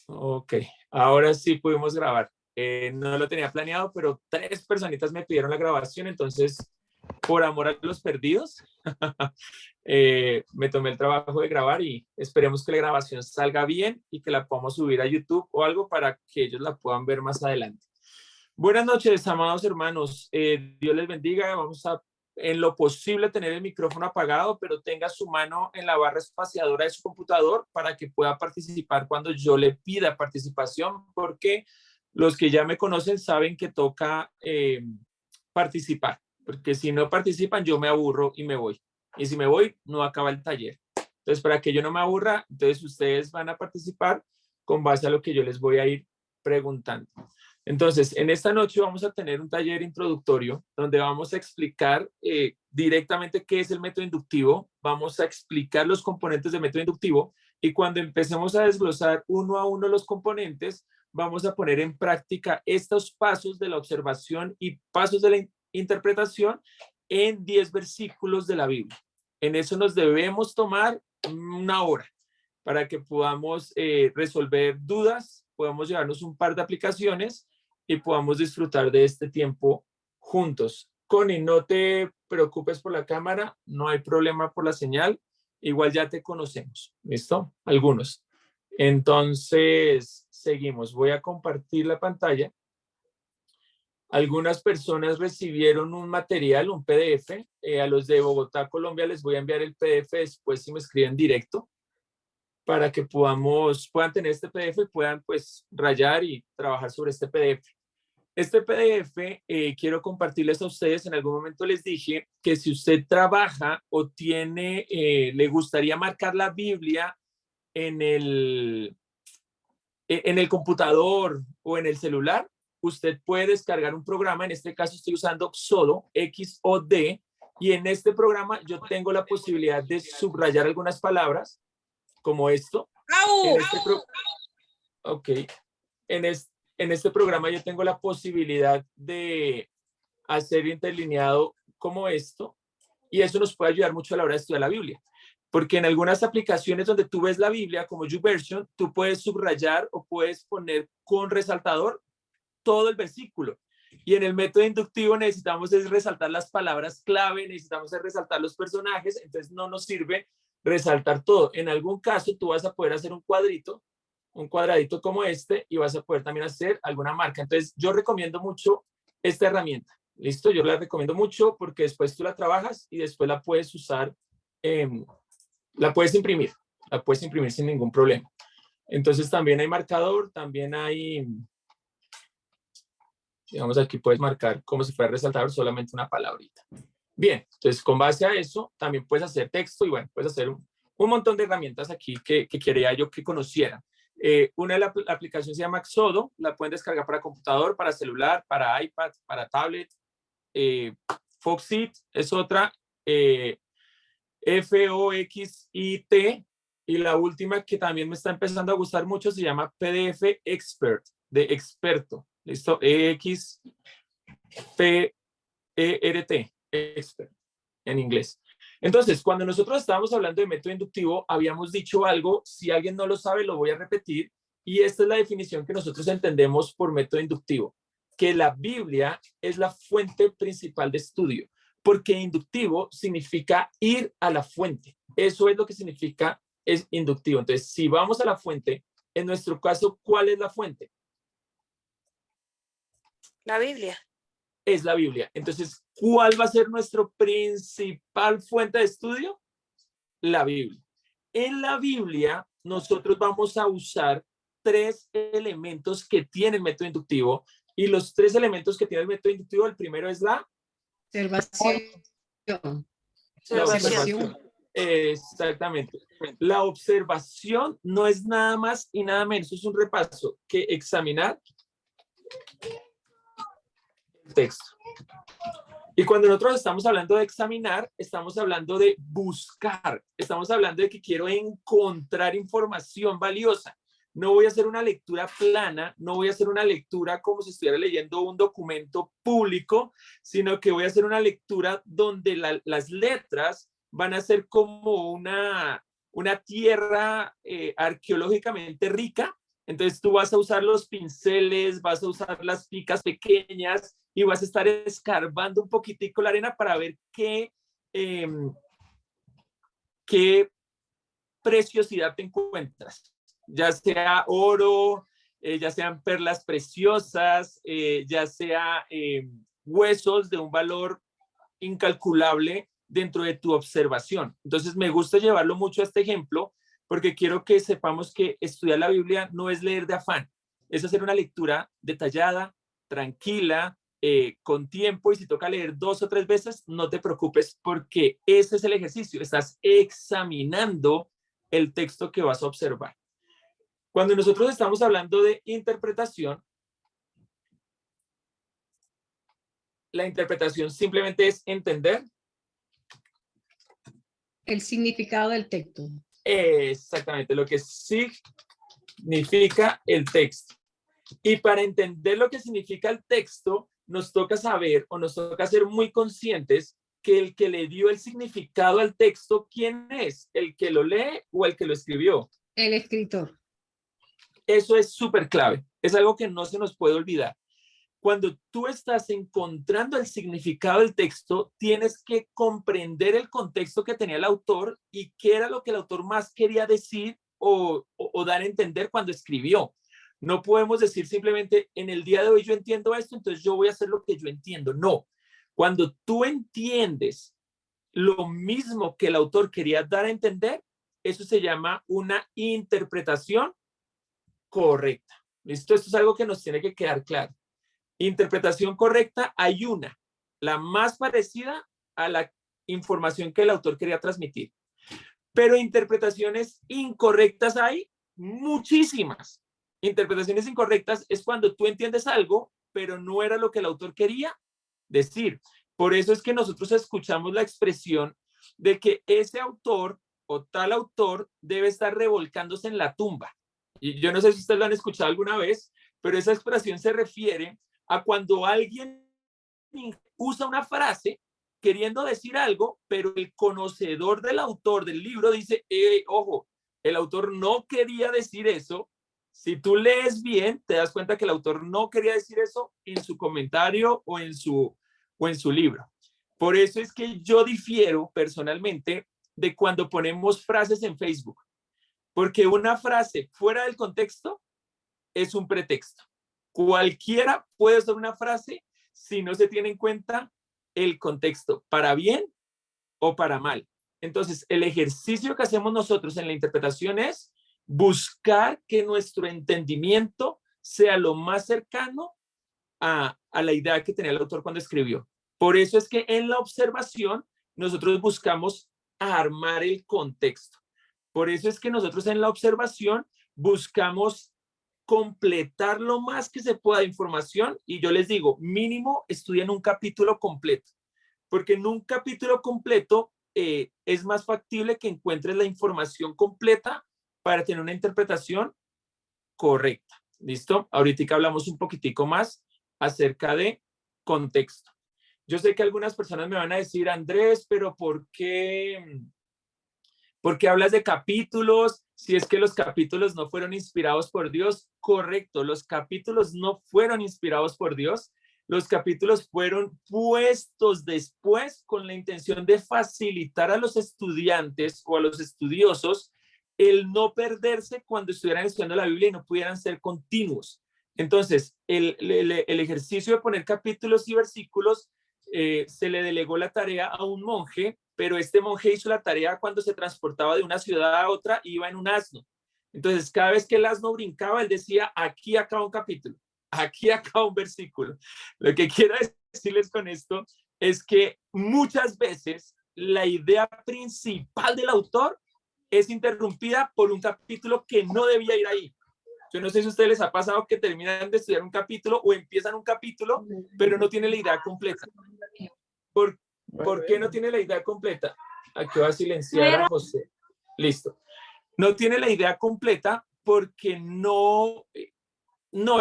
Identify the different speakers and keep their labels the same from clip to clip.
Speaker 1: Ok, ahora sí pudimos grabar. No lo tenía planeado, pero 3 personitas me pidieron la grabación, entonces, por amor a los perdidos, me tomé el trabajo de grabar y esperemos que la grabación salga bien y que la podamos subir a YouTube o algo para que ellos la puedan ver más adelante. Buenas noches, amados hermanos. Dios les bendiga. Vamos a, en lo posible, tener el micrófono apagado, pero tenga su mano en la barra espaciadora de su computador para que pueda participar cuando yo le pida participación, porque los que ya me conocen saben que toca participar, porque si no participan, yo me aburro y me voy. Y si me voy, no acaba el taller. Entonces, para que yo no me aburra, entonces ustedes van a participar con base a lo que yo les voy a ir preguntando. Entonces, en esta noche vamos a tener un taller introductorio donde vamos a explicar directamente qué es el método inductivo, vamos a explicar los componentes del método inductivo y cuando empecemos a desglosar uno a uno los componentes, vamos a poner en práctica estos pasos de la observación y pasos de la interpretación en 10 versículos de la Biblia. En eso nos debemos tomar una hora para que podamos resolver dudas, podamos llevarnos un par de aplicaciones y podamos disfrutar de este tiempo juntos. Connie, no te preocupes por la cámara, no hay problema por la señal, igual ya te conocemos, ¿listo? Algunos. Entonces, seguimos. Voy a compartir la pantalla. Algunas personas recibieron un material, un PDF. A los de Bogotá, Colombia, les voy a enviar el PDF después si me escriben directo para que puedan tener este PDF y puedan pues rayar y trabajar sobre este PDF. Este PDF quiero compartirles a ustedes. En algún momento les dije que si usted trabaja o tiene, le gustaría marcar la Biblia en el computador o en el celular, usted puede descargar un programa. En este caso estoy usando Xodo, X-O-D, y en este programa yo tengo la posibilidad de subrayar algunas palabras, como esto. En este, okay. En este programa yo tengo la posibilidad de hacer interlineado como esto, y eso nos puede ayudar mucho a la hora de estudiar la Biblia. Porque en algunas aplicaciones donde tú ves la Biblia, como YouVersion, tú puedes subrayar o puedes poner con resaltador todo el versículo. Y en el método inductivo necesitamos es resaltar las palabras clave, necesitamos resaltar los personajes, entonces no nos sirve resaltar todo. En algún caso tú vas a poder hacer un cuadradito como este, y vas a poder también hacer alguna marca. Entonces yo recomiendo mucho esta herramienta. ¿Listo? Yo la recomiendo mucho porque después tú la trabajas y después la puedes usar, eh, la puedes imprimir sin ningún problema. Entonces también hay marcador, también hay, digamos, aquí puedes marcar como si fuera resaltador solamente una palabrita. Bien, entonces con base a eso también puedes hacer texto y bueno, puedes hacer un montón de herramientas aquí que quería yo que conocieran. Una de las aplicaciones se llama Xodo, la pueden descargar para computador, para celular, para iPad, para tablet. Foxit es otra, Foxit, y la última que también me está empezando a gustar mucho se llama PDF Expert, de experto. ¿Listo? EXPERT, expert, en inglés. Entonces, cuando nosotros estábamos hablando de método inductivo, habíamos dicho algo. Si alguien no lo sabe, lo voy a repetir. Y esta es la definición que nosotros entendemos por método inductivo, que la Biblia es la fuente principal de estudio, porque inductivo significa ir a la fuente. Eso es lo que significa es inductivo. Entonces, si vamos a la fuente, en nuestro caso, ¿cuál es la fuente?
Speaker 2: La Biblia.
Speaker 1: Es la Biblia. Entonces, ¿cuál va a ser nuestra principal fuente de estudio? La Biblia. En la Biblia, nosotros vamos a usar 3 elementos que tiene el método inductivo, y los 3 elementos que tiene el método inductivo, el primero es la
Speaker 3: observación.
Speaker 1: La observación. Exactamente. La observación no es nada más y nada menos, es un repaso que examinar el texto. Y cuando nosotros estamos hablando de examinar, estamos hablando de buscar, estamos hablando de que quiero encontrar información valiosa. No voy a hacer una lectura plana, no voy a hacer una lectura como si estuviera leyendo un documento público, sino que voy a hacer una lectura donde las letras van a ser como una tierra arqueológicamente rica, Entonces tú vas a usar los pinceles, vas a usar las picas pequeñas y vas a estar escarbando un poquitico la arena para ver qué preciosidad te encuentras, ya sea oro, ya sean perlas preciosas, ya sea huesos de un valor incalculable dentro de tu observación. Entonces me gusta llevarlo mucho a este ejemplo porque quiero que sepamos que estudiar la Biblia no es leer de afán, es hacer una lectura detallada, tranquila, con tiempo, y si toca leer 2 o 3 veces, no te preocupes porque ese es el ejercicio, estás examinando el texto que vas a observar. Cuando nosotros estamos hablando de interpretación, la interpretación simplemente es entender
Speaker 2: el significado del texto.
Speaker 1: Exactamente lo que significa el texto. Y para entender lo que significa el texto, nos toca saber o nos toca ser muy conscientes que el que le dio el significado al texto, ¿quién es? ¿El que lo lee o el que lo escribió?
Speaker 2: El escritor.
Speaker 1: Eso es súper clave. Es algo que no se nos puede olvidar. Cuando tú estás encontrando el significado del texto, tienes que comprender el contexto que tenía el autor y qué era lo que el autor más quería decir o dar a entender cuando escribió. No podemos decir simplemente, en el día de hoy yo entiendo esto, entonces yo voy a hacer lo que yo entiendo. No. Cuando tú entiendes lo mismo que el autor quería dar a entender, eso se llama una interpretación correcta. ¿Listo? Esto es algo que nos tiene que quedar claro. Interpretación correcta hay una, la más parecida a la información que el autor quería transmitir. Pero interpretaciones incorrectas hay muchísimas. Interpretaciones incorrectas es cuando tú entiendes algo, pero no era lo que el autor quería decir. Por eso es que nosotros escuchamos la expresión de que ese autor o tal autor debe estar revolcándose en la tumba. Y yo no sé si ustedes lo han escuchado alguna vez, pero esa expresión se refiere a cuando alguien usa una frase queriendo decir algo, pero el conocedor del autor del libro dice, ojo, el autor no quería decir eso. Si tú lees bien, te das cuenta que el autor no quería decir eso en su comentario o en su libro. Por eso es que yo difiero personalmente de cuando ponemos frases en Facebook, porque una frase fuera del contexto es un pretexto. Cualquiera puede usar una frase si no se tiene en cuenta el contexto, para bien o para mal. Entonces, el ejercicio que hacemos nosotros en la interpretación es buscar que nuestro entendimiento sea lo más cercano a la idea que tenía el autor cuando escribió. Por eso es que en la observación nosotros buscamos armar el contexto. Por eso es que nosotros en la observación buscamos completar lo más que se pueda de información, y yo les digo, mínimo estudien un capítulo completo, porque en un capítulo completo es más factible que encuentres la información completa para tener una interpretación correcta. ¿Listo? Ahorita hablamos un poquitico más acerca de contexto. Yo sé que algunas personas me van a decir, Andrés, pero ¿por qué hablas de capítulos? Si es que los capítulos no fueron inspirados por Dios. Correcto, los capítulos no fueron inspirados por Dios. Los capítulos fueron puestos después con la intención de facilitar a los estudiantes o a los estudiosos el no perderse cuando estuvieran estudiando la Biblia y no pudieran ser continuos. Entonces, el ejercicio de poner capítulos y versículos se le delegó la tarea a un monje, pero este monje hizo la tarea cuando se transportaba de una ciudad a otra, iba en un asno. Entonces, cada vez que el asno brincaba, él decía, aquí acaba un capítulo, aquí acaba un versículo. Lo que quiero decirles con esto es que muchas veces la idea principal del autor es interrumpida por un capítulo que no debía ir ahí. Yo no sé si a ustedes les ha pasado que terminan de estudiar un capítulo o empiezan un capítulo, pero no tienen la idea completa. ¿Por qué no tiene la idea completa? Aquí voy a silenciar a José. Listo. No tiene la idea completa porque no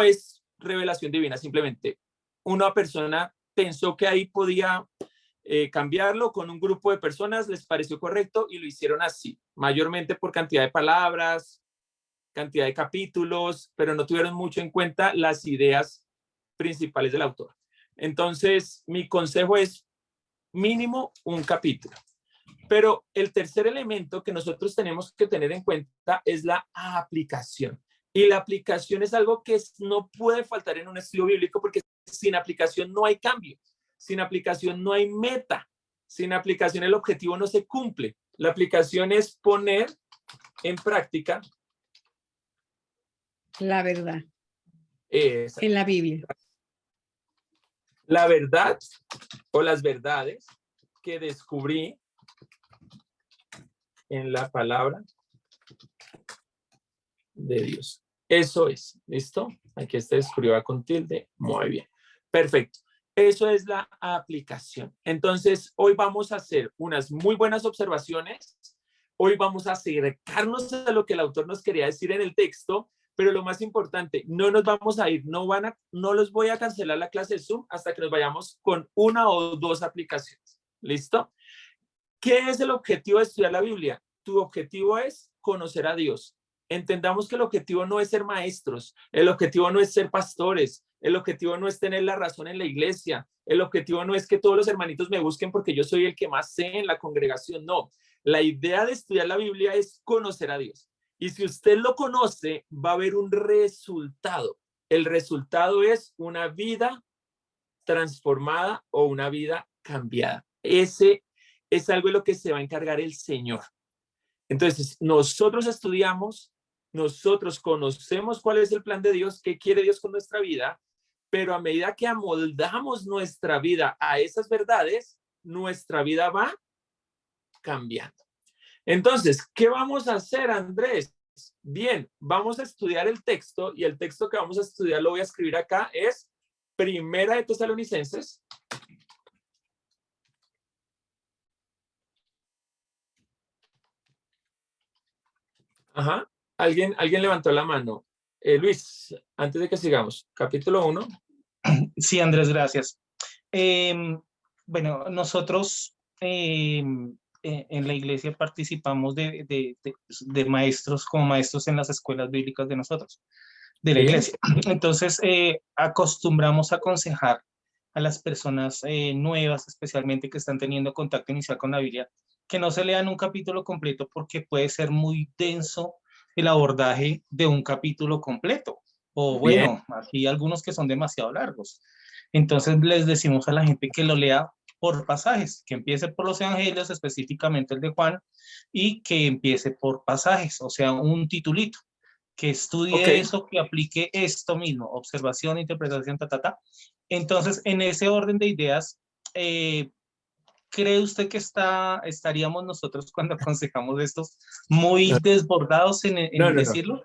Speaker 1: es revelación divina. Simplemente una persona pensó que ahí podía cambiarlo con un grupo de personas, les pareció correcto y lo hicieron así, mayormente por cantidad de palabras, cantidad de capítulos, pero no tuvieron mucho en cuenta las ideas principales del autor. Entonces, mi consejo es mínimo un capítulo. Pero el tercer elemento que nosotros tenemos que tener en cuenta es la aplicación. Y la aplicación es algo que no puede faltar en un estudio bíblico, porque sin aplicación no hay cambio, sin aplicación no hay meta, sin aplicación el objetivo no se cumple. La aplicación es poner en práctica
Speaker 2: La verdad
Speaker 1: esa,
Speaker 2: en la Biblia.
Speaker 1: la verdad o las verdades que descubrí en la palabra de Dios. Eso es, ¿listo? Aquí está escriba con tilde, muy bien. Perfecto. Eso es la aplicación. Entonces, hoy vamos a hacer unas muy buenas observaciones. Hoy vamos a acercarnos a lo que el autor nos quería decir en el texto, pero lo más importante, no nos vamos a ir, no los voy a cancelar la clase de Zoom hasta que nos vayamos con una o dos aplicaciones. ¿Listo? ¿Qué es el objetivo de estudiar la Biblia? Tu objetivo es conocer a Dios. Entendamos que el objetivo no es ser maestros, el objetivo no es ser pastores, el objetivo no es tener la razón en la iglesia, el objetivo no es que todos los hermanitos me busquen porque yo soy el que más sé en la congregación, no. La idea de estudiar la Biblia es conocer a Dios. Y si usted lo conoce, va a haber un resultado. El resultado es una vida transformada o una vida cambiada. Ese es algo de lo que se va a encargar el Señor. Entonces, nosotros estudiamos, nosotros conocemos cuál es el plan de Dios, qué quiere Dios con nuestra vida, pero a medida que amoldamos nuestra vida a esas verdades, nuestra vida va cambiando. Entonces, ¿qué vamos a hacer, Andrés? Bien, vamos a estudiar el texto y el texto que vamos a estudiar lo voy a escribir acá, es Primera de Tesalonicenses. Ajá. ¿Alguien levantó la mano? Luis, antes de que sigamos, capítulo 1.
Speaker 3: Sí, Andrés, gracias. Bueno, nosotros en la iglesia participamos de maestros, como maestros en las escuelas bíblicas de nosotros, de la
Speaker 1: Sí.
Speaker 3: iglesia. Entonces, acostumbramos a aconsejar a las personas nuevas, especialmente que están teniendo contacto inicial con la Biblia, que no se lean un capítulo completo porque puede ser muy denso el abordaje de un capítulo completo. O
Speaker 1: Bien.
Speaker 3: bueno, aquí hay algunos que son demasiado largos. Entonces les decimos a la gente que lo lea por pasajes, que empiece por los evangelios, específicamente el de Juan, y que empiece por pasajes, o sea, un titulito, que estudie
Speaker 1: Okay.
Speaker 3: eso, que aplique esto mismo, observación, interpretación, Entonces, en ese orden de ideas, ¿cree usted que estaríamos nosotros cuando aconsejamos estos muy desbordados en
Speaker 1: No.
Speaker 3: decirlo?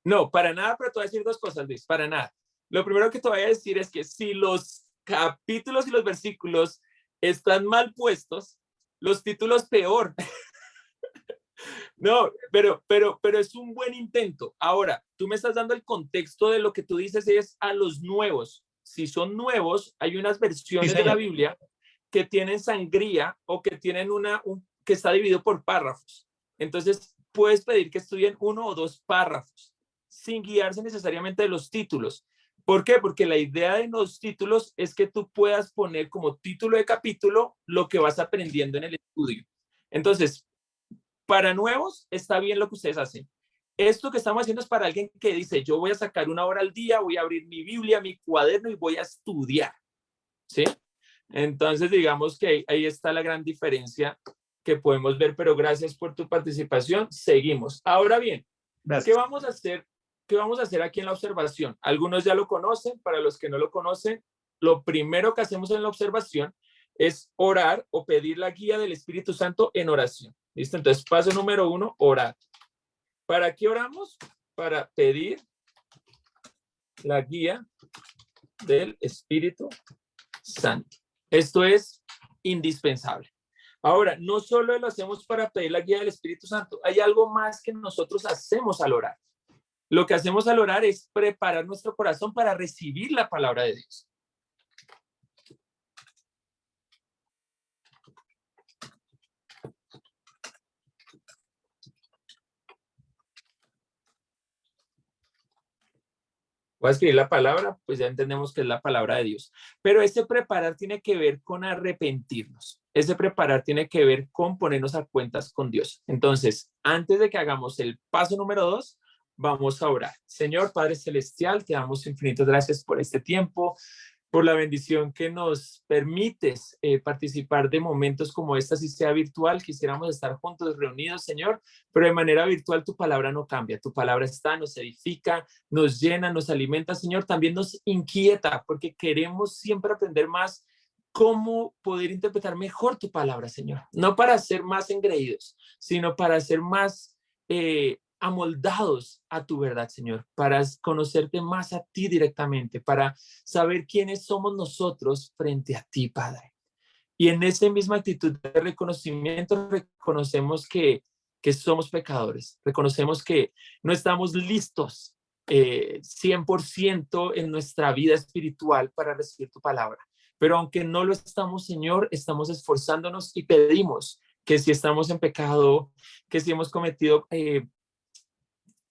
Speaker 1: No, para nada, pero te voy a decir dos cosas, Luis, para nada. Lo primero que te voy a decir es que si los capítulos y los versículos están mal puestos, los títulos peor. No, pero es un buen intento. Ahora, tú me estás dando el contexto de lo que tú dices es a los nuevos. Si son nuevos, hay unas
Speaker 3: Sí,
Speaker 1: versiones de la
Speaker 3: señor.
Speaker 1: Biblia que tienen sangría o que tienen que está dividido por párrafos. Entonces, puedes pedir que estudien uno o dos párrafos sin guiarse necesariamente de los títulos. ¿Por qué? Porque la idea de los títulos es que tú puedas poner como título de capítulo lo que vas aprendiendo en el estudio. Entonces, para nuevos, está bien lo que ustedes hacen. Esto que estamos haciendo es para alguien que dice, yo voy a sacar una hora al día, voy a abrir mi Biblia, mi cuaderno y voy a estudiar. ¿Sí? Entonces, digamos que ahí está la gran diferencia que podemos ver, pero gracias por tu participación. Seguimos. Ahora bien, ¿qué
Speaker 3: Gracias.
Speaker 1: vamos a hacer? ¿Qué vamos a hacer aquí en la observación? Algunos ya lo conocen, para los que no lo conocen, lo primero que hacemos en la observación es orar o pedir la guía del Espíritu Santo en oración. ¿Listo? Entonces, paso número 1, orar. ¿Para qué oramos? Para pedir la guía del Espíritu Santo. Esto es indispensable. Ahora, no solo lo hacemos para pedir la guía del Espíritu Santo, hay algo más que nosotros hacemos al orar. Lo que hacemos al orar es preparar nuestro corazón para recibir la palabra de Dios. Voy a escribir la palabra, pues ya entendemos que es la palabra de Dios. Pero ese preparar tiene que ver con arrepentirnos. Ese preparar tiene que ver con ponernos a cuentas con Dios. Entonces, antes de que hagamos el paso número 2, vamos a orar. Señor Padre Celestial, te damos infinitas gracias por este tiempo, por la bendición que nos permites participar de momentos como esta, si sea virtual. Quisiéramos estar juntos, reunidos, Señor, pero de manera virtual tu palabra no cambia. Tu palabra está, nos edifica, nos llena, nos alimenta, Señor. También nos inquieta porque queremos siempre aprender más cómo poder interpretar mejor tu palabra, Señor. No para ser más engreídos, sino para ser más amoldados a tu verdad, Señor, para conocerte más a ti directamente, para saber quiénes somos nosotros frente a ti, Padre. Y en esa misma actitud de reconocimiento, reconocemos que somos pecadores, reconocemos que no estamos listos 100% en nuestra vida espiritual para recibir tu palabra. Pero aunque no lo estamos, Señor, estamos esforzándonos y pedimos que si estamos en pecado, que si hemos cometido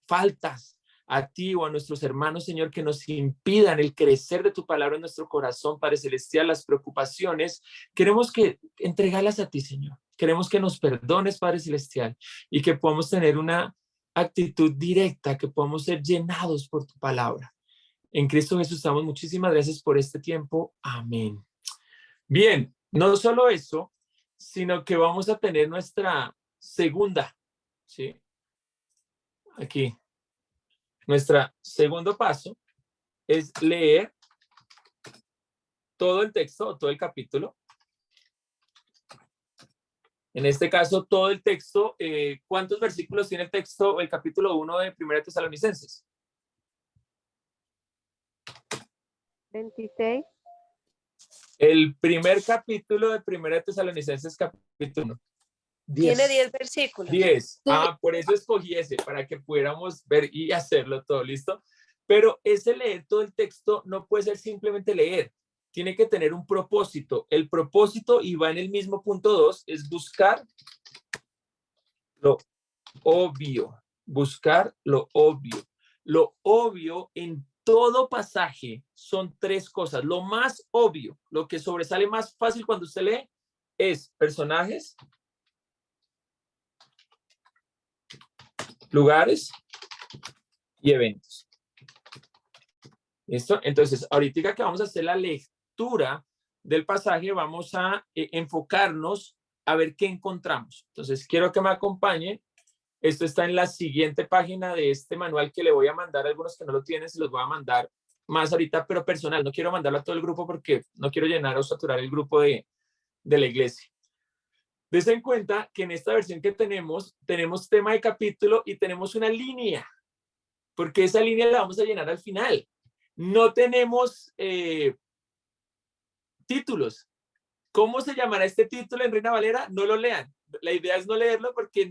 Speaker 1: faltas a ti o a nuestros hermanos, Señor, que nos impidan el crecer de tu palabra en nuestro corazón, Padre Celestial, las preocupaciones, queremos que entregarlas a ti, Señor. Queremos que nos perdones, Padre Celestial, y que podamos tener una actitud directa, que podamos ser llenados por tu palabra. En Cristo Jesús damos muchísimas gracias por este tiempo. Amén. Bien, no solo eso, sino que vamos a tener nuestra segunda, ¿sí? Aquí. Nuestro segundo paso es leer todo el texto, todo el capítulo. En este caso, todo el texto. ¿Cuántos versículos tiene el texto, el capítulo 1 de 1 Tesalonicenses?
Speaker 4: 26.
Speaker 1: El primer capítulo de 1 Tesalonicenses, capítulo 1.
Speaker 4: Tiene 10 versículos.
Speaker 1: 10. Por eso escogí ese, para que pudiéramos ver y hacerlo todo, ¿listo? Pero ese leer todo el texto no puede ser simplemente leer. Tiene que tener un propósito. El propósito, y va en el mismo punto 2, es buscar lo obvio. Buscar lo obvio. Lo obvio en todo pasaje son 3 cosas. Lo más obvio, lo que sobresale más fácil cuando usted lee, es personajes, lugares y eventos. ¿Listo? Entonces, ahorita que vamos a hacer la lectura del pasaje, vamos a enfocarnos a ver qué encontramos. Entonces, quiero que me acompañen. Esto está en la siguiente página de este manual que le voy a mandar a algunos que no lo tienen, se los voy a mandar más ahorita, pero personal. No quiero mandarlo a todo el grupo porque no quiero llenar o saturar el grupo de la iglesia. Desen en cuenta que en esta versión que tenemos tema de capítulo y tenemos una línea, porque esa línea la vamos a llenar al final. No tenemos títulos. ¿Cómo se llamará este título en Reina Valera? No lo lean. La idea es no leerlo porque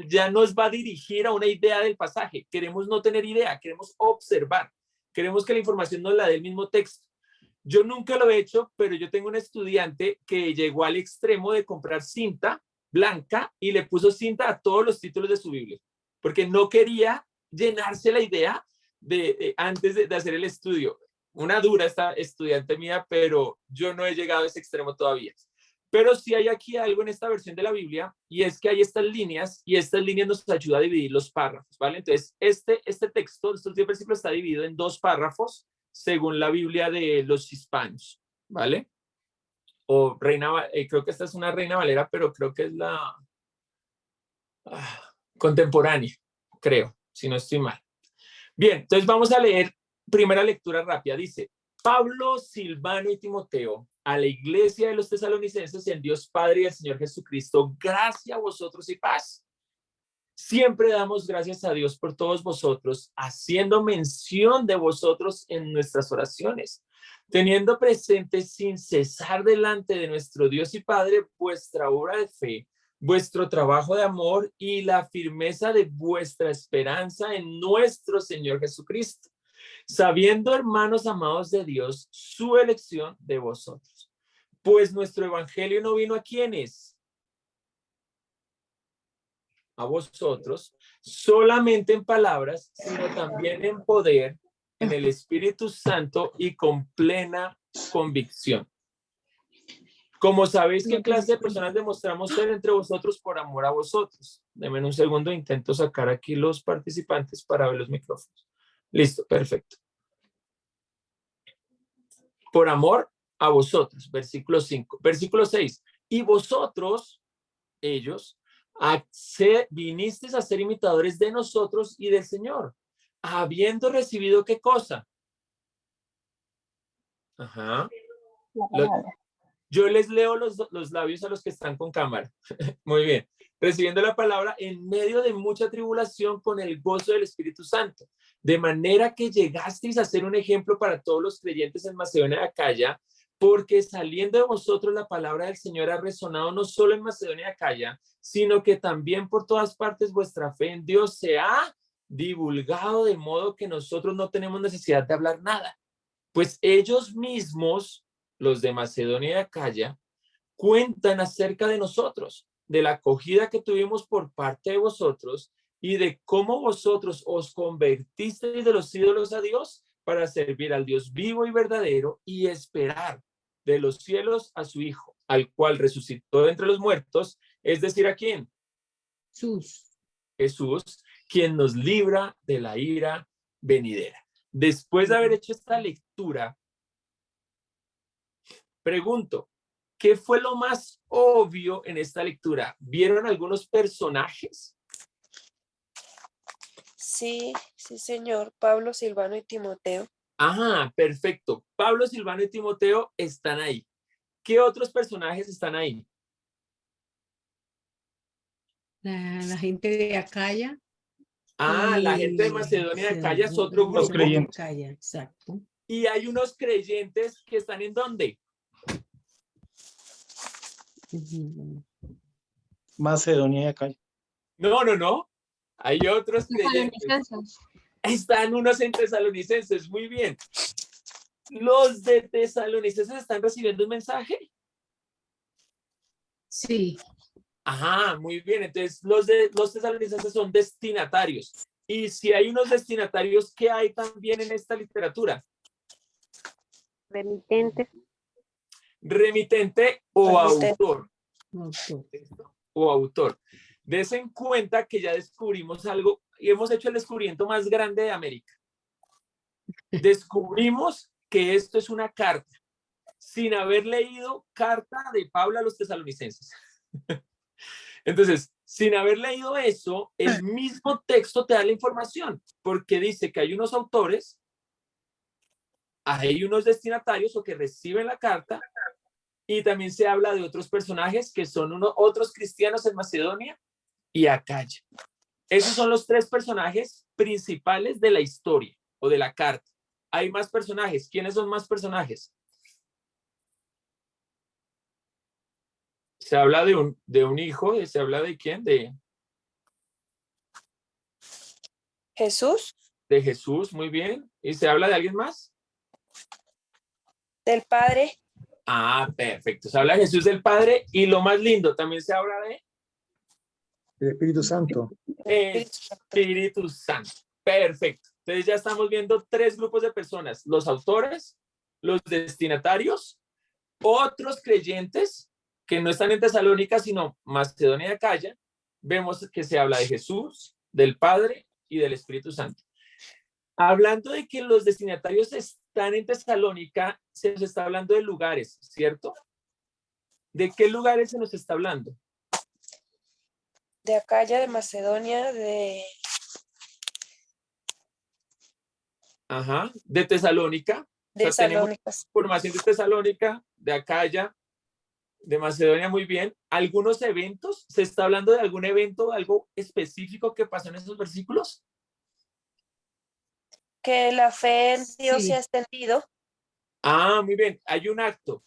Speaker 1: ya nos va a dirigir a una idea del pasaje. Queremos no tener idea, queremos observar. Queremos que la información nos la dé el mismo texto. Yo nunca lo he hecho, pero yo tengo un estudiante que llegó al extremo de comprar cinta blanca y le puso cinta a todos los títulos de su Biblia, porque no quería llenarse la idea antes de hacer el estudio. Una dura esta estudiante mía, pero yo no he llegado a ese extremo todavía. Pero sí hay aquí algo en esta versión de la Biblia, y es que hay estas líneas, y estas líneas nos ayudan a dividir los párrafos, ¿vale? Entonces, este texto, estos 10 versículos, está dividido en 2 párrafos, según la Biblia de los hispanos, ¿vale? O creo que esta es una Reina Valera, pero creo que es la contemporánea, creo, si no estoy mal. Bien, entonces vamos a leer primera lectura rápida. Dice: Pablo, Silvano y Timoteo, a la iglesia de los tesalonicenses en Dios Padre y el Señor Jesucristo, gracia a vosotros y paz. Siempre damos gracias a Dios por todos vosotros, haciendo mención de vosotros en nuestras oraciones, teniendo presente sin cesar delante de nuestro Dios y Padre vuestra obra de fe, vuestro trabajo de amor y la firmeza de vuestra esperanza en nuestro Señor Jesucristo, sabiendo, hermanos amados de Dios, su elección de vosotros. Pues nuestro evangelio no vino a quienes, a vosotros, solamente en palabras, sino también en poder, en el Espíritu Santo y con plena convicción. Como sabéis qué clase de personas demostramos ser entre vosotros por amor a vosotros. Deme un segundo, intento sacar aquí los participantes para ver los micrófonos. Listo, perfecto. Por amor a vosotros, versículo 5. Versículo 6. Y vosotros, ellos, vinisteis a ser imitadores de nosotros y del Señor, habiendo recibido ¿qué cosa? Ajá. Yo les leo los labios a los que están con cámara. Muy bien. Recibiendo la palabra en medio de mucha tribulación con el gozo del Espíritu Santo, de manera que llegasteis a ser un ejemplo para todos los creyentes en Macedonia y Acaya, porque saliendo de vosotros la palabra del Señor ha resonado no solo en Macedonia y Acaya, sino que también por todas partes vuestra fe en Dios se ha divulgado, de modo que nosotros no tenemos necesidad de hablar nada, pues ellos mismos, los de Macedonia y Acaya, cuentan acerca de nosotros, de la acogida que tuvimos por parte de vosotros y de cómo vosotros os convertisteis de los ídolos a Dios para servir al Dios vivo y verdadero y esperar de los cielos a su Hijo, al cual resucitó de entre los muertos, es decir, ¿a quién? Jesús, quien nos libra de la ira venidera. Después de haber hecho esta lectura, pregunto, ¿qué fue lo más obvio en esta lectura? ¿Vieron algunos personajes?
Speaker 4: Sí, sí, señor. Pablo, Silvano y Timoteo.
Speaker 1: Ajá, perfecto. Pablo, Silvano y Timoteo están ahí. ¿Qué otros personajes están ahí?
Speaker 2: La gente de Acaya.
Speaker 1: Ah, la gente de Macedonia de Acaya es otro grupo.
Speaker 3: Los creyentes.
Speaker 2: Acaya, exacto.
Speaker 1: Y hay unos creyentes que están ¿en dónde?
Speaker 3: Macedonia y Acaya.
Speaker 1: No. Hay otros creyentes. Están unos en Tesalonicenses, muy bien. ¿Los de Tesalonicenses están recibiendo un mensaje?
Speaker 2: Sí.
Speaker 1: Ajá, muy bien. Entonces, los tesalonicenses son destinatarios. Y si hay unos destinatarios, ¿qué hay también en esta literatura?
Speaker 5: Remitente.
Speaker 1: Remitente o autor.
Speaker 2: Autor.
Speaker 1: O autor. Des en cuenta que ya descubrimos algo y hemos hecho el descubrimiento más grande de América. Descubrimos que esto es una carta, sin haber leído carta de Pablo a los tesalonicenses. Entonces, sin haber leído eso, el mismo texto te da la información, porque dice que hay unos autores, hay unos destinatarios o que reciben la carta, y también se habla de otros personajes que son otros cristianos en Macedonia y Acaya. Esos son los tres personajes principales de la historia o de la carta. Hay más personajes. ¿Quiénes son más personajes? Se habla de un hijo, se habla de quién, de
Speaker 4: Jesús.
Speaker 1: De Jesús, muy bien. ¿Y se habla de alguien más?
Speaker 4: Del Padre.
Speaker 1: Ah, perfecto. Se habla de Jesús del Padre y lo más lindo, también se habla de
Speaker 6: el Espíritu Santo.
Speaker 1: Espíritu Santo. Perfecto. Entonces ya estamos viendo tres grupos de personas: los autores, los destinatarios, otros creyentes que no están en Tesalónica, sino Macedonia y Acaya. Vemos que se habla de Jesús, del Padre y del Espíritu Santo. Hablando de que los destinatarios están en Tesalónica, se nos está hablando de lugares, ¿cierto? ¿De qué lugares se nos está hablando?
Speaker 4: De Acaya, de Macedonia, de...
Speaker 1: Ajá, de Tesalónica.
Speaker 4: De
Speaker 1: o sea, tenemos
Speaker 4: Salónicas.
Speaker 1: información de Tesalónica, de Acaya, de Macedonia, muy bien. ¿Algunos eventos? ¿Se está hablando de algún evento, algo específico que pasó en esos versículos?
Speaker 4: Que la fe en Dios
Speaker 2: Sí.
Speaker 4: se ha extendido.
Speaker 1: Ah, muy bien. Hay un acto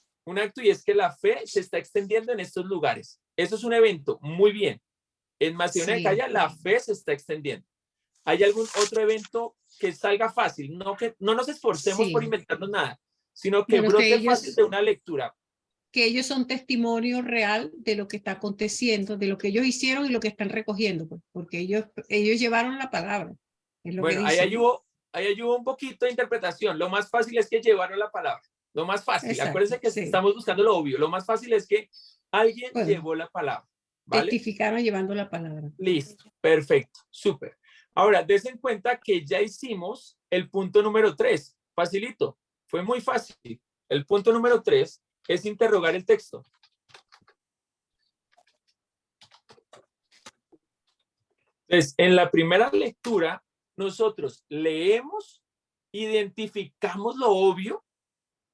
Speaker 1: y es que la fe se está extendiendo en estos lugares. Eso es un evento, muy bien. En Macedonia de
Speaker 2: Sí.
Speaker 1: Acaya la fe se está extendiendo. ¿Hay algún otro evento que salga fácil? Que no nos esforcemos
Speaker 2: Sí.
Speaker 1: por inventarnos nada, sino que
Speaker 2: Bueno,
Speaker 1: brote
Speaker 2: que ellos-
Speaker 1: fácil de una lectura.
Speaker 2: Que ellos son testimonio real de lo que está aconteciendo, de lo que ellos hicieron y lo que están recogiendo, pues, porque ellos llevaron la palabra. Es lo
Speaker 1: Bueno,
Speaker 2: que
Speaker 1: ahí
Speaker 2: dicen.
Speaker 1: ahí ayuda un poquito de interpretación. Lo más fácil es que llevaron la palabra. Lo más fácil.
Speaker 2: Exacto,
Speaker 1: Acuérdense que
Speaker 2: sí.
Speaker 1: estamos buscando lo obvio. Lo más fácil es que alguien
Speaker 2: Bueno.
Speaker 1: llevó la palabra. ¿Vale?
Speaker 2: Testificaron llevando la palabra.
Speaker 1: Listo. Perfecto. Súper. Ahora, des en cuenta que ya hicimos el punto número 3. Facilito. Fue muy fácil. El punto número 3 es interrogar el texto. Entonces, en la primera lectura, nosotros leemos, identificamos lo obvio,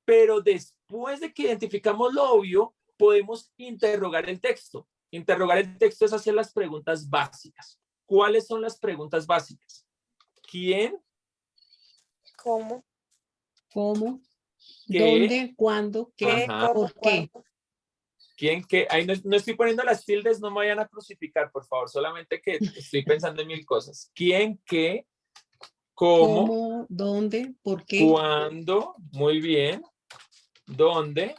Speaker 1: pero después de que identificamos lo obvio, podemos interrogar el texto. Interrogar el texto es hacer las preguntas básicas. ¿Cuáles son las preguntas básicas? ¿Quién?
Speaker 4: ¿Cómo?
Speaker 2: ¿Cómo?
Speaker 1: ¿Qué?
Speaker 2: ¿Dónde? ¿Cuándo? ¿Qué?
Speaker 4: ¿Qué?
Speaker 1: Ajá.
Speaker 4: ¿Cómo?
Speaker 2: ¿Por qué?
Speaker 4: ¿Cuándo?
Speaker 1: ¿Quién? ¿Qué? Ahí no estoy poniendo las tildes, no me vayan a crucificar, por favor. Solamente que estoy pensando en 1000 cosas. ¿Quién? ¿Qué? ¿Cómo?
Speaker 2: ¿Cómo? ¿Dónde? ¿Por qué?
Speaker 1: ¿Cuándo? Muy bien. ¿Dónde?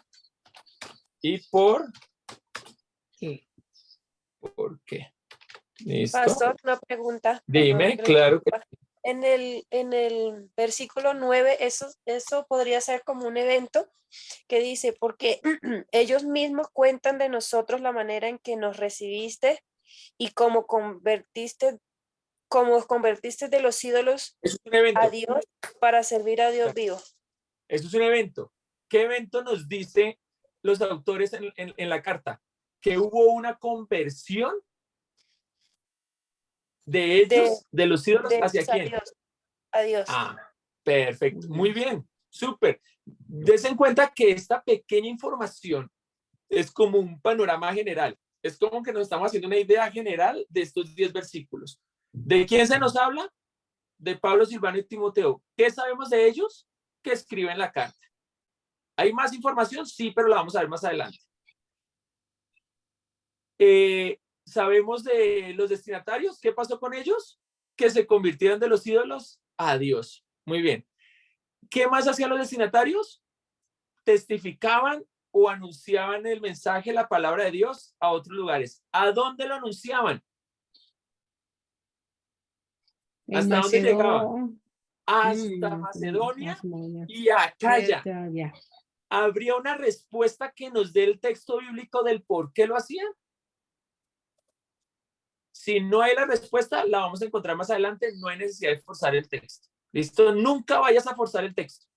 Speaker 1: ¿Y por
Speaker 2: ¿Qué?
Speaker 1: qué? ¿Listo?
Speaker 4: Pastor, una pregunta.
Speaker 1: Dime,
Speaker 4: Una
Speaker 1: claro que
Speaker 4: En el versículo 9, eso podría ser como un evento que dice, porque ellos mismos cuentan de nosotros la manera en que nos recibiste y cómo os convertiste de los ídolos
Speaker 1: eso es un evento.
Speaker 4: a Dios para servir a Dios vivo.
Speaker 1: Eso es un evento. ¿Qué evento nos dice los autores en la carta? Que hubo una conversión de ellos, de los ídolos,
Speaker 4: De
Speaker 1: ¿hacia
Speaker 4: ellos a
Speaker 1: quién?
Speaker 4: Dios. A Dios.
Speaker 1: Ah, perfecto. Muy bien. Súper. Des en cuenta que esta pequeña información es como un panorama general. Es como que nos estamos haciendo una idea general de estos 10 versículos. ¿De quién se nos habla? De Pablo, Silvano y Timoteo. ¿Qué sabemos de ellos? Que escriben la carta. ¿Hay más información? Sí, pero la vamos a ver más adelante. ¿Sabemos de los destinatarios? ¿Qué pasó con ellos? Que se convirtieron de los ídolos a Dios. Muy bien. ¿Qué más hacían los destinatarios? Testificaban o anunciaban el mensaje, la palabra de Dios a otros lugares. ¿A dónde lo anunciaban? ¿Hasta dónde llegaban? Hasta Macedonia y Acaya.
Speaker 2: Ya.
Speaker 1: ¿Habría una respuesta que nos dé el texto bíblico del por qué lo hacían? Si no hay la respuesta, la vamos a encontrar más adelante. No hay necesidad de forzar el texto. ¿Listo? Nunca vayas a forzar el texto.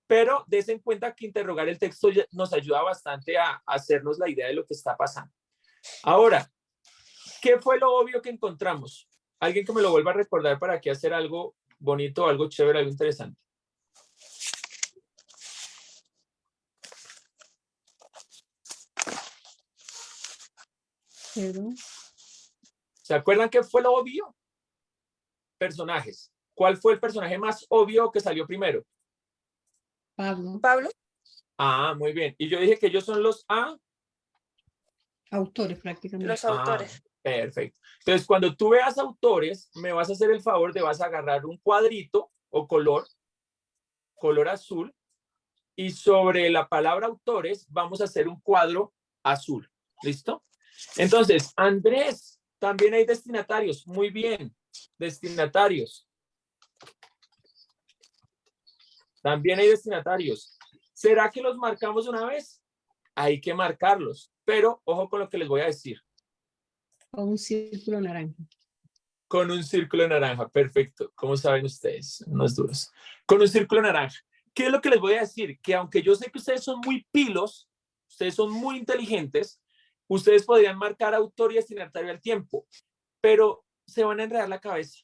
Speaker 1: Pero des en cuenta que interrogar el texto nos ayuda bastante a hacernos la idea de lo que está pasando. Ahora, ¿qué fue lo obvio que encontramos? Alguien que me lo vuelva a recordar para que hacer algo bonito, algo chévere, algo interesante.
Speaker 2: Pero,
Speaker 1: ¿Se acuerdan qué fue lo obvio? Personajes. ¿Cuál fue el personaje más obvio que salió primero?
Speaker 2: Pablo,
Speaker 4: Pablo.
Speaker 1: Ah, muy bien. Y yo dije que ellos son los
Speaker 2: autores prácticamente.
Speaker 4: Los autores.
Speaker 1: Perfecto. Entonces, cuando tú veas autores, me vas a hacer el favor de vas a agarrar un cuadrito o color azul, y sobre la palabra autores vamos a hacer un cuadro azul. ¿Listo? Entonces, Andrés, también hay destinatarios. Muy bien. Destinatarios. También hay destinatarios. ¿Será que los marcamos una vez? Hay que marcarlos. Pero ojo con lo que les voy a decir.
Speaker 2: Con un círculo naranja.
Speaker 1: Con un círculo naranja, perfecto. ¿Cómo saben ustedes? Unos duros. Con un círculo naranja. ¿Qué es lo que les voy a decir? Que aunque yo sé que ustedes son muy pilos, ustedes son muy inteligentes, ustedes podrían marcar autor y destinatario al tiempo, pero se van a enredar la cabeza.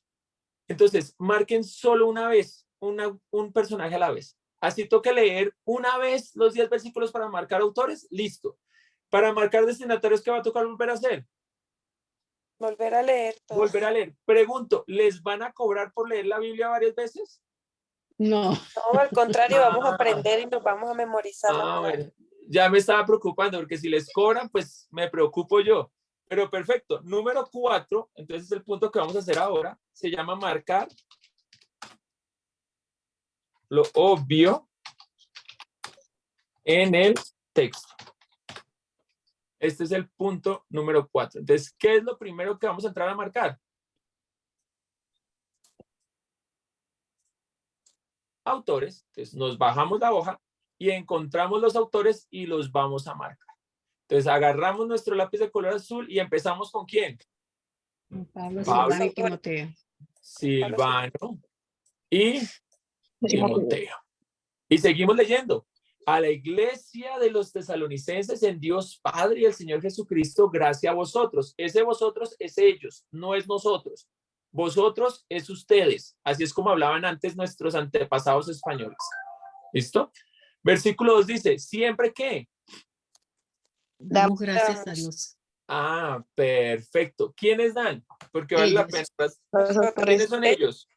Speaker 1: Entonces, marquen solo una vez, un personaje a la vez. Así toca leer una vez los 10 versículos para marcar autores, listo. Para marcar destinatarios, ¿qué va a tocar volver a hacer?
Speaker 4: Volver a leer todo.
Speaker 1: Volver a leer. Pregunto, ¿les van a cobrar por leer la Biblia varias veces?
Speaker 2: No.
Speaker 4: No, al contrario, vamos a aprender y nos vamos a memorizar la palabra.
Speaker 1: Bueno, ya me estaba preocupando porque si les cobran, pues me preocupo yo. Pero perfecto. Número 4, entonces el punto que vamos a hacer ahora se llama marcar lo obvio en el texto. Este es el punto número 4. Entonces, ¿qué es lo primero que vamos a entrar a marcar? autores. Entonces nos bajamos la hoja y encontramos los autores y los vamos a marcar. Entonces agarramos nuestro lápiz de color azul y empezamos ¿con quién?
Speaker 2: Pablo,
Speaker 1: Pablo.
Speaker 2: Silvano y Timoteo.
Speaker 1: Silvano y Timoteo. Y seguimos leyendo. A la iglesia de los tesalonicenses en Dios Padre y el Señor Jesucristo, gracia a vosotros. Ese vosotros es ellos, no es nosotros. Vosotros es ustedes. Así es como hablaban antes nuestros antepasados españoles. ¿Listo? Versículo 2 dice, ¿siempre qué?
Speaker 2: Damos gracias a Dios.
Speaker 1: Ah, perfecto. ¿Quiénes dan? Porque vale la pena.
Speaker 2: Ellos.
Speaker 1: ¿Quiénes son ellos?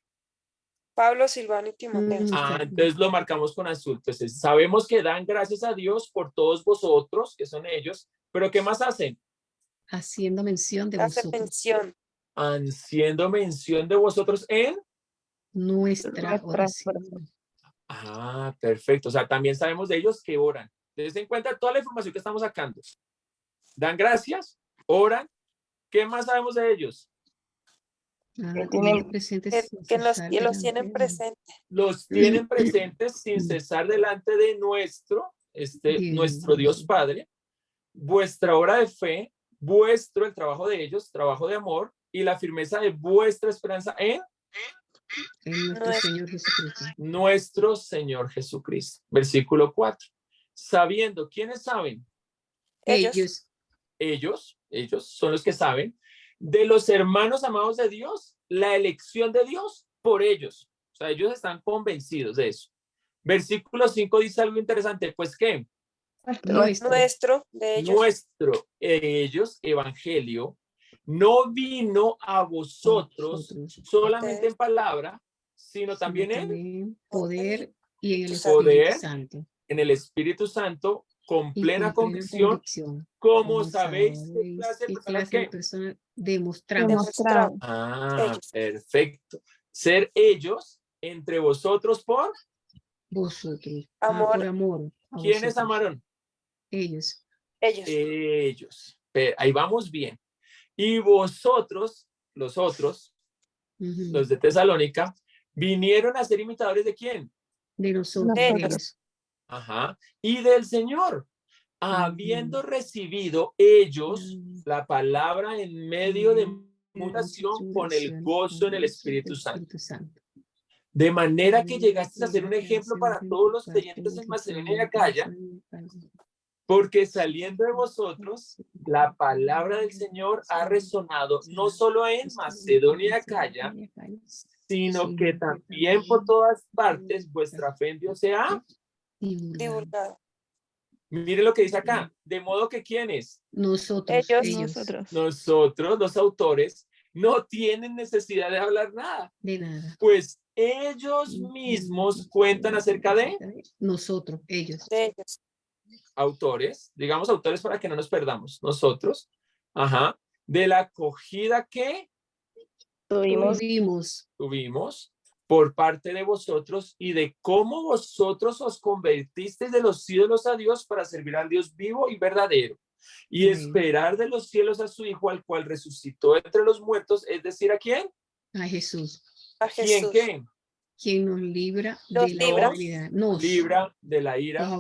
Speaker 4: Pablo, Silvano y Timoteo.
Speaker 1: Ah, entonces lo marcamos con azul. Entonces sabemos que dan gracias a Dios por todos vosotros, que son ellos, pero ¿qué más hacen?
Speaker 2: Haciendo mención de
Speaker 4: Hace
Speaker 2: vosotros.
Speaker 4: mención.
Speaker 1: Haciendo mención de vosotros en...
Speaker 2: Nuestra oración.
Speaker 1: Ah, perfecto. O sea, también sabemos de ellos que oran. Entonces, en cuenta toda la información que estamos sacando. Dan gracias, oran. ¿Qué más sabemos de ellos?
Speaker 2: Tienen presentes
Speaker 4: Que los tienen presentes.
Speaker 1: Los tienen presentes sin cesar delante de nuestro Dios Padre. Vuestra obra de fe, el trabajo de ellos, trabajo de amor y la firmeza de vuestra esperanza en
Speaker 2: nuestro Señor Jesucristo.
Speaker 1: Nuestro Señor Jesucristo. Versículo 4. Sabiendo, ¿quiénes saben?
Speaker 2: Ellos.
Speaker 1: Ellos son los que saben de los hermanos amados de Dios, la elección de Dios por ellos. O sea, ellos están convencidos de eso. Versículo 5 dice algo interesante. Pues, ¿qué?
Speaker 4: Nuestro, de ellos.
Speaker 1: Ellos, evangelio, no vino a vosotros solamente en palabra, sino también en
Speaker 2: poder y en el
Speaker 1: poder,
Speaker 2: Espíritu Santo.
Speaker 1: En el Espíritu Santo, con plena convicción, como sabéis qué clase de
Speaker 2: personas demostramos.
Speaker 1: Ah, perfecto. Ser ellos entre vosotros por
Speaker 2: Vosotros.
Speaker 4: Amor.
Speaker 2: Por amor.
Speaker 1: ¿Quiénes amaron?
Speaker 2: Ellos.
Speaker 1: Ahí vamos bien. Y vosotros, los otros, los de Tesalónica, vinieron a ser imitadores ¿de quién?
Speaker 2: De nosotros.
Speaker 4: De ellos.
Speaker 1: Ajá. Y del Señor, habiendo recibido ellos la palabra en medio de mutación con el gozo en el Espíritu Santo. De manera que llegaste a ser un ejemplo para todos los creyentes en Macedonia y Acaya, porque saliendo de vosotros, la palabra del Señor ha resonado no solo en Macedonia y Acaya, sino que también por todas partes vuestra fe en Dios se ha
Speaker 4: divulgado.
Speaker 1: Mire lo que dice acá, de modo que ¿quiénes?
Speaker 2: Nosotros.
Speaker 1: Nosotros, los autores, no tienen necesidad de hablar nada.
Speaker 2: De nada.
Speaker 1: Pues ellos mismos cuentan acerca de
Speaker 2: nosotros, ellos.
Speaker 4: De ellos.
Speaker 1: Autores, digamos autores para que no nos perdamos. Nosotros, ajá, de la acogida que tuvimos por parte de vosotros y de cómo vosotros os convertisteis de los ídolos a Dios para servir al Dios vivo y verdadero y esperar de los cielos a su Hijo, al cual resucitó entre los muertos, es decir, ¿a quién?
Speaker 2: A Jesús.
Speaker 4: A Jesús.
Speaker 1: ¿Quién?
Speaker 2: Quien nos libra
Speaker 4: Nos
Speaker 2: de la ira. Nos
Speaker 1: libra de la ira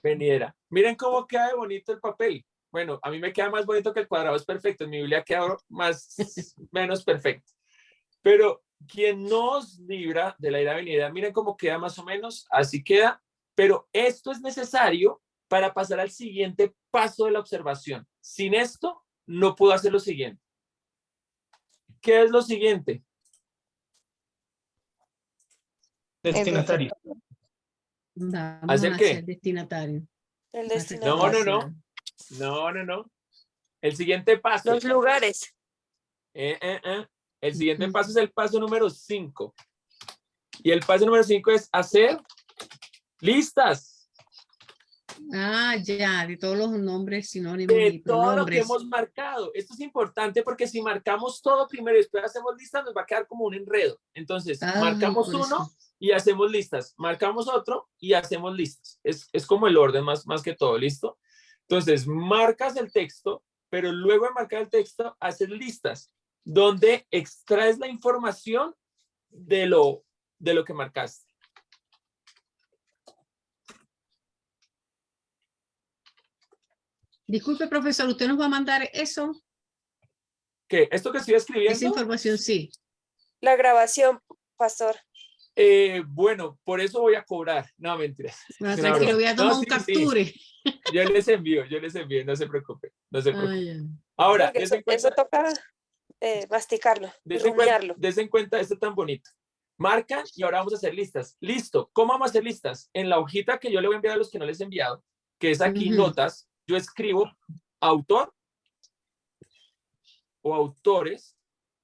Speaker 1: venidera. Miren cómo queda de bonito el papel. Bueno, a mí me queda más bonito que el cuadrado es perfecto. En mi Biblia queda menos perfecto. Pero quien nos libra de la ira venidera, miren cómo queda más o menos. Así queda. Pero esto es necesario para pasar al siguiente paso de la observación. Sin esto, no puedo hacer lo siguiente. ¿Qué es lo siguiente?
Speaker 3: Destinatario.
Speaker 1: ¿Hacer qué?
Speaker 2: Destinatario.
Speaker 4: El destinatario.
Speaker 1: No. El siguiente paso.
Speaker 4: Los lugares.
Speaker 1: El siguiente paso es el paso número 5. Y el paso número 5 es hacer listas.
Speaker 2: Ya, de todos los nombres sinónimos.
Speaker 1: De todo lo que hemos marcado. Esto es importante porque si marcamos todo primero y después hacemos listas, nos va a quedar como un enredo. Entonces, marcamos uno y hacemos listas. Marcamos otro y hacemos listas. Es como el orden más que todo, ¿listo? Entonces, marcas el texto, pero luego de marcar el texto, haces listas, donde extraes la información de lo que marcaste.
Speaker 2: Disculpe, profesor, ¿usted nos va a mandar eso?
Speaker 1: ¿Qué? ¿Esto que estoy
Speaker 2: Esa
Speaker 1: escribiendo?
Speaker 2: información, sí.
Speaker 4: La grabación, pastor.
Speaker 1: Bueno, por eso voy a cobrar. No, mentiras.
Speaker 2: Bueno,
Speaker 1: Es una
Speaker 2: tranquilo,
Speaker 1: broma.
Speaker 2: voy a
Speaker 1: No,
Speaker 2: tomar un
Speaker 1: sí, sí.
Speaker 2: capture.
Speaker 1: Yo les envío, no se preocupe, no se preocupe.
Speaker 2: Ya.
Speaker 1: Ahora,
Speaker 4: Porque eso toca masticarlo y rumiarlo.
Speaker 1: des en cuenta esto tan bonito. Marcan y ahora vamos a hacer listas. Listo. ¿Cómo vamos a hacer listas? En la hojita que yo le voy a enviar a los que no les he enviado, que es aquí notas, yo escribo autor o autores.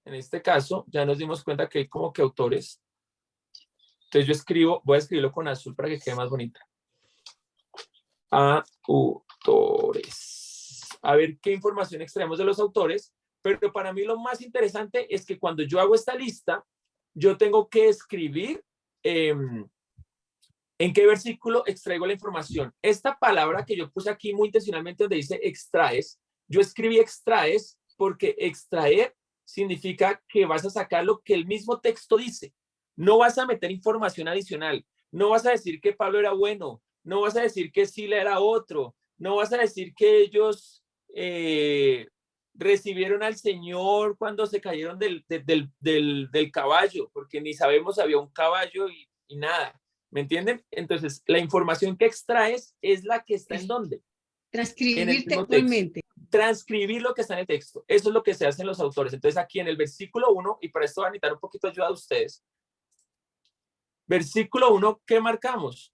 Speaker 1: En este caso, ya nos dimos cuenta que hay como que autores. Entonces yo escribo, voy a escribirlo con azul para que quede más bonita. Autores. A ver qué información extraemos de los autores, pero para mí lo más interesante es que cuando yo hago esta lista, yo tengo que escribir en qué versículo extraigo la información. Esta palabra que yo puse aquí muy intencionalmente donde dice extraes, yo escribí extraes porque extraer significa que vas a sacar lo que el mismo texto dice. No vas a meter información adicional. No vas a decir que Pablo era bueno. No vas a decir que Sila era otro. No vas a decir que ellos recibieron al Señor cuando se cayeron del caballo, porque ni sabemos si había un caballo y nada. ¿Me entienden? Entonces, la información que extraes es la que está en dónde.
Speaker 2: Transcribir textualmente.
Speaker 1: Transcribir lo que está en el texto. Eso es lo que se hacen los autores. Entonces, aquí en el versículo 1, y para esto van a necesitar un poquito de ayuda de ustedes. Versículo 1, ¿qué marcamos?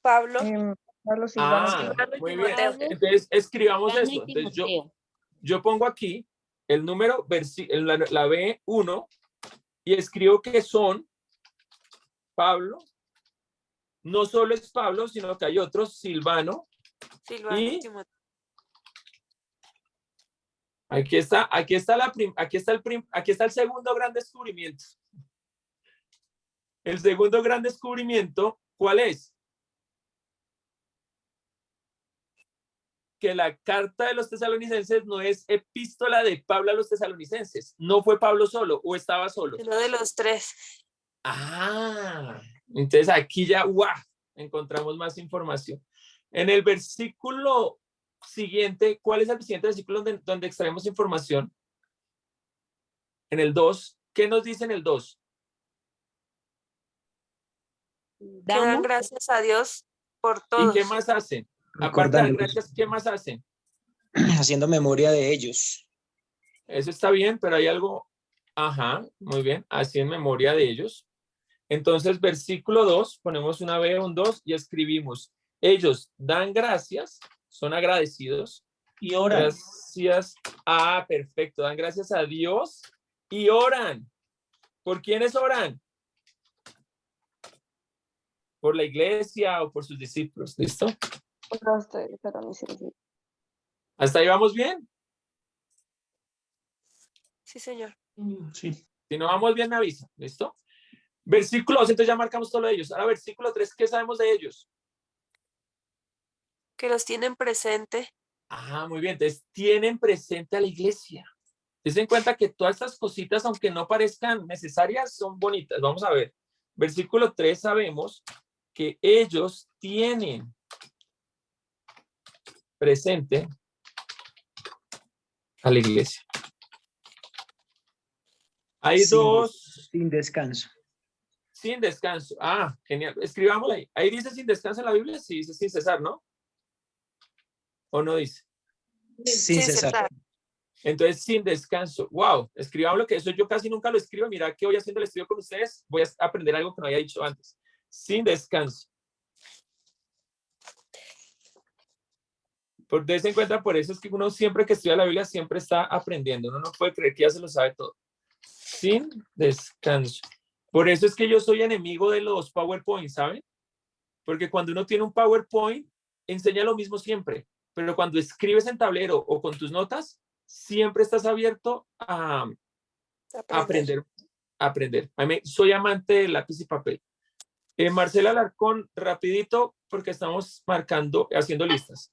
Speaker 4: Pablo.
Speaker 5: Pablo Silvano.
Speaker 1: Muy bien. Entonces, escribamos eso. Entonces, yo pongo aquí el número, la B1, y escribo que son Pablo. No solo es Pablo, sino que hay otros, Silvano. Y aquí está el segundo gran descubrimiento. El segundo gran descubrimiento, ¿cuál es? Que la carta de los tesalonicenses no es epístola de Pablo a los tesalonicenses. No fue Pablo solo, o estaba solo.
Speaker 4: Uno de los tres.
Speaker 1: Entonces aquí ya, encontramos más información. En el versículo siguiente, ¿cuál es el siguiente versículo donde extraemos información? En el 2, ¿qué nos dice en el 2?
Speaker 4: Que dan gracias a Dios por todos.
Speaker 1: ¿Y qué más hacen? Aparte de gracias, ¿qué más hacen?
Speaker 7: Haciendo memoria de ellos.
Speaker 1: Eso está bien, pero hay algo, muy bien, así en memoria de ellos. Entonces, versículo 2, ponemos una B, un 2 y escribimos, ellos dan gracias, son agradecidos.
Speaker 3: Y oran.
Speaker 1: Gracias. Perfecto, dan gracias a Dios y oran. ¿Por quiénes oran? Por la iglesia o por sus discípulos, ¿listo? ¿Hasta ahí vamos bien?
Speaker 4: Sí, señor.
Speaker 3: Sí.
Speaker 1: Si no vamos bien, me avisa, ¿listo? Versículo 2, entonces ya marcamos todo lo de ellos. Ahora, versículo 3, ¿qué sabemos de ellos?
Speaker 4: Que los tienen presente.
Speaker 1: Muy bien, entonces tienen presente a la iglesia. Ten en cuenta que todas estas cositas, aunque no parezcan necesarias, son bonitas. Vamos a ver. Versículo 3, sabemos que ellos tienen presente a la iglesia. Hay dos.
Speaker 7: Sin descanso.
Speaker 1: Sin descanso. Genial. Escribámosla ahí. Ahí dice sin descanso en la Biblia. Sí, dice sin cesar, ¿no? ¿O no dice?
Speaker 7: Sin cesar.
Speaker 1: Entonces, sin descanso. Wow. Escribámoslo, que eso yo casi nunca lo escribo. Mira que hoy haciendo el estudio con ustedes, voy a aprender algo que no había dicho antes. Sin descanso. Por eso en cuenta, por eso es que uno siempre que estudia la Biblia siempre está aprendiendo. Uno no puede creer que ya se lo sabe todo. Sin descanso. Por eso es que yo soy enemigo de los PowerPoint, ¿saben? Porque cuando uno tiene un PowerPoint, enseña lo mismo siempre. Pero cuando escribes en tablero o con tus notas, siempre estás abierto a aprender. Soy amante de lápiz y papel. Marcela Alarcón, rapidito, porque estamos haciendo listas.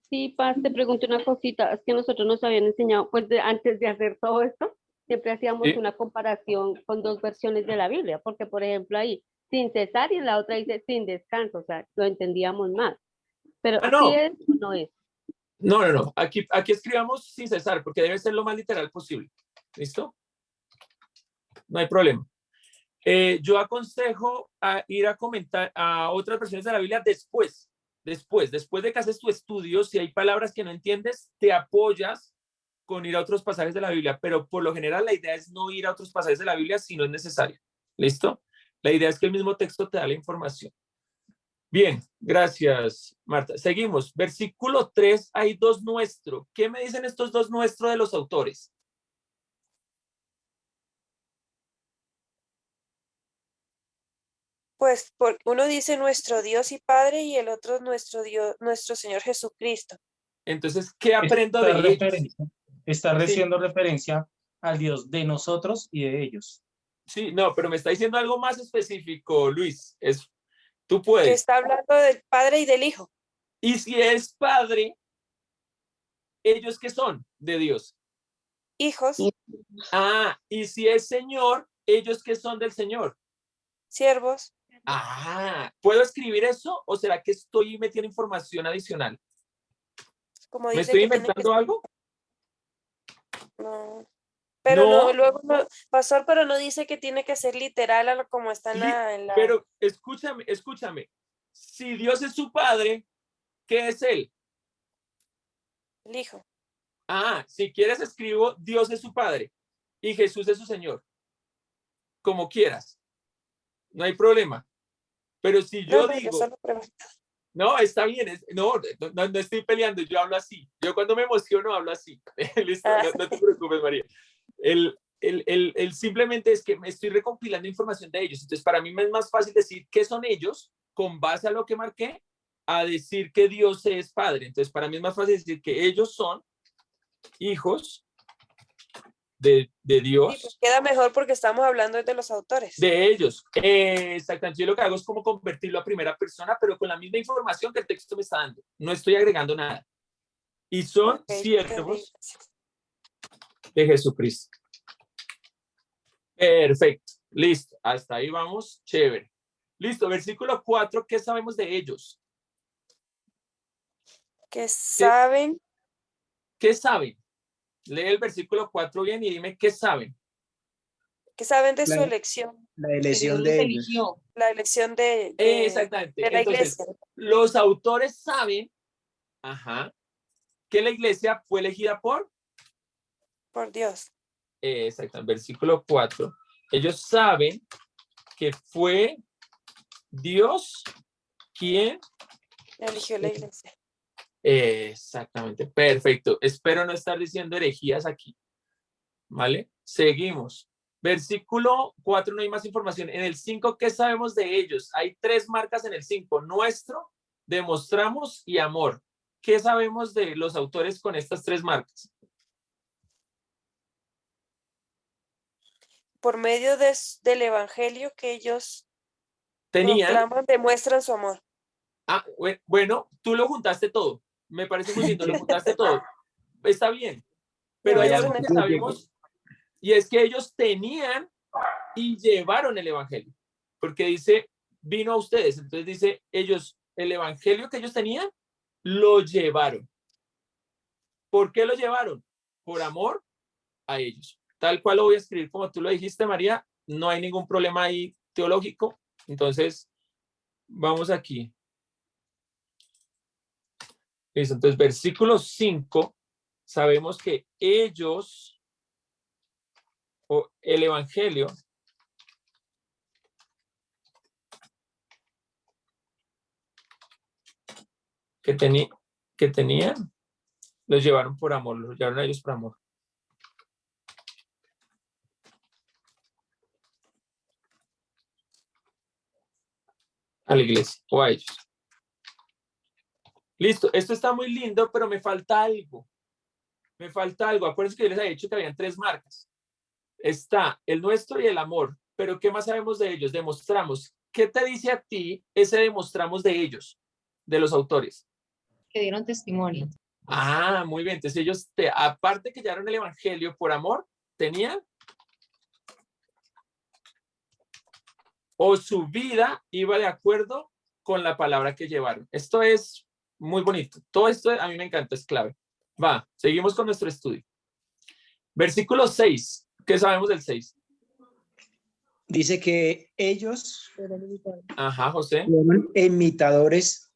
Speaker 8: Sí, Paz, te pregunto una cosita. Es que nosotros nos habían enseñado, pues antes de hacer todo esto, siempre hacíamos una comparación con dos versiones de la Biblia, porque por ejemplo ahí, sin cesar, y en la otra dice sin descanso, o sea, lo entendíamos más. Pero
Speaker 1: Ah, no.
Speaker 8: ¿sí es o no es?
Speaker 1: No. Aquí escribamos sin cesar, porque debe ser lo más literal posible. ¿Listo? No hay problema. Yo aconsejo a ir a comentar a otras versiones de la Biblia después de que haces tu estudio. Si hay palabras que no entiendes, te apoyas con ir a otros pasajes de la Biblia, pero por lo general la idea es no ir a otros pasajes de la Biblia si no es necesario. ¿Listo? La idea es que el mismo texto te da la información. Bien, gracias, Marta. Seguimos. Versículo 3, hay dos nuestro. ¿Qué me dicen estos dos nuestro de los autores?
Speaker 4: Pues uno dice nuestro Dios y Padre y el otro nuestro Dios, nuestro Señor Jesucristo.
Speaker 1: Entonces, ¿qué aprendo de ellos?
Speaker 3: Está
Speaker 1: Sí.
Speaker 3: haciendo referencia al Dios de nosotros y de ellos.
Speaker 1: Sí, no, pero me está diciendo algo más específico, Luis. Tú
Speaker 4: Que
Speaker 1: puedes.
Speaker 4: está hablando del Padre y del Hijo.
Speaker 1: Y si es padre, ¿ellos qué son de Dios?
Speaker 4: Hijos,
Speaker 1: Ah, y si es Señor, ¿ellos qué son del Señor?
Speaker 4: siervos.
Speaker 1: Ah, ¿puedo escribir eso o será que estoy metiendo información adicional?
Speaker 4: Como
Speaker 1: ¿Me
Speaker 4: dice
Speaker 1: estoy
Speaker 4: que tiene
Speaker 1: inventando algo?
Speaker 4: No. Pero no,
Speaker 1: No,
Speaker 4: luego no, pastor, pero no dice que tiene que ser literal a lo como está en la
Speaker 1: pero escúchame. Si Dios es su padre, ¿qué es él?
Speaker 4: el Hijo.
Speaker 1: Ah, si quieres escribo Dios es su padre y Jesús es su Señor. Como quieras. No hay problema. Pero si yo
Speaker 4: No, yo
Speaker 1: digo,
Speaker 4: solo pregunto.
Speaker 1: no, está bien, no estoy peleando, yo hablo así. Yo cuando me emociono hablo así. Listo, no te preocupes, María. El simplemente es que me estoy recompilando información de ellos. Entonces, para mí me es más fácil decir qué son ellos con base a lo que marqué, a decir que Dios es Padre. Entonces, para mí es más fácil decir que ellos son hijos de
Speaker 4: Sí,
Speaker 1: Dios.
Speaker 4: pues queda mejor porque estamos hablando de los autores.
Speaker 1: De ellos. Exactamente. Yo lo que hago es como convertirlo a primera persona, pero con la misma información que el texto me está dando. No estoy agregando nada. Y son
Speaker 4: Okay,
Speaker 1: siervos de Jesucristo. Perfecto. Listo. Hasta ahí vamos. Chévere. Listo. Versículo 4. ¿Qué sabemos de ellos?
Speaker 4: que saben,
Speaker 1: ¿Qué saben? Lee el versículo 4 bien y dime qué saben.
Speaker 4: que saben de
Speaker 7: La,
Speaker 4: su elección,
Speaker 7: la
Speaker 2: Que Dios
Speaker 7: elección
Speaker 2: los
Speaker 7: de ellos.
Speaker 2: eligió.
Speaker 4: la elección de
Speaker 1: Exactamente.
Speaker 4: la
Speaker 1: Entonces,
Speaker 4: iglesia
Speaker 1: los autores saben, que la iglesia fue elegida por
Speaker 4: por Dios.
Speaker 1: exacto, versículo 4. Ellos saben que fue Dios quien.
Speaker 4: Eligió la iglesia.
Speaker 1: Exactamente, perfecto. Espero no estar diciendo herejías aquí. ¿Vale? Seguimos. Versículo 4, no hay más información. En el 5, ¿qué sabemos de ellos? Hay 3 marcas en el 5. Nuestro, demostramos y amor. ¿Qué sabemos de los autores con estas 3 marcas?
Speaker 4: Por medio del evangelio que ellos
Speaker 1: Tenían.
Speaker 4: proclaman, demuestran su amor.
Speaker 1: Ah, bueno, tú lo juntaste todo. Me parece muy lindo, lo juntaste todo. Está bien. Pero hay algo que sabemos y es que ellos tenían y llevaron el evangelio. Porque dice, vino a ustedes. Entonces dice, ellos, el evangelio que ellos tenían, lo llevaron. ¿Por qué lo llevaron? Por amor a ellos. Tal cual lo voy a escribir como tú lo dijiste, María. No hay ningún problema ahí teológico. Entonces, vamos aquí. Listo. Entonces, versículo 5, sabemos que ellos, o el evangelio, que tenían, los llevaron por amor, los llevaron a ellos por amor. A la iglesia o a ellos. Listo, esto está muy lindo, pero me falta algo. Acuérdense que yo les había dicho que habían 3 marcas. Está el nuestro y el amor. Pero ¿qué más sabemos de ellos? Demostramos. ¿Qué te dice a ti ese demostramos de ellos, de los autores?
Speaker 2: Que dieron testimonio.
Speaker 1: Ah, muy bien. Entonces ellos, aparte que llevaron el evangelio por amor, tenían o su vida iba de acuerdo con la palabra que llevaron. Esto es Muy bonito. Todo esto a mí me encanta, es clave. Va, seguimos con nuestro estudio. Versículo 6. ¿Qué sabemos del 6?
Speaker 7: Dice que ellos
Speaker 1: Ajá, José.
Speaker 7: fueron imitadores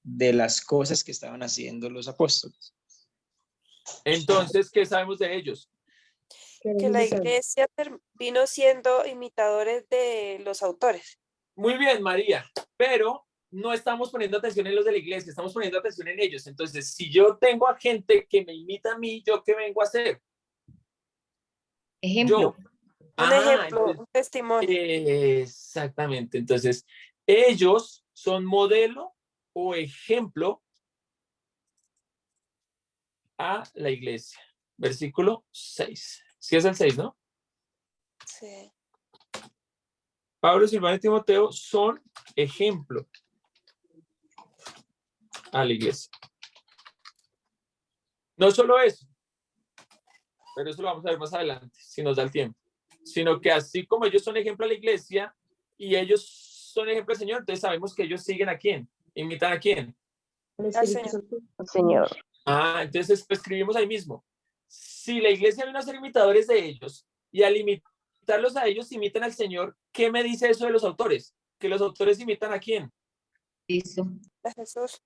Speaker 7: de las cosas que estaban haciendo los apóstoles.
Speaker 1: Entonces, ¿qué sabemos de ellos?
Speaker 4: Que la iglesia vino siendo imitadores de los autores.
Speaker 1: Muy bien, María, pero no estamos poniendo atención en los de la iglesia, estamos poniendo atención en ellos. Entonces, si yo tengo a gente que me imita a mí, ¿yo qué vengo a hacer?
Speaker 5: Ejemplo.
Speaker 1: Yo.
Speaker 4: Un ejemplo,
Speaker 1: Entonces,
Speaker 4: un testimonio.
Speaker 1: exactamente. Entonces, ellos son modelo o ejemplo a la iglesia. Versículo 6. Sí es el 6, ¿no?
Speaker 4: Sí.
Speaker 1: Pablo, Silvano y Timoteo son ejemplo a la iglesia. No solo eso, pero eso lo vamos a ver más adelante, si nos da el tiempo, sino que así como ellos son ejemplo a la iglesia y ellos son ejemplo al Señor, entonces sabemos que ellos siguen a quién, imitan a quién.
Speaker 4: Al Señor.
Speaker 5: Señor.
Speaker 1: Entonces escribimos ahí mismo. Si la iglesia vino a ser imitadores de ellos y al imitarlos a ellos imitan al Señor, ¿qué me dice eso de los autores? Que los autores imitan a quién.
Speaker 5: Listo.
Speaker 4: A Jesús.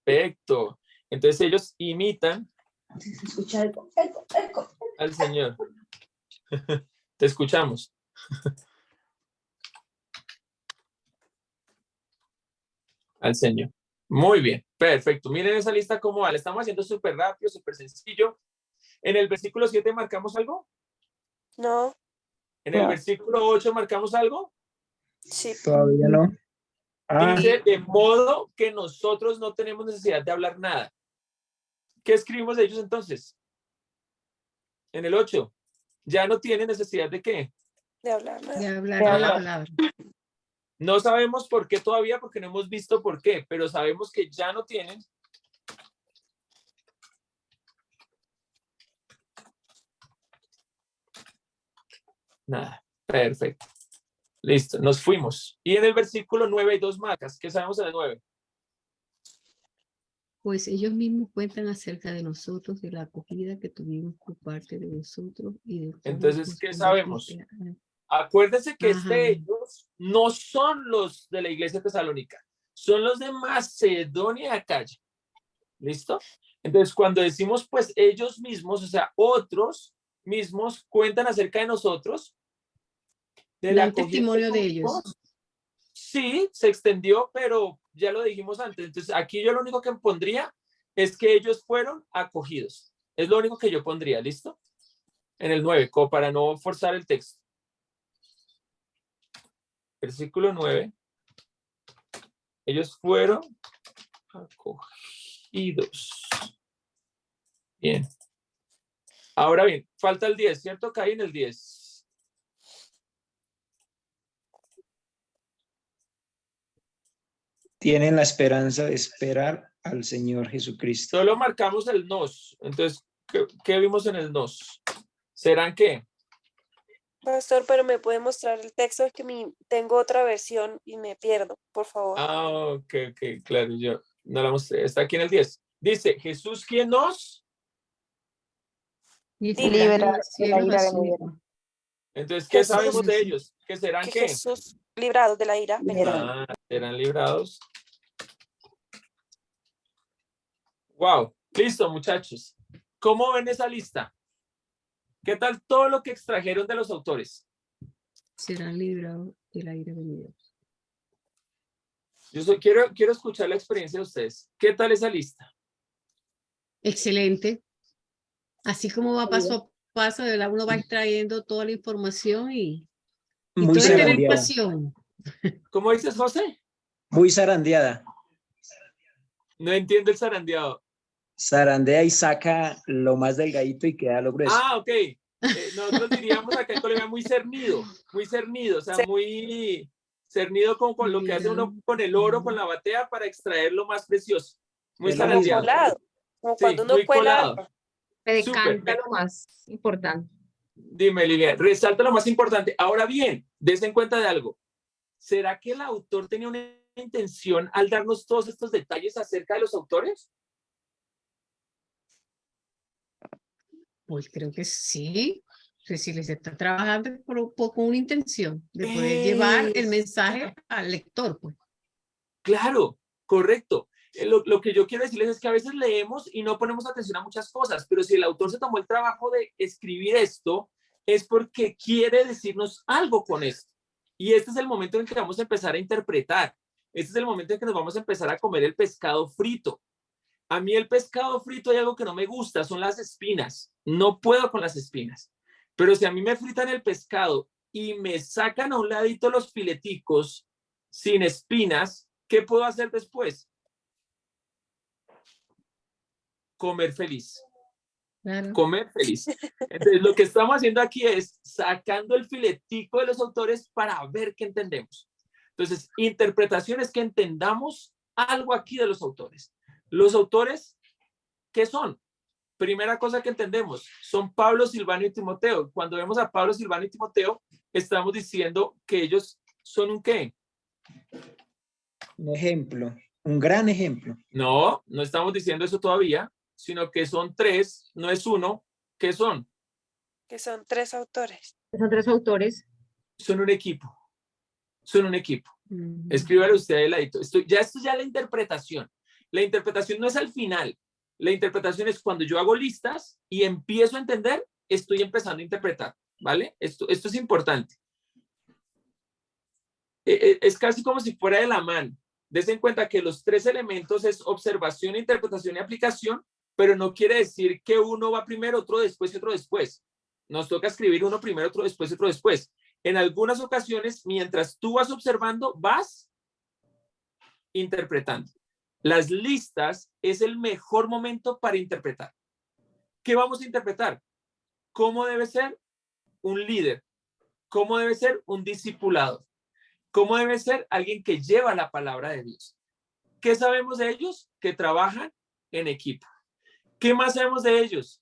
Speaker 1: Perfecto. Entonces ellos imitan
Speaker 5: Se escucha eco.
Speaker 1: al Señor. Te escuchamos. Al Señor. Muy bien, perfecto. Miren esa lista cómo va. La estamos haciendo súper rápido, súper sencillo. En el versículo 7 marcamos algo.
Speaker 4: No,
Speaker 1: En el versículo 8 marcamos algo.
Speaker 4: sí.
Speaker 7: Todavía no.
Speaker 1: Dice de modo que nosotros no tenemos necesidad de hablar nada. ¿Qué escribimos de ellos entonces? En el 8. Ya no tienen necesidad de qué.
Speaker 4: De hablar nada.
Speaker 2: De hablar la palabra.
Speaker 1: No sabemos por qué todavía, porque no hemos visto por qué, pero sabemos que ya no tienen nada. Perfecto. Listo, nos fuimos. Y en el versículo 9 hay 2 marcas. ¿Qué sabemos en el 9?
Speaker 2: Pues ellos mismos cuentan acerca de nosotros, de la acogida que tuvimos por parte de vosotros y de cómo
Speaker 1: Entonces,
Speaker 2: nos
Speaker 1: ¿qué sabemos?
Speaker 2: convertiste
Speaker 1: Acuérdense que
Speaker 2: Ajá.
Speaker 1: ellos no son los de la iglesia tesalónica, son los de Macedonia y Acaya. ¿Listo? Entonces, cuando decimos, pues, ellos mismos, o sea, otros mismos cuentan acerca de nosotros, de la
Speaker 2: Dan
Speaker 1: acogida
Speaker 2: testimonio
Speaker 1: que
Speaker 2: de ellos.
Speaker 1: tuvimos. Sí, se extendió, pero ya lo dijimos antes. Entonces, aquí yo lo único que pondría es que ellos fueron acogidos. Es lo único que yo pondría, ¿listo? En el 9, como para no forzar el texto. Versículo 9. Ellos fueron acogidos. Bien. Ahora bien, falta el 10, ¿cierto? Caí en el 10.
Speaker 7: Tienen la esperanza de esperar al Señor Jesucristo.
Speaker 1: Solo marcamos el nos. Entonces, ¿qué vimos en el nos? ¿Serán qué?
Speaker 4: Pastor, pero me puede mostrar el texto, es que tengo otra versión y me pierdo, por favor.
Speaker 1: Ok, claro, yo no la mostré. Está aquí en el 10. Dice, Jesús, ¿quién nos?
Speaker 5: Libera de la ira venidera.
Speaker 1: Entonces, ¿qué
Speaker 4: Jesús,
Speaker 1: sabemos de ellos? ¿Que serán
Speaker 4: que
Speaker 1: qué?
Speaker 4: Jesús librados de la ira venidera.
Speaker 1: Serán librados. Wow, listo, muchachos. ¿Cómo ven esa lista? ¿Qué tal todo lo que extrajeron de los autores?
Speaker 2: Serán librados de la ira venidera.
Speaker 1: Quiero escuchar la experiencia de ustedes. ¿Qué tal esa lista?
Speaker 2: Excelente. Así como va paso a paso, de verdad, uno va extrayendo toda la información y
Speaker 7: Muy
Speaker 2: todo es tener
Speaker 7: zarandeada.
Speaker 2: pasión.
Speaker 1: ¿Cómo dices, José?
Speaker 7: Muy zarandeada.
Speaker 1: No entiendo el zarandeado.
Speaker 7: Zarandea y saca lo más delgadito y queda lo grueso.
Speaker 1: Ok. Nosotros diríamos acá en Colombia muy cernido, o sea,
Speaker 4: Sí.
Speaker 1: muy cernido como con lo que hace uno con el oro, con la batea para extraer lo más precioso. Muy
Speaker 7: El
Speaker 4: Como
Speaker 1: zarandeado.
Speaker 4: colado, como
Speaker 1: Sí,
Speaker 4: cuando uno
Speaker 1: muy
Speaker 4: cuela
Speaker 1: colado.
Speaker 4: algo.
Speaker 5: Me
Speaker 1: Súper.
Speaker 5: decanta lo más importante.
Speaker 1: Dime, Lilian, resalta lo más importante. Ahora bien, des en cuenta de algo. ¿Será que el autor tenía una intención al darnos todos estos detalles acerca de los autores?
Speaker 2: Pues creo que sí. Cecilia se está trabajando con una intención de poder llevar el mensaje al lector, pues.
Speaker 1: Claro, correcto. Lo que yo quiero decirles es que a veces leemos y no ponemos atención a muchas cosas, pero si el autor se tomó el trabajo de escribir esto, es porque quiere decirnos algo con esto. Y este es el momento en que vamos a empezar a interpretar. Este es el momento en que nos vamos a empezar a comer el pescado frito. A mí el pescado frito hay algo que no me gusta, son las espinas. No puedo con las espinas. Pero si a mí me fritan el pescado y me sacan a un ladito los fileticos sin espinas, ¿qué puedo hacer después? Comer feliz.
Speaker 2: Claro.
Speaker 1: Comer feliz. Entonces, lo que estamos haciendo aquí es sacando el filetico de los autores para ver qué entendemos. Entonces, interpretación es que entendamos algo aquí de los autores. Los autores, ¿qué son? Primera cosa que entendemos, son Pablo, Silvano y Timoteo. Cuando vemos a Pablo, Silvano y Timoteo, estamos diciendo que ellos son un ¿qué?
Speaker 7: Un ejemplo, un gran ejemplo.
Speaker 1: No, no estamos diciendo eso todavía, sino que son tres, no es uno. ¿Qué son?
Speaker 4: Que son 3 autores.
Speaker 5: Son 3 autores.
Speaker 1: Son un equipo. Son un equipo.
Speaker 2: Ujú.
Speaker 1: Escríbale usted ahí ladito. Esto es ya la interpretación. La interpretación no es al final. La interpretación es cuando yo hago listas y empiezo a entender, estoy empezando a interpretar, ¿vale? Esto es importante. Es casi como si fuera de la mano. Des en cuenta que los 3 elementos es observación, interpretación y aplicación, pero no quiere decir que uno va primero, otro después y otro después. Nos toca escribir uno primero, otro después y otro después. En algunas ocasiones, mientras tú vas observando, vas interpretando. Las listas es el mejor momento para interpretar. ¿Qué vamos a interpretar? ¿Cómo debe ser un líder? ¿Cómo debe ser un discipulado? ¿Cómo debe ser alguien que lleva la palabra de Dios? ¿Qué sabemos de ellos? Que trabajan en equipo. ¿Qué más sabemos de ellos?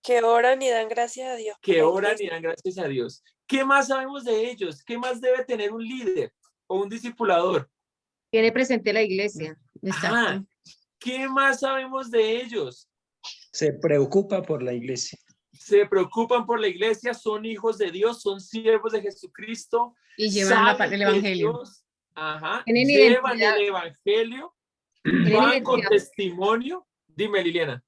Speaker 4: Que oran y dan gracias a Dios.
Speaker 1: Que oran y dan gracias a Dios. ¿Qué más sabemos de ellos? ¿Qué más debe tener un líder o un discipulador?
Speaker 5: Tiene presente la iglesia.
Speaker 2: Exacto.
Speaker 1: ¿Qué más sabemos de ellos?
Speaker 7: Se preocupa por la iglesia.
Speaker 1: Se preocupan por la iglesia, son hijos de Dios, son siervos de Jesucristo.
Speaker 2: Y llevan
Speaker 1: saben
Speaker 2: el
Speaker 1: que
Speaker 2: evangelio.
Speaker 1: Dios,
Speaker 5: Tienen
Speaker 1: llevan
Speaker 5: identidad.
Speaker 1: el evangelio,
Speaker 5: Tienen
Speaker 1: van con
Speaker 5: identidad.
Speaker 1: testimonio. Dime, Liliana.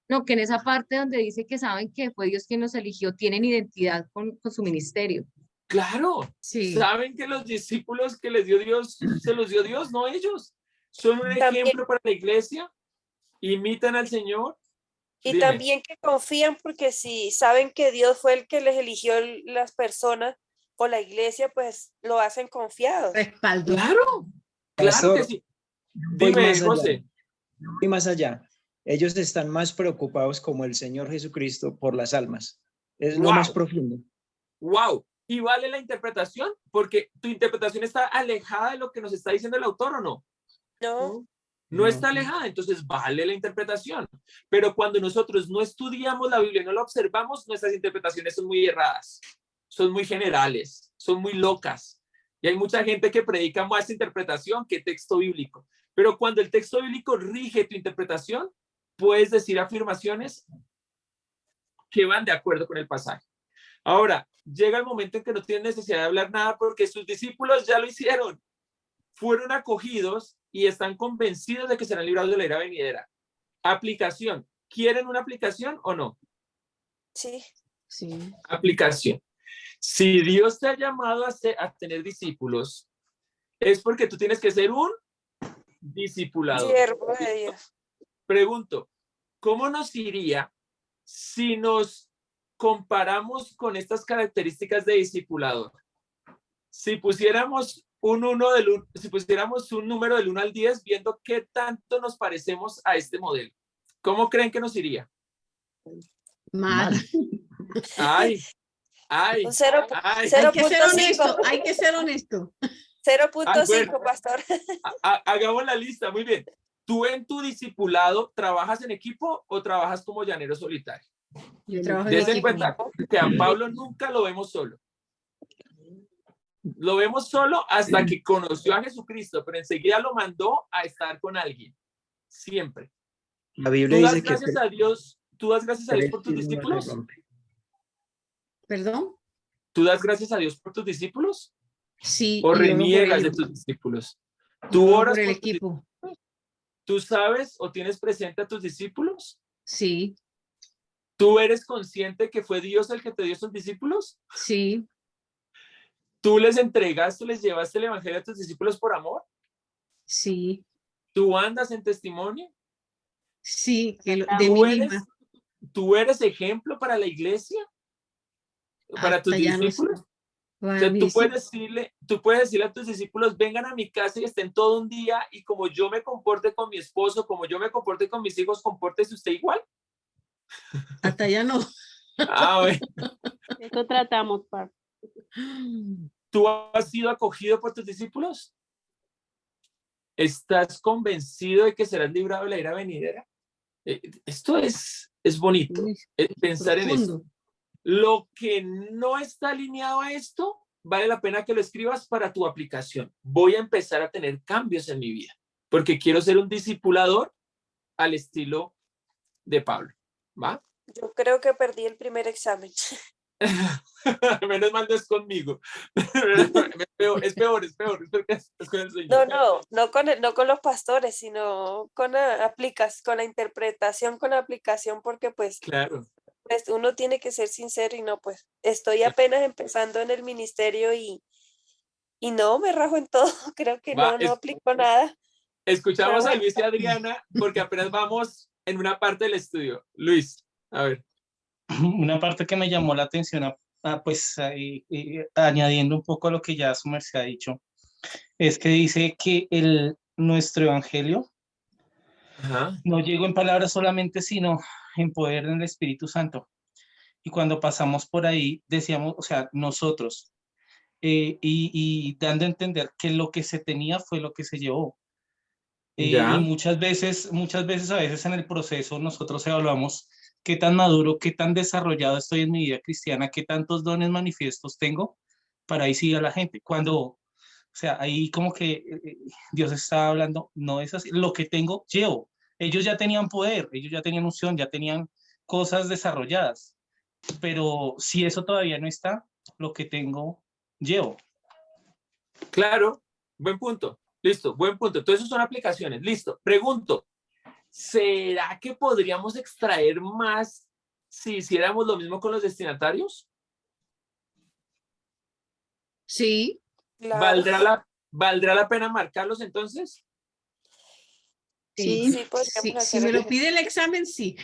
Speaker 5: No, que en esa parte donde dice que saben que fue Dios quien los eligió, tienen identidad con su ministerio.
Speaker 1: Claro,
Speaker 2: Sí.
Speaker 1: saben que los discípulos que les dio Dios, se los dio Dios, no ellos. Son un
Speaker 4: También-
Speaker 1: ejemplo para la iglesia, imitan al Señor.
Speaker 4: Y
Speaker 1: Dime.
Speaker 4: también que confían porque si saben que Dios fue el que les eligió las personas o la iglesia, pues lo hacen confiados.
Speaker 2: Respaldo.
Speaker 1: Claro, claro
Speaker 7: Pastor,
Speaker 1: que sí.
Speaker 7: voy
Speaker 1: Dime,
Speaker 7: más allá.
Speaker 1: José.
Speaker 7: Y más allá, ellos están más preocupados como el Señor Jesucristo por las almas. Es lo más
Speaker 1: Wow.
Speaker 7: profundo.
Speaker 1: Wow. ¿Y vale la interpretación? Porque tu interpretación está alejada de lo que nos está diciendo el autor, ¿o no?
Speaker 4: ¿No?
Speaker 1: No está alejada, entonces vale la interpretación. Pero cuando nosotros no estudiamos la Biblia, no la observamos, nuestras interpretaciones son muy erradas, son muy generales, son muy locas. Y hay mucha gente que predica más interpretación que texto bíblico. Pero cuando el texto bíblico rige tu interpretación, puedes decir afirmaciones que van de acuerdo con el pasaje. Ahora, llega el momento en que no tienen necesidad de hablar nada porque sus discípulos ya lo hicieron. Fueron acogidos y están convencidos de que serán librados de la ira venidera. Aplicación. ¿Quieren una aplicación o no?
Speaker 4: Sí.
Speaker 2: Sí.
Speaker 1: Aplicación. Si Dios te ha llamado a tener discípulos, es porque tú tienes que ser un discipulador.
Speaker 4: Siervo de Dios.
Speaker 1: Pregunto, ¿cómo nos iría si nos comparamos con estas características de discipulador? Si pusiéramos si pusiéramos un número del 1 al 10, viendo qué tanto nos parecemos a este modelo, ¿cómo creen que nos iría?
Speaker 2: Mal.
Speaker 1: Ay, ay,
Speaker 4: Un 0,
Speaker 1: ay.
Speaker 2: Hay que ser
Speaker 4: 0.5.
Speaker 2: honesto. Hay que ser honesto.
Speaker 4: 0.5,
Speaker 1: bueno.
Speaker 4: pastor.
Speaker 1: Hagamos la lista, muy bien. ¿Tú en tu discipulado trabajas en equipo o trabajas como llanero solitario?
Speaker 2: Yo trabajo en
Speaker 1: Des en
Speaker 2: equipo.
Speaker 1: cuenta que a Pablo nunca lo vemos solo. Lo vemos solo hasta que conoció a Jesucristo, pero enseguida lo mandó a estar con alguien. Siempre.
Speaker 7: La
Speaker 1: ¿Tú
Speaker 7: Biblia
Speaker 1: das
Speaker 7: dice que
Speaker 1: gracias a Dios? ¿Tú das gracias a Dios por tus
Speaker 7: tres no se
Speaker 1: discípulos?
Speaker 7: rompe.
Speaker 2: ¿Perdón?
Speaker 1: ¿Tú das gracias a Dios por tus discípulos?
Speaker 2: Sí,
Speaker 1: ¿O
Speaker 2: y oro por
Speaker 1: reniegas de
Speaker 2: ellos.
Speaker 1: tus discípulos?
Speaker 2: Y
Speaker 1: ¿Tú
Speaker 2: oro
Speaker 1: oras
Speaker 2: por el
Speaker 1: por tus
Speaker 2: equipo.
Speaker 1: discípulos? ¿Tú sabes o tienes presente a tus discípulos?
Speaker 2: Sí,
Speaker 1: ¿Tú eres consciente que fue Dios el que te dio esos discípulos?
Speaker 2: sí,
Speaker 1: ¿Tú les entregaste, les llevaste el evangelio a tus discípulos por amor?
Speaker 2: sí,
Speaker 1: ¿Tú andas en testimonio?
Speaker 2: sí, de
Speaker 1: ¿Tú
Speaker 2: mí
Speaker 1: eres,
Speaker 2: misma.
Speaker 1: tú eres ejemplo para la iglesia? ¿Para tus
Speaker 2: Hasta ya no sé.
Speaker 1: discípulos? O
Speaker 2: Para
Speaker 1: sea,
Speaker 2: mí
Speaker 1: tú
Speaker 2: sí,
Speaker 1: puedes decirle a tus discípulos, vengan a mi casa y estén todo un día y como yo me comporte con mi esposo, como yo me comporte con mis hijos, compórtese usted igual.
Speaker 2: hasta ya no.
Speaker 1: Bueno.
Speaker 8: Eso tratamos, Par.
Speaker 1: ¿Tú has sido acogido por tus discípulos? ¿Estás convencido de que serás librado de la ira venidera? Esto es bonito,
Speaker 2: Uy,
Speaker 1: pensar en esto.
Speaker 2: profundo.
Speaker 1: Lo que no está alineado a esto, vale la pena que lo escribas para tu aplicación. Voy a empezar a tener cambios en mi vida, porque quiero ser un discipulador al estilo de Pablo. ¿Va?
Speaker 4: Yo creo que perdí el primer examen.
Speaker 1: Menos mal no es conmigo. Es peor, es con el Señor.
Speaker 4: No con los pastores, sino con con la interpretación, con la aplicación, porque pues
Speaker 1: Claro.
Speaker 4: uno tiene que ser sincero y no, pues estoy apenas empezando en el ministerio y no, me rajo en todo, creo que no aplico nada.
Speaker 1: Escuchamos
Speaker 4: Pero
Speaker 1: a Luis y Adriana porque apenas vamos en una parte del estudio. Luis, a ver.
Speaker 3: Una parte que me llamó la atención, añadiendo un poco a lo que ya su merced ha dicho, es que dice que nuestro evangelio no llegó en palabras solamente, sino en poder del Espíritu Santo. Y cuando pasamos por ahí, decíamos, o sea, nosotros, y dando a entender que lo que se tenía fue lo que se llevó. Y muchas veces a veces en el proceso nosotros evaluamos qué tan maduro, qué tan desarrollado estoy en mi vida cristiana, qué tantos dones manifiestos tengo para ahí siga la gente. Cuando, o sea, ahí como que Dios está hablando, no es así, lo que tengo, llevo. Ellos ya tenían poder, ellos ya tenían unción, ya tenían cosas desarrolladas, pero si eso todavía no está, lo que tengo, llevo.
Speaker 1: Claro, buen punto. Listo, buen punto. Entonces, son aplicaciones. Listo. Pregunto, ¿será que podríamos extraer más si hiciéramos lo mismo con los destinatarios?
Speaker 2: Sí.
Speaker 4: claro.
Speaker 1: ¿Valdrá la pena marcarlos entonces?
Speaker 2: Sí,
Speaker 4: podríamos
Speaker 2: si
Speaker 4: hacer
Speaker 2: me lo
Speaker 4: eso.
Speaker 2: pide el examen, sí.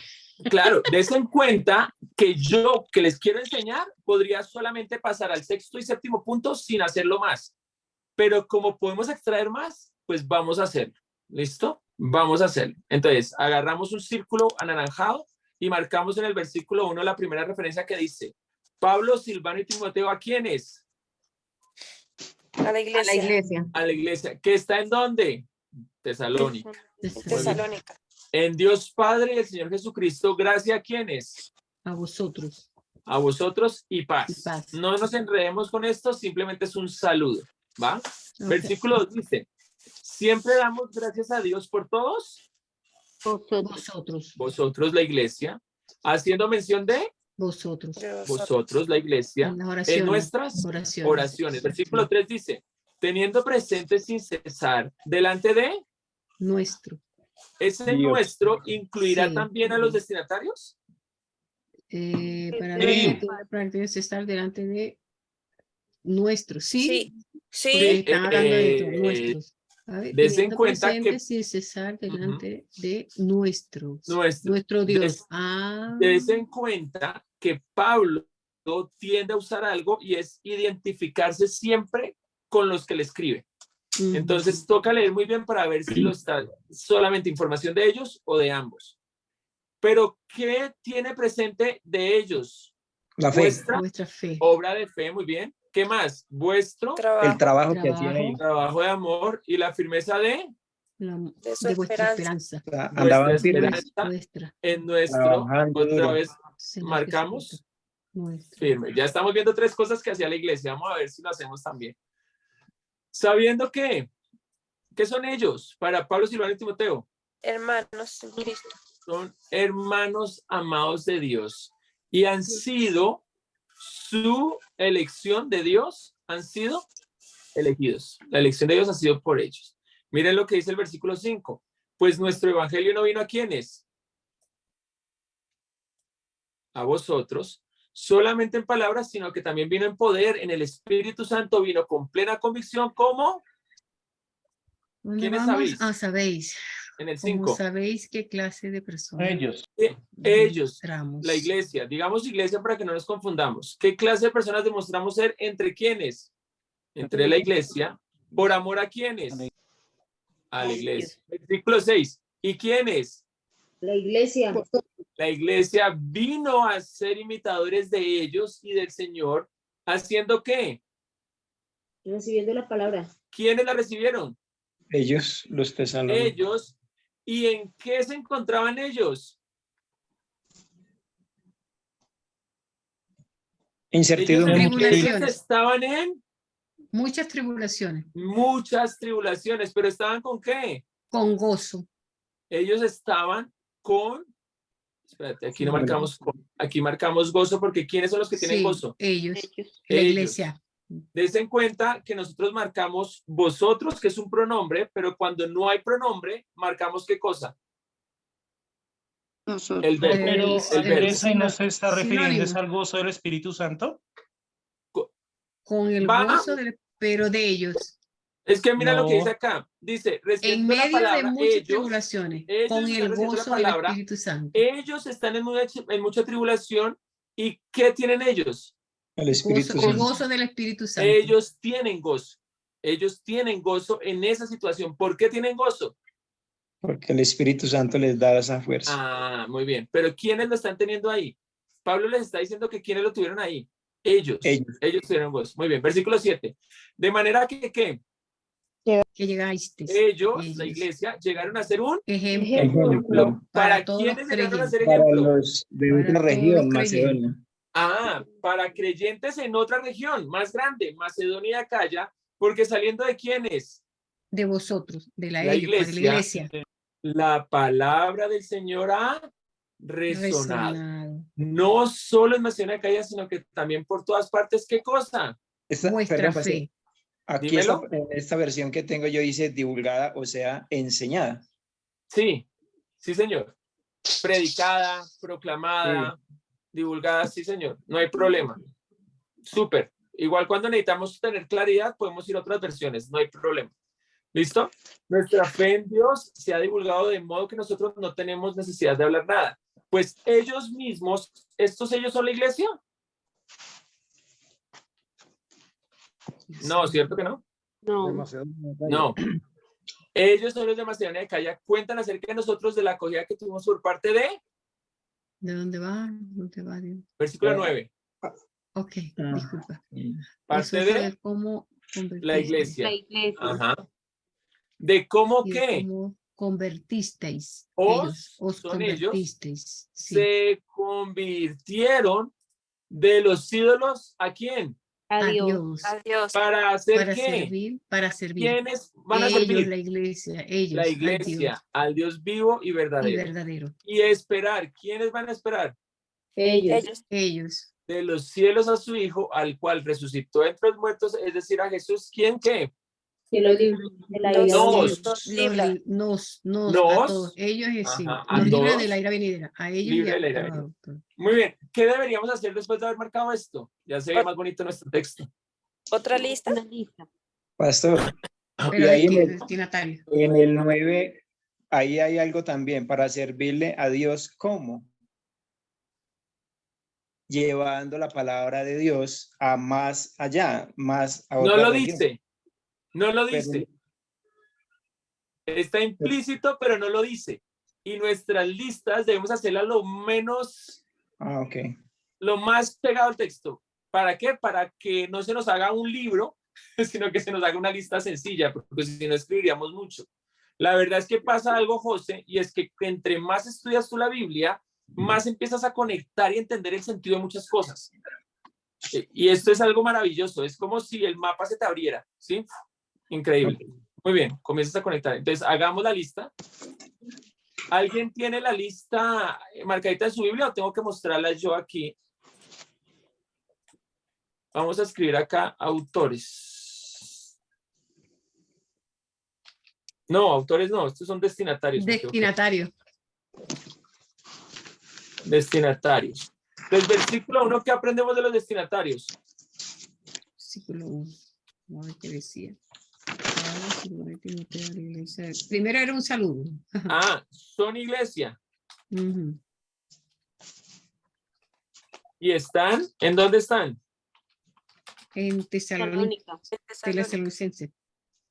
Speaker 1: Claro, des en cuenta que yo que les quiero enseñar podría solamente pasar al sexto y séptimo punto sin hacerlo más. Pero como podemos extraer más, pues vamos a hacerlo. ¿Listo? Vamos a hacerlo. Entonces, agarramos un círculo anaranjado y marcamos en el versículo 1 la primera referencia que dice, Pablo, Silvano y Timoteo, ¿a quiénes?
Speaker 4: A la iglesia.
Speaker 5: A la iglesia.
Speaker 1: A la iglesia. ¿Que está en dónde? Tesalónica.
Speaker 4: Tesalónica.
Speaker 1: En Dios Padre y el Señor Jesucristo, gracia a quiénes.
Speaker 2: A vosotros.
Speaker 1: A vosotros y paz.
Speaker 2: Y paz.
Speaker 1: No nos enredemos con esto, simplemente es un saludo. ¿Va?
Speaker 2: Okay.
Speaker 1: Versículo 2 dice, siempre damos gracias a Dios por todos.
Speaker 2: Vosotros.
Speaker 1: Vosotros, la iglesia. Haciendo mención de
Speaker 2: Vosotros.
Speaker 1: vosotros, la iglesia.
Speaker 2: En las oraciones.
Speaker 1: En nuestras oraciones. Versículo 3 dice, teniendo presente sin cesar delante de
Speaker 2: nuestro.
Speaker 1: ¿Ese
Speaker 7: Dios.
Speaker 1: nuestro incluirá
Speaker 2: Sí.
Speaker 1: también a los destinatarios?
Speaker 2: Para
Speaker 3: Sí.
Speaker 2: estar delante de nuestros. Sí.
Speaker 4: Sí.
Speaker 2: Están hablando de nuestros.
Speaker 1: Des en cuenta que
Speaker 2: sin cesar delante de nuestro
Speaker 1: nuestro
Speaker 2: Dios.
Speaker 1: Des en cuenta que Pablo tiende a usar algo y es identificarse siempre con los que le escribe. Entonces toca leer muy bien para ver si lo está solamente información de ellos o de ambos. Pero ¿qué tiene presente de ellos?
Speaker 7: La fe.
Speaker 2: Vuestra fe.
Speaker 1: Obra de fe, muy bien. ¿Qué más? Vuestro
Speaker 7: El trabajo que hacían ellos.
Speaker 1: trabajo de amor y la firmeza de
Speaker 2: de vuestra esperanza.
Speaker 7: O sea, andaban
Speaker 1: nuestra
Speaker 7: firmes.
Speaker 1: esperanza en nuestro,
Speaker 7: Trabajando
Speaker 1: otra
Speaker 7: duro.
Speaker 1: vez marcamos firme. Ya estamos viendo 3 cosas que hacía la iglesia. Vamos a ver si lo hacemos también. Sabiendo que, ¿qué son ellos para Pablo, Silvano y Timoteo?
Speaker 4: Hermanos en Cristo.
Speaker 1: Son hermanos amados de Dios y han sido su elección de Dios, han sido elegidos. La elección de Dios ha sido por ellos. Miren lo que dice el versículo 5. Pues nuestro evangelio no vino a ¿quiénes? A vosotros, solamente en palabras, sino que también vino en poder, en el Espíritu Santo, vino con plena convicción. ¿Cómo?
Speaker 2: ¿Dónde
Speaker 1: ¿Quiénes
Speaker 2: vamos?
Speaker 1: sabéis?
Speaker 2: Ah, sabéis.
Speaker 1: En el
Speaker 2: ¿Cómo
Speaker 1: 5.
Speaker 2: sabéis qué clase de personas
Speaker 3: Ellos.
Speaker 1: Ellos,
Speaker 2: demostramos?
Speaker 1: la iglesia, digamos iglesia para que no nos confundamos. ¿Qué clase de personas demostramos ser entre quiénes? Entre la iglesia, por amor a quiénes? A la iglesia. Versículo 6. ¿Y quiénes?
Speaker 5: La iglesia.
Speaker 1: La iglesia vino a ser imitadores de ellos y del Señor, ¿haciendo qué?
Speaker 5: Recibiendo la palabra.
Speaker 1: ¿Quiénes la recibieron?
Speaker 7: Ellos, los tesalónicos.
Speaker 1: Ellos. ¿Y en qué se encontraban ellos?
Speaker 7: Incertidumbre.
Speaker 1: Ellos
Speaker 2: Tribulaciones.
Speaker 1: estaban en
Speaker 2: Muchas tribulaciones,
Speaker 1: muchas tribulaciones, pero ¿estaban con qué?
Speaker 2: con gozo.
Speaker 1: Ellos estaban con, espérate, aquí no
Speaker 7: Bueno.
Speaker 1: marcamos, aquí marcamos gozo, porque ¿quiénes son los que tienen
Speaker 2: Sí,
Speaker 1: gozo?
Speaker 2: ellos,
Speaker 8: Ellos.
Speaker 2: la
Speaker 1: Ellos.
Speaker 2: iglesia.
Speaker 1: Dense en cuenta que nosotros marcamos vosotros, que es un pronombre, pero cuando no hay pronombre, marcamos ¿qué cosa? El verbo.
Speaker 3: Pero
Speaker 2: El
Speaker 3: Andrés, ahí no
Speaker 2: verbo.
Speaker 3: se está refiriendo
Speaker 2: Sinónimo.
Speaker 3: al gozo del Espíritu Santo.
Speaker 2: Con el
Speaker 1: Va.
Speaker 2: gozo, pero de ellos.
Speaker 1: Es que mira lo que
Speaker 3: No.
Speaker 1: dice acá. Dice,
Speaker 2: En
Speaker 1: recibiendo la
Speaker 2: medio de
Speaker 1: palabra,
Speaker 2: muchas
Speaker 1: ellos,
Speaker 2: tribulaciones,
Speaker 1: ellos
Speaker 2: con
Speaker 1: están
Speaker 2: el
Speaker 1: recibiendo la
Speaker 2: gozo del
Speaker 1: palabra,
Speaker 2: Espíritu Santo.
Speaker 1: ellos están en mucha tribulación. ¿Y qué tienen ellos?
Speaker 7: El Espíritu
Speaker 2: El
Speaker 7: Santo.
Speaker 2: gozo del Espíritu Santo.
Speaker 1: Ellos tienen gozo. Ellos tienen gozo en esa situación. ¿Por qué tienen gozo?
Speaker 7: Porque el Espíritu Santo les da esa fuerza.
Speaker 1: Ah, muy bien. Pero ¿quiénes lo están teniendo ahí? Pablo les está diciendo que ¿quiénes lo tuvieron ahí? Ellos. Ellos tuvieron gozo. Muy bien. Versículo 7. De manera que, ¿qué?
Speaker 2: Que llegasteis.
Speaker 1: Ellos, la iglesia, llegaron a ser un
Speaker 2: Ejemplo
Speaker 7: Ejemplo
Speaker 1: ¿Para
Speaker 2: todos
Speaker 1: quiénes
Speaker 2: los
Speaker 1: llegaron a
Speaker 2: creyentes.
Speaker 1: ser
Speaker 7: para
Speaker 1: ejemplo?
Speaker 7: los de
Speaker 2: Para
Speaker 7: otra
Speaker 2: todos los
Speaker 7: región,
Speaker 2: creyentes.
Speaker 7: Macedonia.
Speaker 1: Ah, para creyentes en otra región más grande, Macedonia y Acaya, porque saliendo de quiénes?
Speaker 2: De vosotros, de
Speaker 1: La
Speaker 2: ellos, pues, de la iglesia.
Speaker 1: La palabra del Señor ha resonado.
Speaker 2: Resonado.
Speaker 1: No solo en Macedonia y Acaya, sino que también por todas partes. ¿Qué cosa?
Speaker 2: Vuestra
Speaker 7: Perdón, pastor.
Speaker 2: fe.
Speaker 7: Aquí
Speaker 1: Dímelo.
Speaker 7: en esta versión que tengo yo dice divulgada, o sea, enseñada.
Speaker 1: Sí, sí, señor. Predicada, proclamada, divulgada, sí, señor. No hay problema. Súper. Igual cuando necesitamos tener claridad, podemos ir a otras versiones. No hay problema. ¿Listo? Nuestra fe en Dios se ha divulgado de modo que nosotros no tenemos necesidad de hablar nada. Pues ellos mismos, ¿estos ellos son la iglesia? No, ¿cierto que no?
Speaker 6: de
Speaker 8: No.
Speaker 6: Macedonia,
Speaker 1: No. Ellos son los de Macedonia y Acaya. Cuentan acerca de nosotros de la acogida que tuvimos por parte de
Speaker 2: ¿De dónde va? ¿Dónde va Dios?
Speaker 1: versículo 9.
Speaker 2: Ok, disculpa.
Speaker 1: Parte
Speaker 2: Eso fue
Speaker 1: de
Speaker 2: cómo
Speaker 1: la
Speaker 2: convertisteis.
Speaker 1: iglesia.
Speaker 8: La iglesia.
Speaker 1: Ajá. ¿De cómo
Speaker 2: Y de
Speaker 1: qué?
Speaker 2: cómo convertisteis. Os
Speaker 1: Son ellos,
Speaker 2: convertisteis. Sí.
Speaker 1: se convirtieron de los ídolos ¿a quién?
Speaker 8: Adiós.
Speaker 4: Adiós.
Speaker 1: ¿Para hacer
Speaker 2: Para
Speaker 1: qué?
Speaker 2: servir, para servir.
Speaker 1: ¿Quiénes van a
Speaker 2: Ellos,
Speaker 1: servir?
Speaker 2: la iglesia, ellos,
Speaker 1: La
Speaker 2: al
Speaker 1: iglesia, al Dios vivo y
Speaker 2: Dios y
Speaker 1: verdadero.
Speaker 2: verdadero.
Speaker 1: Y esperar. ¿Quiénes van a esperar?
Speaker 8: Ellos.
Speaker 2: Ellos,
Speaker 1: De los cielos a su Hijo, al cual resucitó entre los muertos, es decir, a Jesús. ¿Quién qué?
Speaker 8: Que lo libre de la ira
Speaker 1: Nos.
Speaker 8: venidera.
Speaker 4: Libra.
Speaker 2: nos, a
Speaker 1: Nos.
Speaker 2: todos, ellos es sí,
Speaker 1: Ajá, a
Speaker 2: nos libra
Speaker 1: todos.
Speaker 2: de la ira venidera, a ellos
Speaker 1: Libre
Speaker 2: y
Speaker 1: de la
Speaker 2: a
Speaker 1: ira
Speaker 2: todos.
Speaker 1: Muy bien. ¿Qué deberíamos hacer después de haber marcado esto? Ya se ve más bonito nuestro texto.
Speaker 4: ¿Otra lista?
Speaker 8: Una lista.
Speaker 7: Pastor,
Speaker 2: Pero
Speaker 7: y ahí
Speaker 2: aquí Natalia.
Speaker 7: en el 9, ahí hay algo también para servirle a Dios. ¿Cómo? Llevando la palabra de Dios a más allá, más a
Speaker 1: No
Speaker 7: otra
Speaker 1: lo
Speaker 7: región.
Speaker 1: dice. No lo
Speaker 7: Pero-
Speaker 1: dice. Está implícito, pero no lo dice. Y nuestras listas debemos hacerlas lo menos,
Speaker 7: Ah, ok.
Speaker 1: lo más pegado al texto. ¿Para qué? Para que no se nos haga un libro, sino que se nos haga una lista sencilla, porque si no escribiríamos mucho. La verdad es que pasa algo, José, y es que entre más estudias tú la Biblia, más empiezas a conectar y entender el sentido de muchas cosas. Y esto es algo maravilloso. Es como si el mapa se te abriera, ¿sí? Increíble. Muy bien, comienzas a conectar. Entonces, hagamos la lista. ¿Alguien tiene la lista marcadita en su Biblia o tengo que mostrarla yo aquí? Vamos a escribir acá autores. No, autores no, estos son destinatarios.
Speaker 2: Destinatario.
Speaker 1: Destinatarios. Del versículo 1, ¿qué aprendemos de los destinatarios?
Speaker 2: Versículo 1. A ver qué decía. Primero era un saludo.
Speaker 1: Ah, son iglesia.
Speaker 2: Ujú.
Speaker 1: ¿Y están? ¿En dónde están?
Speaker 2: En
Speaker 8: Tesalónica.
Speaker 2: Tesalonicense.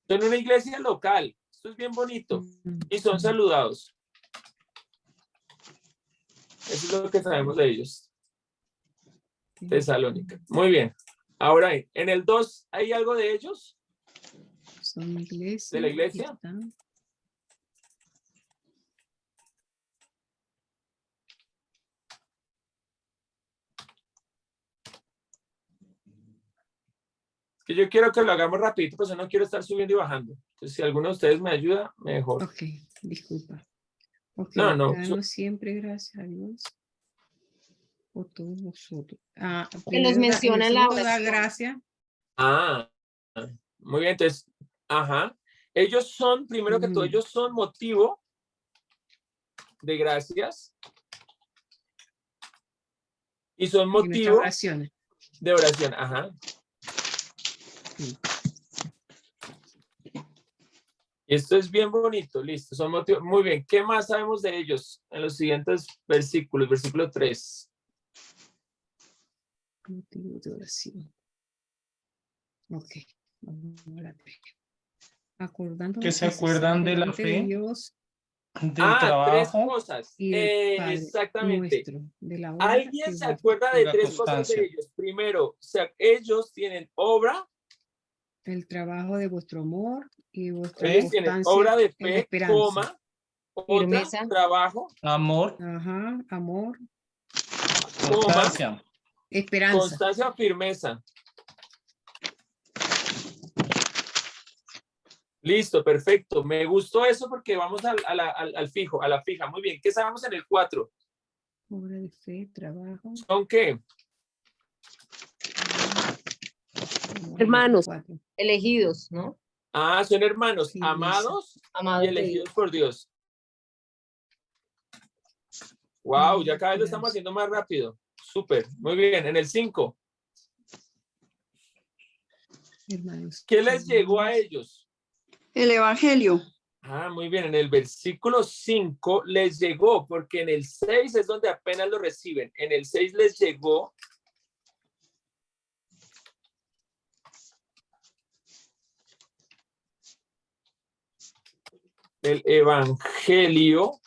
Speaker 1: Son una iglesia local. Esto es bien bonito.
Speaker 2: Ujú.
Speaker 1: Y son saludados. Eso es lo que sabemos de ellos. Tesalónica. Muy bien. Ahora, en el 2, ¿hay algo de ellos?
Speaker 2: Son iglesia.
Speaker 1: ¿De la iglesia?
Speaker 2: Están.
Speaker 1: Que yo quiero que lo hagamos rapidito, pues yo no quiero estar subiendo y bajando. Entonces, si alguno de ustedes me ayuda, mejor.
Speaker 2: Ok, disculpa. Ok,
Speaker 1: No.
Speaker 2: damos siempre gracias a Dios por todos vosotros.
Speaker 5: Que los
Speaker 2: Primero
Speaker 5: menciona en la
Speaker 2: segundo da
Speaker 5: oración.
Speaker 2: gracias.
Speaker 1: Ah, muy bien. Entonces, ajá. Ellos son, primero que todo,
Speaker 2: Ujú.
Speaker 1: ellos son motivo de gracias. Y son
Speaker 2: Y nuestras
Speaker 1: motivo
Speaker 2: oraciones.
Speaker 1: de oración. Ajá.
Speaker 2: Sí.
Speaker 1: Esto es bien bonito, listo. Son motivos. Muy bien. ¿Qué más sabemos de ellos en los siguientes versículos? Versículo 3.
Speaker 2: Motivo de oración. Ok. Vamos a la fe. Acordándonos
Speaker 3: Que se
Speaker 2: de César
Speaker 3: acuerdan de la
Speaker 2: delante de
Speaker 3: fe,
Speaker 2: Dios
Speaker 3: del
Speaker 1: 3
Speaker 3: trabajo
Speaker 1: cosas.
Speaker 2: y del Padre
Speaker 1: Exactamente.
Speaker 2: nuestro, de la obra
Speaker 1: ¿Alguien
Speaker 2: que
Speaker 1: se
Speaker 2: vos-
Speaker 1: acuerda
Speaker 3: y
Speaker 1: de
Speaker 3: la
Speaker 1: 3 cosas de
Speaker 3: constancia.
Speaker 1: ellos? Primero, ellos tienen obra.
Speaker 2: el trabajo de vuestro amor y vuestra
Speaker 3: Fe,
Speaker 1: Ellos tienen
Speaker 2: constancia
Speaker 1: obra de
Speaker 2: en la
Speaker 1: fe,
Speaker 2: esperanza.
Speaker 1: coma, otra,
Speaker 5: Firmeza.
Speaker 1: trabajo,
Speaker 3: amor,
Speaker 2: Ajá, amor,
Speaker 1: coma,
Speaker 3: constancia.
Speaker 2: esperanza.
Speaker 1: constancia, firmeza. Listo, perfecto. Me gustó eso porque vamos al fijo, a la fija. Muy bien. ¿Qué sabemos en el 4?
Speaker 2: Obra de fe, trabajo.
Speaker 1: ¿Son qué?
Speaker 8: Hermanos.
Speaker 2: 4.
Speaker 5: Elegidos, ¿no?
Speaker 1: Ah, son hermanos,
Speaker 2: Sí,
Speaker 1: amados
Speaker 5: Amados
Speaker 1: y
Speaker 5: de Dios.
Speaker 1: elegidos por Dios. Wow, ya cada vez lo
Speaker 2: Gracias.
Speaker 1: estamos haciendo más rápido. Súper, muy bien. En el 5,
Speaker 2: Hermanos.
Speaker 1: ¿qué les llegó a ellos?
Speaker 9: El Evangelio.
Speaker 1: Ah, muy bien. En el versículo 5 les llegó, porque en el 6 es donde apenas lo reciben. En el 6 les llegó el Evangelio.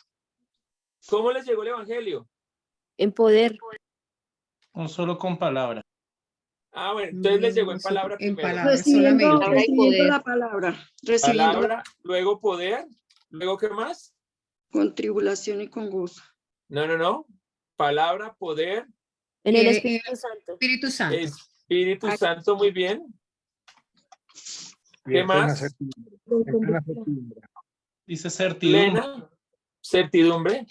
Speaker 1: ¿Cómo les llegó el Evangelio?
Speaker 8: En poder.
Speaker 3: No solo con palabras.
Speaker 1: Ah, bueno, entonces les llegó en palabra
Speaker 2: En
Speaker 1: primero.
Speaker 2: palabras
Speaker 9: Recibiendo,
Speaker 2: solamente.
Speaker 5: Palabra y
Speaker 9: recibiendo
Speaker 5: poder.
Speaker 9: la palabra. Recibiendo
Speaker 1: Palabra, luego poder, luego ¿qué más?
Speaker 9: con tribulación y con gozo.
Speaker 1: No. Palabra, poder,
Speaker 8: En
Speaker 2: Y
Speaker 8: el
Speaker 2: el
Speaker 8: Espíritu Santo.
Speaker 2: Espíritu Santo.
Speaker 1: Espíritu Santo, muy bien.
Speaker 6: Y
Speaker 1: ¿Qué
Speaker 6: en plena
Speaker 1: más?
Speaker 6: certidumbre. En plena certidumbre.
Speaker 3: Dice certidumbre.
Speaker 1: Plena certidumbre.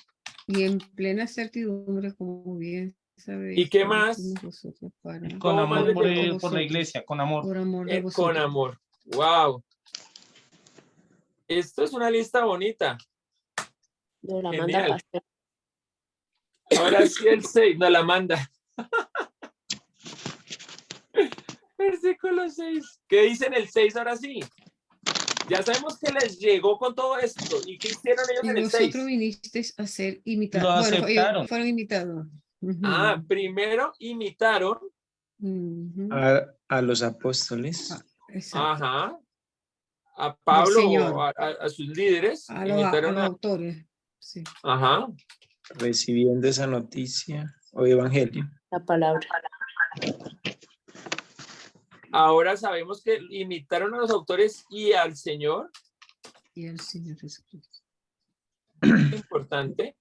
Speaker 2: Y en plena certidumbre, como bien sabéis.
Speaker 1: ¿Y qué
Speaker 2: que
Speaker 1: más?
Speaker 2: fuimos vosotros para-
Speaker 3: Con
Speaker 1: ¿Cómo más
Speaker 3: amor
Speaker 1: les
Speaker 3: por,
Speaker 1: llegó?
Speaker 3: por la
Speaker 2: vosotros,
Speaker 3: iglesia, con amor.
Speaker 2: Por amor de
Speaker 1: Con
Speaker 2: vosotros.
Speaker 1: amor. Wow. Esto es una lista bonita.
Speaker 8: Nos la manda
Speaker 1: Genial.
Speaker 8: pastor.
Speaker 1: Ahora sí el 6 nos la manda. Versículo 6. ¿Qué dice en el 6 ahora sí? Ya sabemos que les llegó con todo esto. ¿Y qué hicieron ellos
Speaker 2: Y
Speaker 1: en el
Speaker 2: vosotros
Speaker 1: 6?
Speaker 2: vinisteis a ser
Speaker 3: Lo
Speaker 2: imitados. Bueno, ellos
Speaker 3: aceptaron.
Speaker 2: fueron imitados. Ujú.
Speaker 1: Ah, primero imitaron.
Speaker 2: Ujú.
Speaker 7: A los apóstoles,
Speaker 2: Exacto.
Speaker 1: Ajá. A
Speaker 2: Del
Speaker 1: Pablo
Speaker 2: Señor.
Speaker 1: o a sus líderes.
Speaker 2: A
Speaker 1: Imitaron
Speaker 2: los
Speaker 1: a.
Speaker 2: autores. Sí.
Speaker 1: Ajá.
Speaker 7: recibiendo esa noticia o evangelio.
Speaker 8: La palabra.
Speaker 1: Ahora sabemos que imitaron a los autores y al Señor.
Speaker 2: Y el Señor Jesucristo.
Speaker 1: Importante.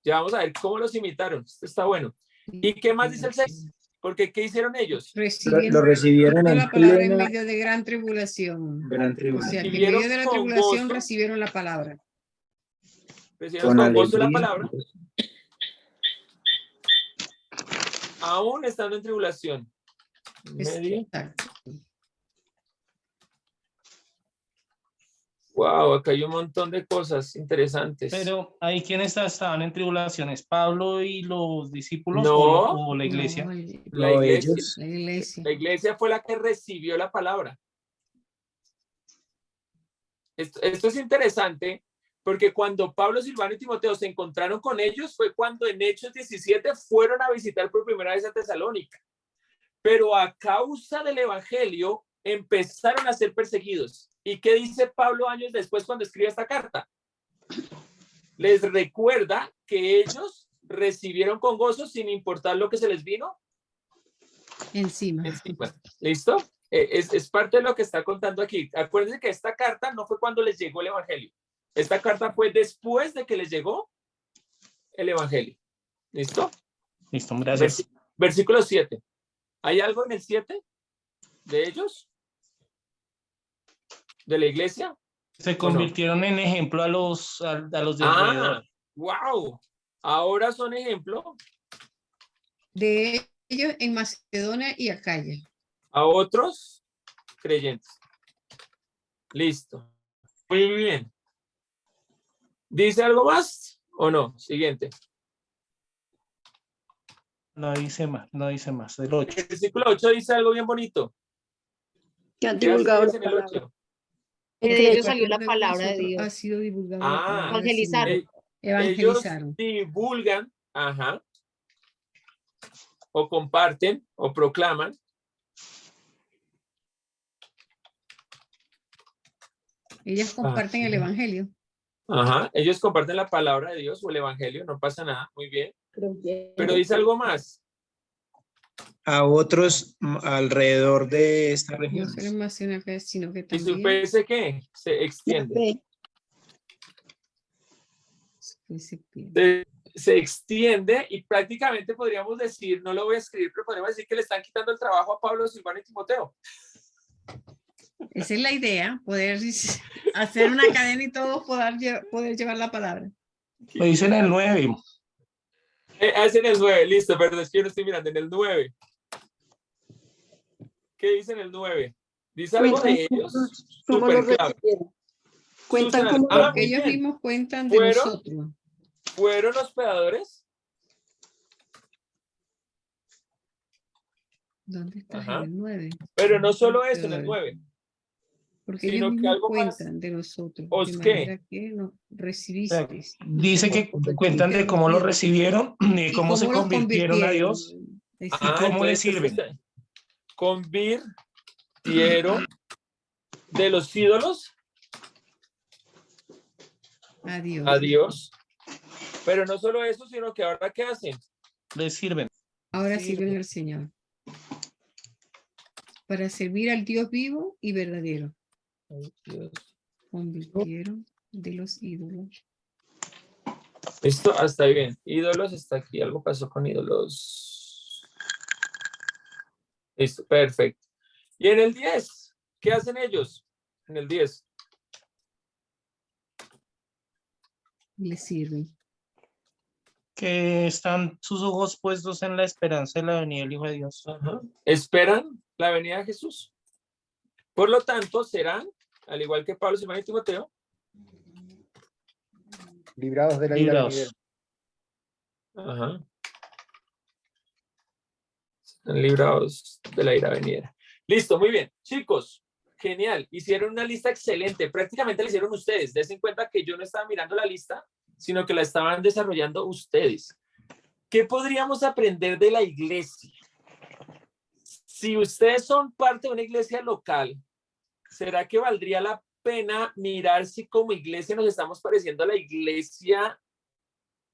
Speaker 1: Ya vamos a ver cómo los imitaron. Esto está bueno. ¿Y qué más dice el 6? Porque ¿qué hicieron ellos?
Speaker 7: Lo recibieron
Speaker 2: la
Speaker 7: en
Speaker 2: palabra en
Speaker 7: plena
Speaker 2: medio de gran tribulación.
Speaker 7: gran
Speaker 2: O
Speaker 7: tribulación.
Speaker 2: sea, que en
Speaker 1: Recibieron
Speaker 2: medio de la
Speaker 1: con
Speaker 2: tribulación
Speaker 1: gozo.
Speaker 2: recibieron la palabra.
Speaker 1: Recibieron
Speaker 7: Con
Speaker 1: con gozo la
Speaker 7: alegría.
Speaker 1: palabra, aún estando en tribulación. Medio.
Speaker 2: Exacto.
Speaker 1: Wow, acá hay un montón de cosas interesantes.
Speaker 3: Pero ahí quienes estaban en tribulaciones, ¿Pablo y los discípulos
Speaker 1: No.
Speaker 3: o la iglesia?
Speaker 2: No,
Speaker 1: La
Speaker 7: No,
Speaker 1: iglesia.
Speaker 7: ellos.
Speaker 2: la iglesia.
Speaker 1: La iglesia fue la que recibió la palabra. Esto es interesante porque cuando Pablo, Silvano y Timoteo se encontraron con ellos fue cuando en Hechos 17 fueron a visitar por primera vez a Tesalónica. Pero a causa del evangelio empezaron a ser perseguidos. ¿Y qué dice Pablo años después cuando escribe esta carta? Les recuerda que ellos recibieron con gozo sin importar lo que se les vino
Speaker 2: Encima.
Speaker 1: encima. ¿Listo? Es parte de lo que está contando aquí. Acuérdense que esta carta no fue cuando les llegó el evangelio. Esta carta fue después de que les llegó el evangelio. ¿Listo?
Speaker 3: Listo, gracias.
Speaker 1: Versículo 7. ¿Hay algo en el 7 de ellos? ¿De la iglesia?
Speaker 3: Se convirtieron en ejemplo a los de alrededor.
Speaker 1: ¡Wow! Ahora son ejemplo
Speaker 2: De ellos en Macedonia y Acaya.
Speaker 1: a otros creyentes. Listo. Muy bien. ¿Dice algo más o no? Siguiente.
Speaker 3: No dice más, del 8.
Speaker 1: El versículo 8 dice algo bien bonito.
Speaker 9: Que han
Speaker 1: ¿Qué hace
Speaker 9: divulgado
Speaker 1: Dios
Speaker 9: la
Speaker 1: en el
Speaker 9: palabra.
Speaker 1: 8?
Speaker 5: De ellos salió
Speaker 2: Recuerdo
Speaker 5: la
Speaker 2: que
Speaker 5: palabra de
Speaker 2: nosotros
Speaker 5: Dios.
Speaker 2: Ha sido divulgada la palabra del
Speaker 5: Evangelizaron.
Speaker 2: Señor.
Speaker 1: Ellos
Speaker 2: Evangelizaron.
Speaker 1: divulgan, o comparten, o proclaman
Speaker 2: Ellas comparten el evangelio.
Speaker 1: ellos comparten la palabra de Dios o el evangelio, no pasa nada, muy bien. Pero dice algo más.
Speaker 7: A otros alrededor de esta
Speaker 2: No
Speaker 7: región.
Speaker 2: solo en Macedonia, sino que
Speaker 1: ¿Y su
Speaker 2: también
Speaker 1: fe qué? Se extiende. Se extiende y prácticamente podríamos decir, no lo voy a escribir, pero podríamos decir que le están quitando el trabajo a Pablo, Silvano y Timoteo.
Speaker 2: esa es la idea, poder hacer una cadena y todos poder llevar la palabra.
Speaker 3: Lo dice en el 9.
Speaker 1: Es en el 9, listo, pero es que yo no estoy mirando, en el 9. ¿Qué dice en el 9? Dice algo de ellos.
Speaker 9: ¿Cómo lo
Speaker 1: Súper claro.
Speaker 9: recibieron? Cuentan
Speaker 1: Susana,
Speaker 9: cómo lo
Speaker 2: Porque ellos
Speaker 1: muy bien.
Speaker 2: mismos cuentan de
Speaker 1: ¿Fueron?
Speaker 2: nosotros.
Speaker 1: ¿Fueron hospedadores?
Speaker 2: ¿Dónde está
Speaker 1: Ajá.
Speaker 2: en el 9?
Speaker 1: Pero no solo eso, en el 9.
Speaker 2: Porque
Speaker 1: Sino
Speaker 2: ellos
Speaker 1: que
Speaker 2: mismos
Speaker 1: algo más.
Speaker 2: cuentan de nosotros.
Speaker 1: ¿Os
Speaker 2: De
Speaker 1: qué?
Speaker 2: manera que nos recibisteis.
Speaker 3: Dice que cuentan de cómo lo recibieron, de
Speaker 2: Y
Speaker 3: cómo se
Speaker 2: los
Speaker 3: convirtieron a Dios y cómo le
Speaker 1: entonces,
Speaker 3: sirven.
Speaker 1: Convirtieron de los ídolos
Speaker 2: Adiós.
Speaker 1: a Dios. Pero no solo eso, sino que ahora ¿qué hacen?
Speaker 3: Le sirven.
Speaker 2: Ahora sirven al Señor. Para servir al Dios vivo y verdadero. Convirtieron de los ídolos.
Speaker 1: Esto hasta bien. Ídolos está aquí. Algo pasó con ídolos. Listo, perfecto. Y en el 10, ¿qué hacen ellos? En el 10.
Speaker 2: Les sirven.
Speaker 3: Que están sus ojos puestos en la esperanza de la venida del Hijo de Dios.
Speaker 1: Esperan la venida de Jesús. Por lo tanto, serán, al igual que Pablo, Silvano y Timoteo,
Speaker 6: Librados de la ira venidera.
Speaker 1: Están librados de la ira venidera. Listo, muy bien. Chicos, genial. Hicieron una lista excelente. Prácticamente la hicieron ustedes. Dense en cuenta que yo no estaba mirando la lista, sino que la estaban desarrollando ustedes. ¿Qué podríamos aprender de la iglesia? Si ustedes son parte de una iglesia local, ¿será que valdría la pena mirar si como iglesia nos estamos pareciendo a la iglesia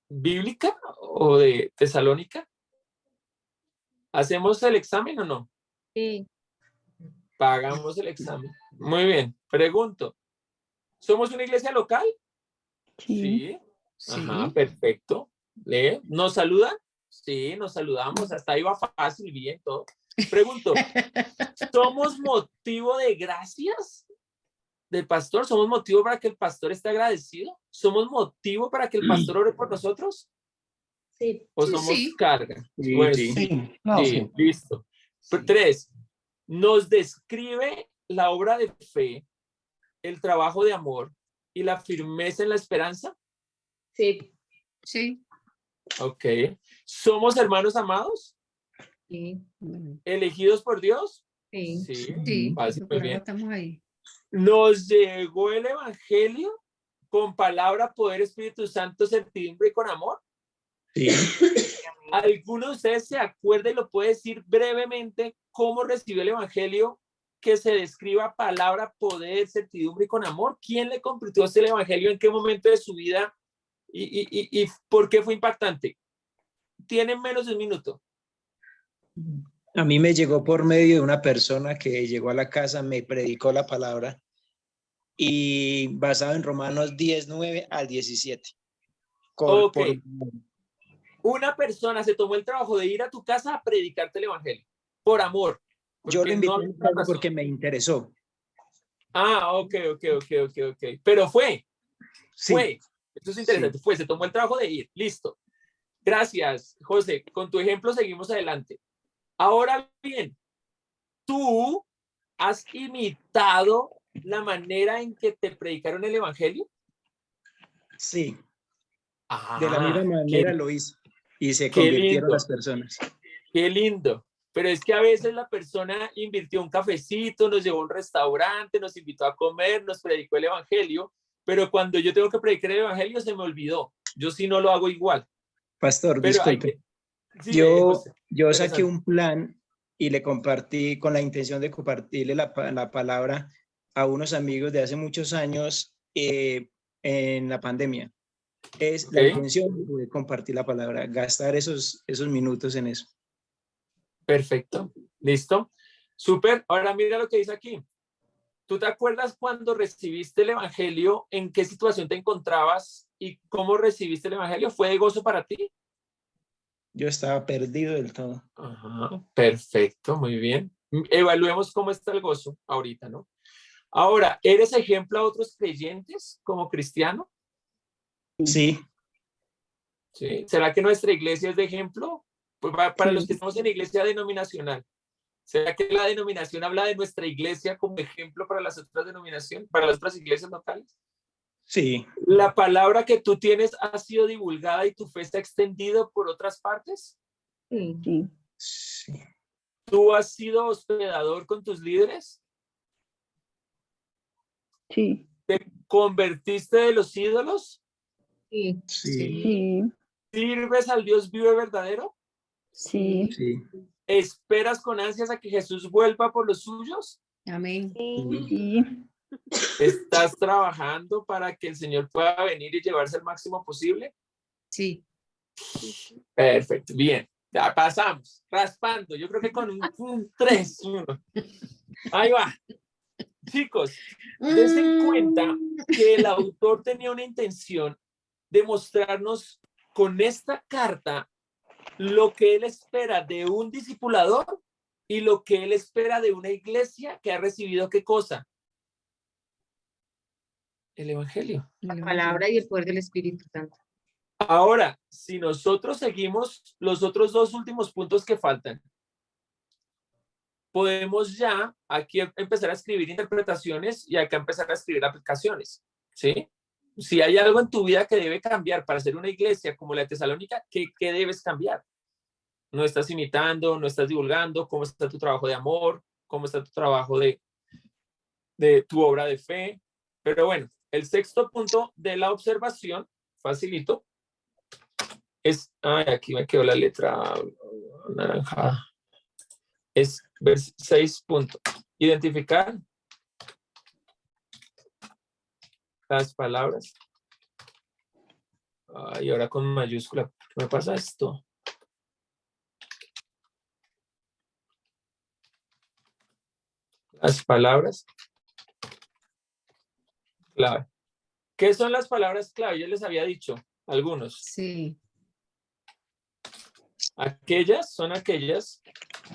Speaker 1: bíblica o de Tesalónica? ¿Hacemos el examen o no?
Speaker 5: Sí.
Speaker 1: Pagamos el examen. Muy bien. Pregunto. ¿Somos una iglesia local? Sí. Ajá, perfecto. ¿Nos saludan? Sí, nos saludamos, hasta ahí va fácil, bien, todo. Pregunto, ¿somos motivo de gracias del pastor? ¿Somos motivo para que el pastor esté agradecido? ¿Somos motivo para que el pastor ore por nosotros?
Speaker 8: Sí.
Speaker 1: ¿O
Speaker 2: Sí,
Speaker 1: somos
Speaker 2: sí.
Speaker 1: carga?
Speaker 7: Sí,
Speaker 1: Pues
Speaker 7: sí.
Speaker 3: Sí, no, sí.
Speaker 1: listo. 3. Nos describe la obra de fe, el trabajo de amor y la firmeza en la esperanza.
Speaker 5: Sí.
Speaker 2: Sí.
Speaker 1: Ok. ¿Somos hermanos amados?
Speaker 5: Sí.
Speaker 2: Bueno,
Speaker 1: ¿Elegidos por Dios?
Speaker 5: Sí.
Speaker 1: Sí,
Speaker 2: sí,
Speaker 1: fácil, muy
Speaker 2: por algo
Speaker 1: bien.
Speaker 2: estamos ahí.
Speaker 1: ¿Nos llegó el evangelio con palabra, poder, Espíritu Santo, certidumbre y con amor?
Speaker 7: Sí.
Speaker 1: ¿Alguno de ustedes se acuerda y lo puede decir brevemente cómo recibió el evangelio que se describa palabra, poder, certidumbre y con amor? ¿Quién le compartió el evangelio? ¿En qué momento de su vida? ¿Y por qué fue impactante? Tienen menos de un minuto.
Speaker 7: A mí me llegó por medio de una persona que llegó a la casa, me predicó la palabra y basado en Romanos 10:9 al 17.
Speaker 1: Ok. Una persona se tomó el trabajo de ir a tu casa a predicarte el evangelio por amor.
Speaker 7: Yo lo invité
Speaker 1: No
Speaker 7: a mi casa porque me interesó.
Speaker 1: ok. Pero fue.
Speaker 7: Sí,
Speaker 1: Esto es
Speaker 7: sí.
Speaker 1: interesante. Se tomó el trabajo de ir. Listo. Gracias, José. Con tu ejemplo seguimos adelante. Ahora bien, ¿tú has imitado la manera en que te predicaron el evangelio?
Speaker 7: Sí, de la misma
Speaker 1: Qué,
Speaker 7: manera lo hice y se
Speaker 1: qué
Speaker 7: convirtieron las
Speaker 1: lindo,
Speaker 7: personas.
Speaker 1: qué lindo. Pero es que a veces la persona invirtió un cafecito, nos llevó a un restaurante, nos invitó a comer, nos predicó el evangelio, pero cuando yo tengo que predicar el evangelio se me olvidó. Yo sí no lo hago igual.
Speaker 7: Pastor,
Speaker 1: Pero hay
Speaker 7: disculpe.
Speaker 1: que... Sí, José,
Speaker 7: Yo saqué
Speaker 1: interesante.
Speaker 7: un plan y le compartí con la intención de compartirle la palabra a unos amigos de hace muchos años en la pandemia. Es la
Speaker 1: Ok,
Speaker 7: intención de compartir la palabra, gastar esos minutos en eso.
Speaker 1: perfecto. ¿Listo? Súper. Ahora mira lo que dice aquí. ¿Tú te acuerdas cuando recibiste el evangelio? ¿En qué situación te encontrabas y cómo recibiste el evangelio? ¿Fue de gozo para ti?
Speaker 7: Yo estaba perdido del todo.
Speaker 1: Ajá, perfecto, muy bien. Evaluemos cómo está el gozo ahorita, ¿no? Ahora, ¿eres ejemplo a otros creyentes como cristiano?
Speaker 7: Sí,
Speaker 1: ¿Sí? ¿Será que nuestra iglesia es de ejemplo? Pues para los
Speaker 9: Sí.
Speaker 1: que estamos en iglesia denominacional, ¿será que la denominación habla de nuestra iglesia como ejemplo para las otras denominaciones, para las otras iglesias locales?
Speaker 7: sí,
Speaker 1: ¿La palabra que tú tienes ha sido divulgada y tu fe está extendida por otras partes?
Speaker 5: Sí.
Speaker 9: Sí.
Speaker 7: sí,
Speaker 1: ¿Tú has sido hospedador con tus líderes?
Speaker 9: Sí.
Speaker 1: ¿Te convertiste de los ídolos?
Speaker 5: Sí.
Speaker 7: sí,
Speaker 9: Sí.
Speaker 1: ¿Sirves al Dios vivo y verdadero?
Speaker 9: Sí.
Speaker 7: sí,
Speaker 1: ¿Esperas con ansias a que Jesús vuelva por los suyos?
Speaker 2: Amén.
Speaker 8: Sí.
Speaker 9: Sí.
Speaker 1: ¿Estás trabajando para que el Señor pueda venir y llevarse el máximo posible?
Speaker 2: Sí.
Speaker 1: Perfecto, bien. Ya pasamos, raspando. Yo creo que con un 3. Ahí va. Chicos, dense en cuenta que el autor tenía una intención de mostrarnos con esta carta lo que él espera de un discipulador y lo que él espera de una iglesia que ha recibido ¿qué cosa? El evangelio.
Speaker 5: La palabra y el poder del Espíritu Santo.
Speaker 1: Ahora, si nosotros seguimos los otros 2 últimos puntos que faltan, podemos ya aquí empezar a escribir interpretaciones y acá empezar a escribir aplicaciones, ¿sí? Si hay algo en tu vida que debe cambiar para ser una iglesia como la de Tesalónica, ¿qué debes cambiar? No estás imitando, no estás divulgando, cómo está tu trabajo de amor, cómo está tu trabajo de tu obra de fe. Pero bueno, el 6º punto de la observación, facilito, es, aquí me quedó la letra naranjada, es 6 puntos. Identificar las palabras. Y ahora con mayúscula, ¿qué me pasa esto? Las palabras clave. ¿Qué son las palabras clave? Yo les había dicho algunos.
Speaker 2: Sí.
Speaker 1: Aquellas son aquellas.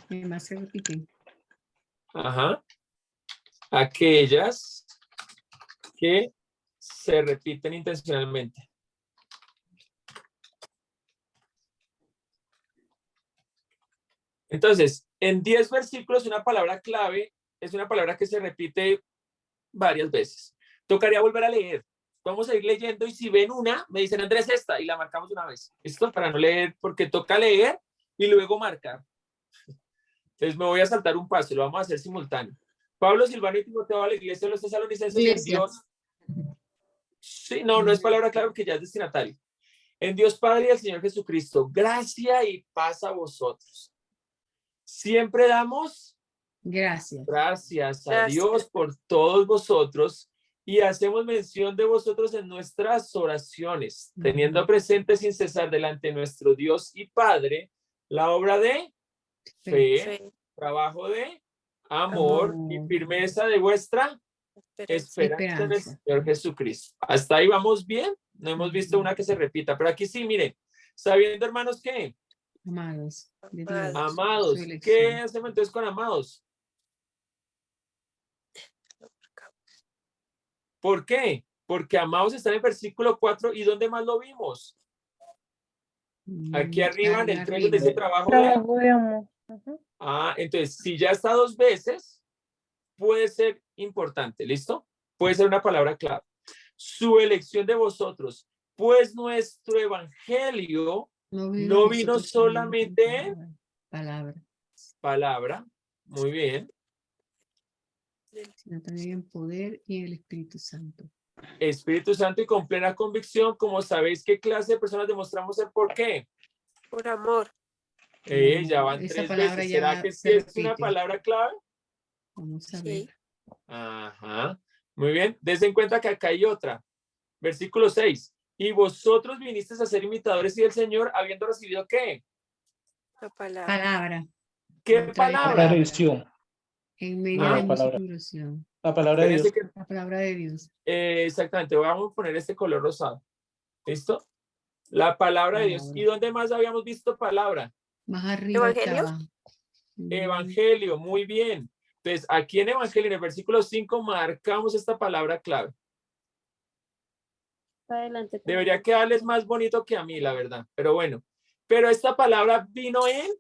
Speaker 2: ¿Qué más se repiten?
Speaker 1: Ajá. Aquellas que se repiten intencionalmente. Entonces, en 10 versículos, una palabra clave es una palabra que se repite varias veces. Tocaría volver a leer. Vamos a ir leyendo y si ven una, me dicen, Andrés, esta, y la marcamos una vez. ¿Listo? Para no leer, porque toca leer y luego marcar. Entonces me voy a saltar un paso, lo vamos a hacer simultáneo. Pablo, Silvano y Timoteo a la iglesia de los tesalonicenses en Dios. Sí, no es palabra clave porque ya es destinatario. En Dios Padre y el Señor Jesucristo, gracia y paz a vosotros. Siempre damos
Speaker 2: Gracias.
Speaker 1: gracias a Dios por todos vosotros y hacemos mención de vosotros en nuestras oraciones, teniendo presente sin cesar delante de nuestro Dios y Padre la obra de fe, trabajo de amor y firmeza de vuestra esperanza en el Señor Jesucristo. Hasta ahí vamos bien. No hemos visto una que se repita, pero aquí sí, miren, sabiendo, hermanos, ¿qué?
Speaker 2: Amados de Dios.
Speaker 1: Amados. ¿Qué hacemos entonces con amados? ¿Por qué? Porque amados está en el versículo 4. ¿Y dónde más lo vimos? Aquí arriba en el 3 donde dice trabajo de
Speaker 9: amor.
Speaker 1: entonces, si ya está 2 veces, puede ser importante, ¿listo? Puede ser una palabra clave. Su elección de vosotros, pues nuestro evangelio no vino solamente en palabra, muy bien,
Speaker 2: sino también en poder y en el Espíritu Santo.
Speaker 1: Espíritu Santo y con plena convicción, como sabéis qué clase de personas demostramos ser por qué.
Speaker 4: Por amor.
Speaker 1: Ya van
Speaker 2: Esa
Speaker 1: 3
Speaker 2: palabra
Speaker 1: veces.
Speaker 2: ya
Speaker 1: ¿Será que sí
Speaker 2: se
Speaker 1: es una
Speaker 2: repite.
Speaker 1: palabra clave?
Speaker 2: Vamos a ver.
Speaker 1: Ajá. Muy bien. Des en cuenta que acá hay otra. Versículo 6. Y vosotros vinisteis a ser imitadores y del Señor, habiendo recibido ¿qué?
Speaker 4: La palabra.
Speaker 2: Palabra.
Speaker 1: ¿Qué
Speaker 2: Otra
Speaker 1: palabra?
Speaker 3: Tradición.
Speaker 2: En medio
Speaker 3: No,
Speaker 2: de
Speaker 3: la
Speaker 2: mucha
Speaker 3: palabra.
Speaker 2: tribulación.
Speaker 3: La palabra de Dios.
Speaker 1: Espérense que-
Speaker 2: La palabra de Dios.
Speaker 1: exactamente. Vamos a poner este color rosado. ¿Listo? La palabra de Dios.
Speaker 2: Palabra.
Speaker 1: ¿Y dónde más habíamos visto palabra?
Speaker 2: Más arriba
Speaker 4: ¿Evangelio?
Speaker 2: estaba.
Speaker 1: Evangelio. Muy bien. Entonces, aquí en Evangelio, en el versículo 5, marcamos esta palabra clave.
Speaker 8: Adelante.
Speaker 1: Debería quedarles más bonito que a mí, la verdad. Pero bueno. Pero esta palabra vino en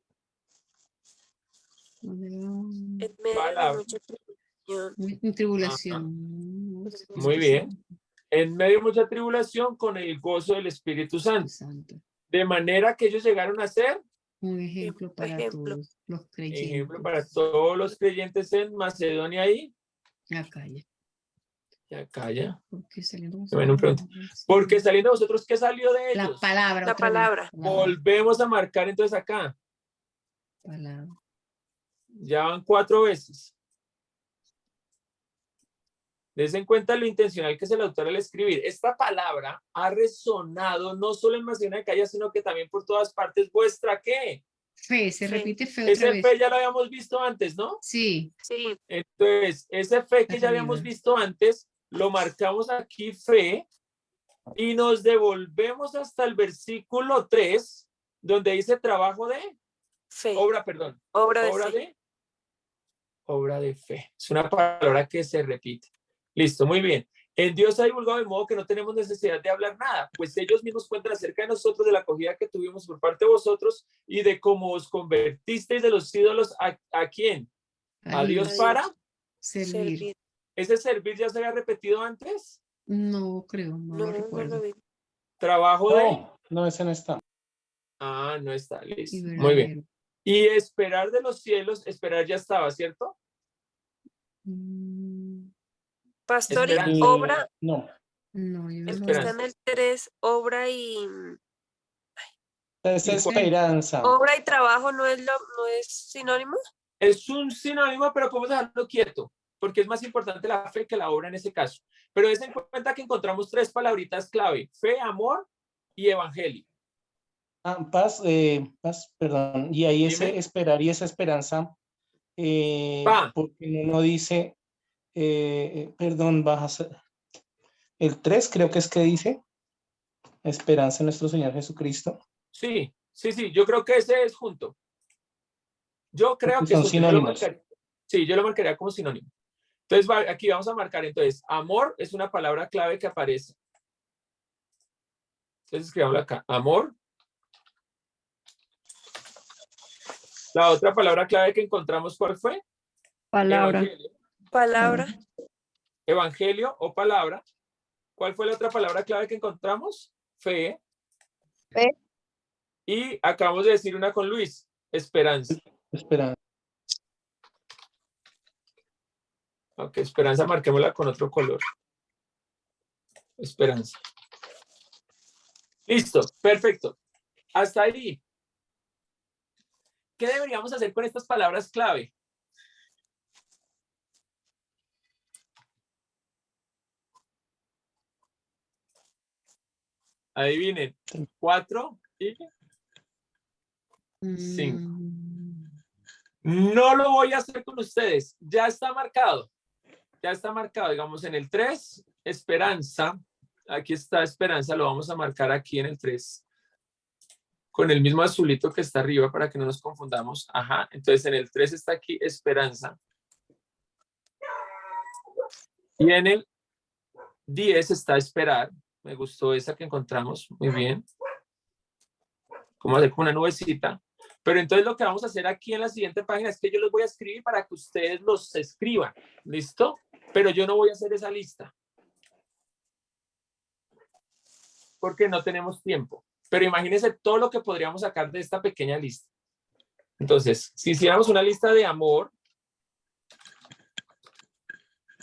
Speaker 4: En medio de
Speaker 1: palabra.
Speaker 4: mucha tribulación.
Speaker 2: En tribulación.
Speaker 1: Muy bien. En medio de mucha tribulación con el gozo del Espíritu Santo. De manera que ellos llegaron a ser
Speaker 2: Un ejemplo para
Speaker 4: Ejemplo.
Speaker 2: todos los creyentes.
Speaker 1: ejemplo para todos los creyentes en Macedonia y
Speaker 2: Acá ya.
Speaker 1: acá ya.
Speaker 2: Porque saliendo
Speaker 1: Bueno, pronto. Porque saliendo de vosotros, ¿qué salió de
Speaker 2: la
Speaker 1: ellos?
Speaker 2: palabra.
Speaker 4: La
Speaker 2: otra vez.
Speaker 4: palabra.
Speaker 1: Volvemos a marcar entonces acá.
Speaker 2: Palabra.
Speaker 1: Ya van 4 veces. Des en cuenta lo intencional que es el autor al escribir. Esta palabra ha resonado no solo en Macedonia de Acaya, sino que también por todas partes. ¿Vuestra qué?
Speaker 2: Fe, se
Speaker 4: Fe.
Speaker 2: repite fe otra
Speaker 1: Ese
Speaker 2: vez.
Speaker 1: fe ya lo habíamos visto antes, ¿no?
Speaker 2: Sí.
Speaker 4: Sí.
Speaker 1: Entonces, ese fe que ya habíamos
Speaker 2: Arriba.
Speaker 1: visto antes, lo marcamos aquí fe y nos devolvemos hasta el versículo 3, donde dice trabajo de
Speaker 4: Fe.
Speaker 1: obra, perdón.
Speaker 4: Obra de
Speaker 1: Obra
Speaker 4: fe.
Speaker 1: de obra de fe. Es una palabra que se repite. Listo, muy bien. En Dios ha divulgado de modo que no tenemos necesidad de hablar nada, pues ellos mismos cuentan acerca de nosotros, de la acogida que tuvimos por parte de vosotros y de cómo os convertisteis de los ídolos a quién? A Dios para
Speaker 2: servir.
Speaker 1: ¿Ese servir ya se había repetido antes?
Speaker 2: No creo, no
Speaker 4: No,
Speaker 2: lo
Speaker 4: no
Speaker 2: recuerdo.
Speaker 4: lo vi.
Speaker 1: Trabajo de...
Speaker 3: No, ese no está.
Speaker 1: no está,
Speaker 2: Y
Speaker 1: listo. Muy
Speaker 2: verdadero.
Speaker 1: bien. Y esperar de los cielos, esperar ya estaba, ¿cierto?
Speaker 4: Pastor y
Speaker 1: Esperanza.
Speaker 4: obra.
Speaker 3: No.
Speaker 2: No, yo no
Speaker 4: El
Speaker 2: lo
Speaker 4: que está
Speaker 1: Esperanza.
Speaker 4: en el 3, obra y
Speaker 3: Es esperanza.
Speaker 4: obra y trabajo no es sinónimo.
Speaker 1: Es un sinónimo, pero ¿cómo dejarlo quieto? Porque es más importante la fe que la obra en ese caso. Pero des en cuenta que encontramos 3 palabritas clave: fe, amor y evangelio.
Speaker 3: Paz, perdón. Y ahí ese
Speaker 1: Dime.
Speaker 3: esperar y esa esperanza, porque no dice, perdón, el 3 creo que es que dice esperanza en nuestro Señor Jesucristo.
Speaker 1: Sí, Sí, yo creo que ese es junto. Yo creo que
Speaker 3: Son
Speaker 1: es junto. Yo lo
Speaker 3: sinónimos.
Speaker 1: sí, yo lo marcaría como sinónimo. Entonces, aquí vamos a marcar, entonces, amor es una palabra clave que aparece. Entonces, escribámoslo acá, amor. La otra palabra clave que encontramos, ¿cuál fue?
Speaker 9: Palabra.
Speaker 1: Evangelio.
Speaker 4: Palabra.
Speaker 1: Evangelio o palabra. ¿Cuál fue la otra palabra clave que encontramos? Fe.
Speaker 8: Fe.
Speaker 1: Y acabamos de decir una con Luis, esperanza.
Speaker 3: Espera.
Speaker 1: Ok, esperanza, marquémosla con otro color. Esperanza. Listo, perfecto. Hasta ahí. ¿Qué deberíamos hacer con estas palabras clave? Adivinen. 4 y 5. No lo voy a hacer con ustedes. Ya está marcado. Ya está marcado. Digamos en el 3, esperanza. Aquí está esperanza. Lo vamos a marcar aquí en el 3. Con el mismo azulito que está arriba para que no nos confundamos. Ajá. Entonces en el 3 está aquí esperanza. Y en el 10 está esperar. Me gustó esa que encontramos. Muy bien. Como hacer como una nubecita. Pero entonces lo que vamos a hacer aquí en la siguiente página es que yo los voy a escribir para que ustedes los escriban. ¿Listo? Pero yo no voy a hacer esa lista. Porque no tenemos tiempo. Pero imagínense todo lo que podríamos sacar de esta pequeña lista. Entonces, si hiciéramos una lista de amor,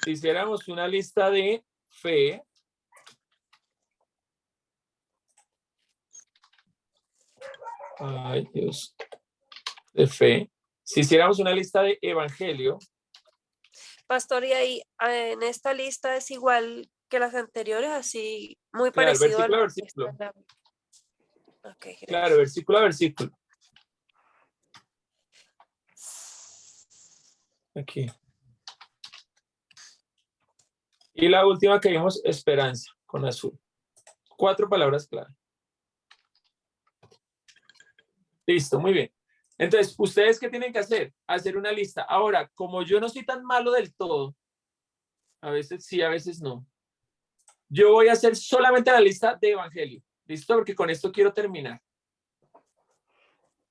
Speaker 1: si hiciéramos una lista de fe, ay Dios, de fe, si hiciéramos una lista de evangelio,
Speaker 4: Pastor, y ahí en esta lista es igual que las anteriores, así muy
Speaker 1: claro,
Speaker 4: parecido
Speaker 1: versículo a
Speaker 4: al que está
Speaker 1: versículo.
Speaker 4: en la- Ok, gracias.
Speaker 1: Claro, versículo a versículo. Aquí. Y la última que vimos, esperanza, con azul. 4 palabras clave. Listo, muy bien. Entonces, ¿ustedes qué tienen que hacer? Hacer una lista. Ahora, como yo no soy tan malo del todo, a veces sí, a veces no. Yo voy a hacer solamente la lista de evangelio. ¿Listo? Porque con esto quiero terminar.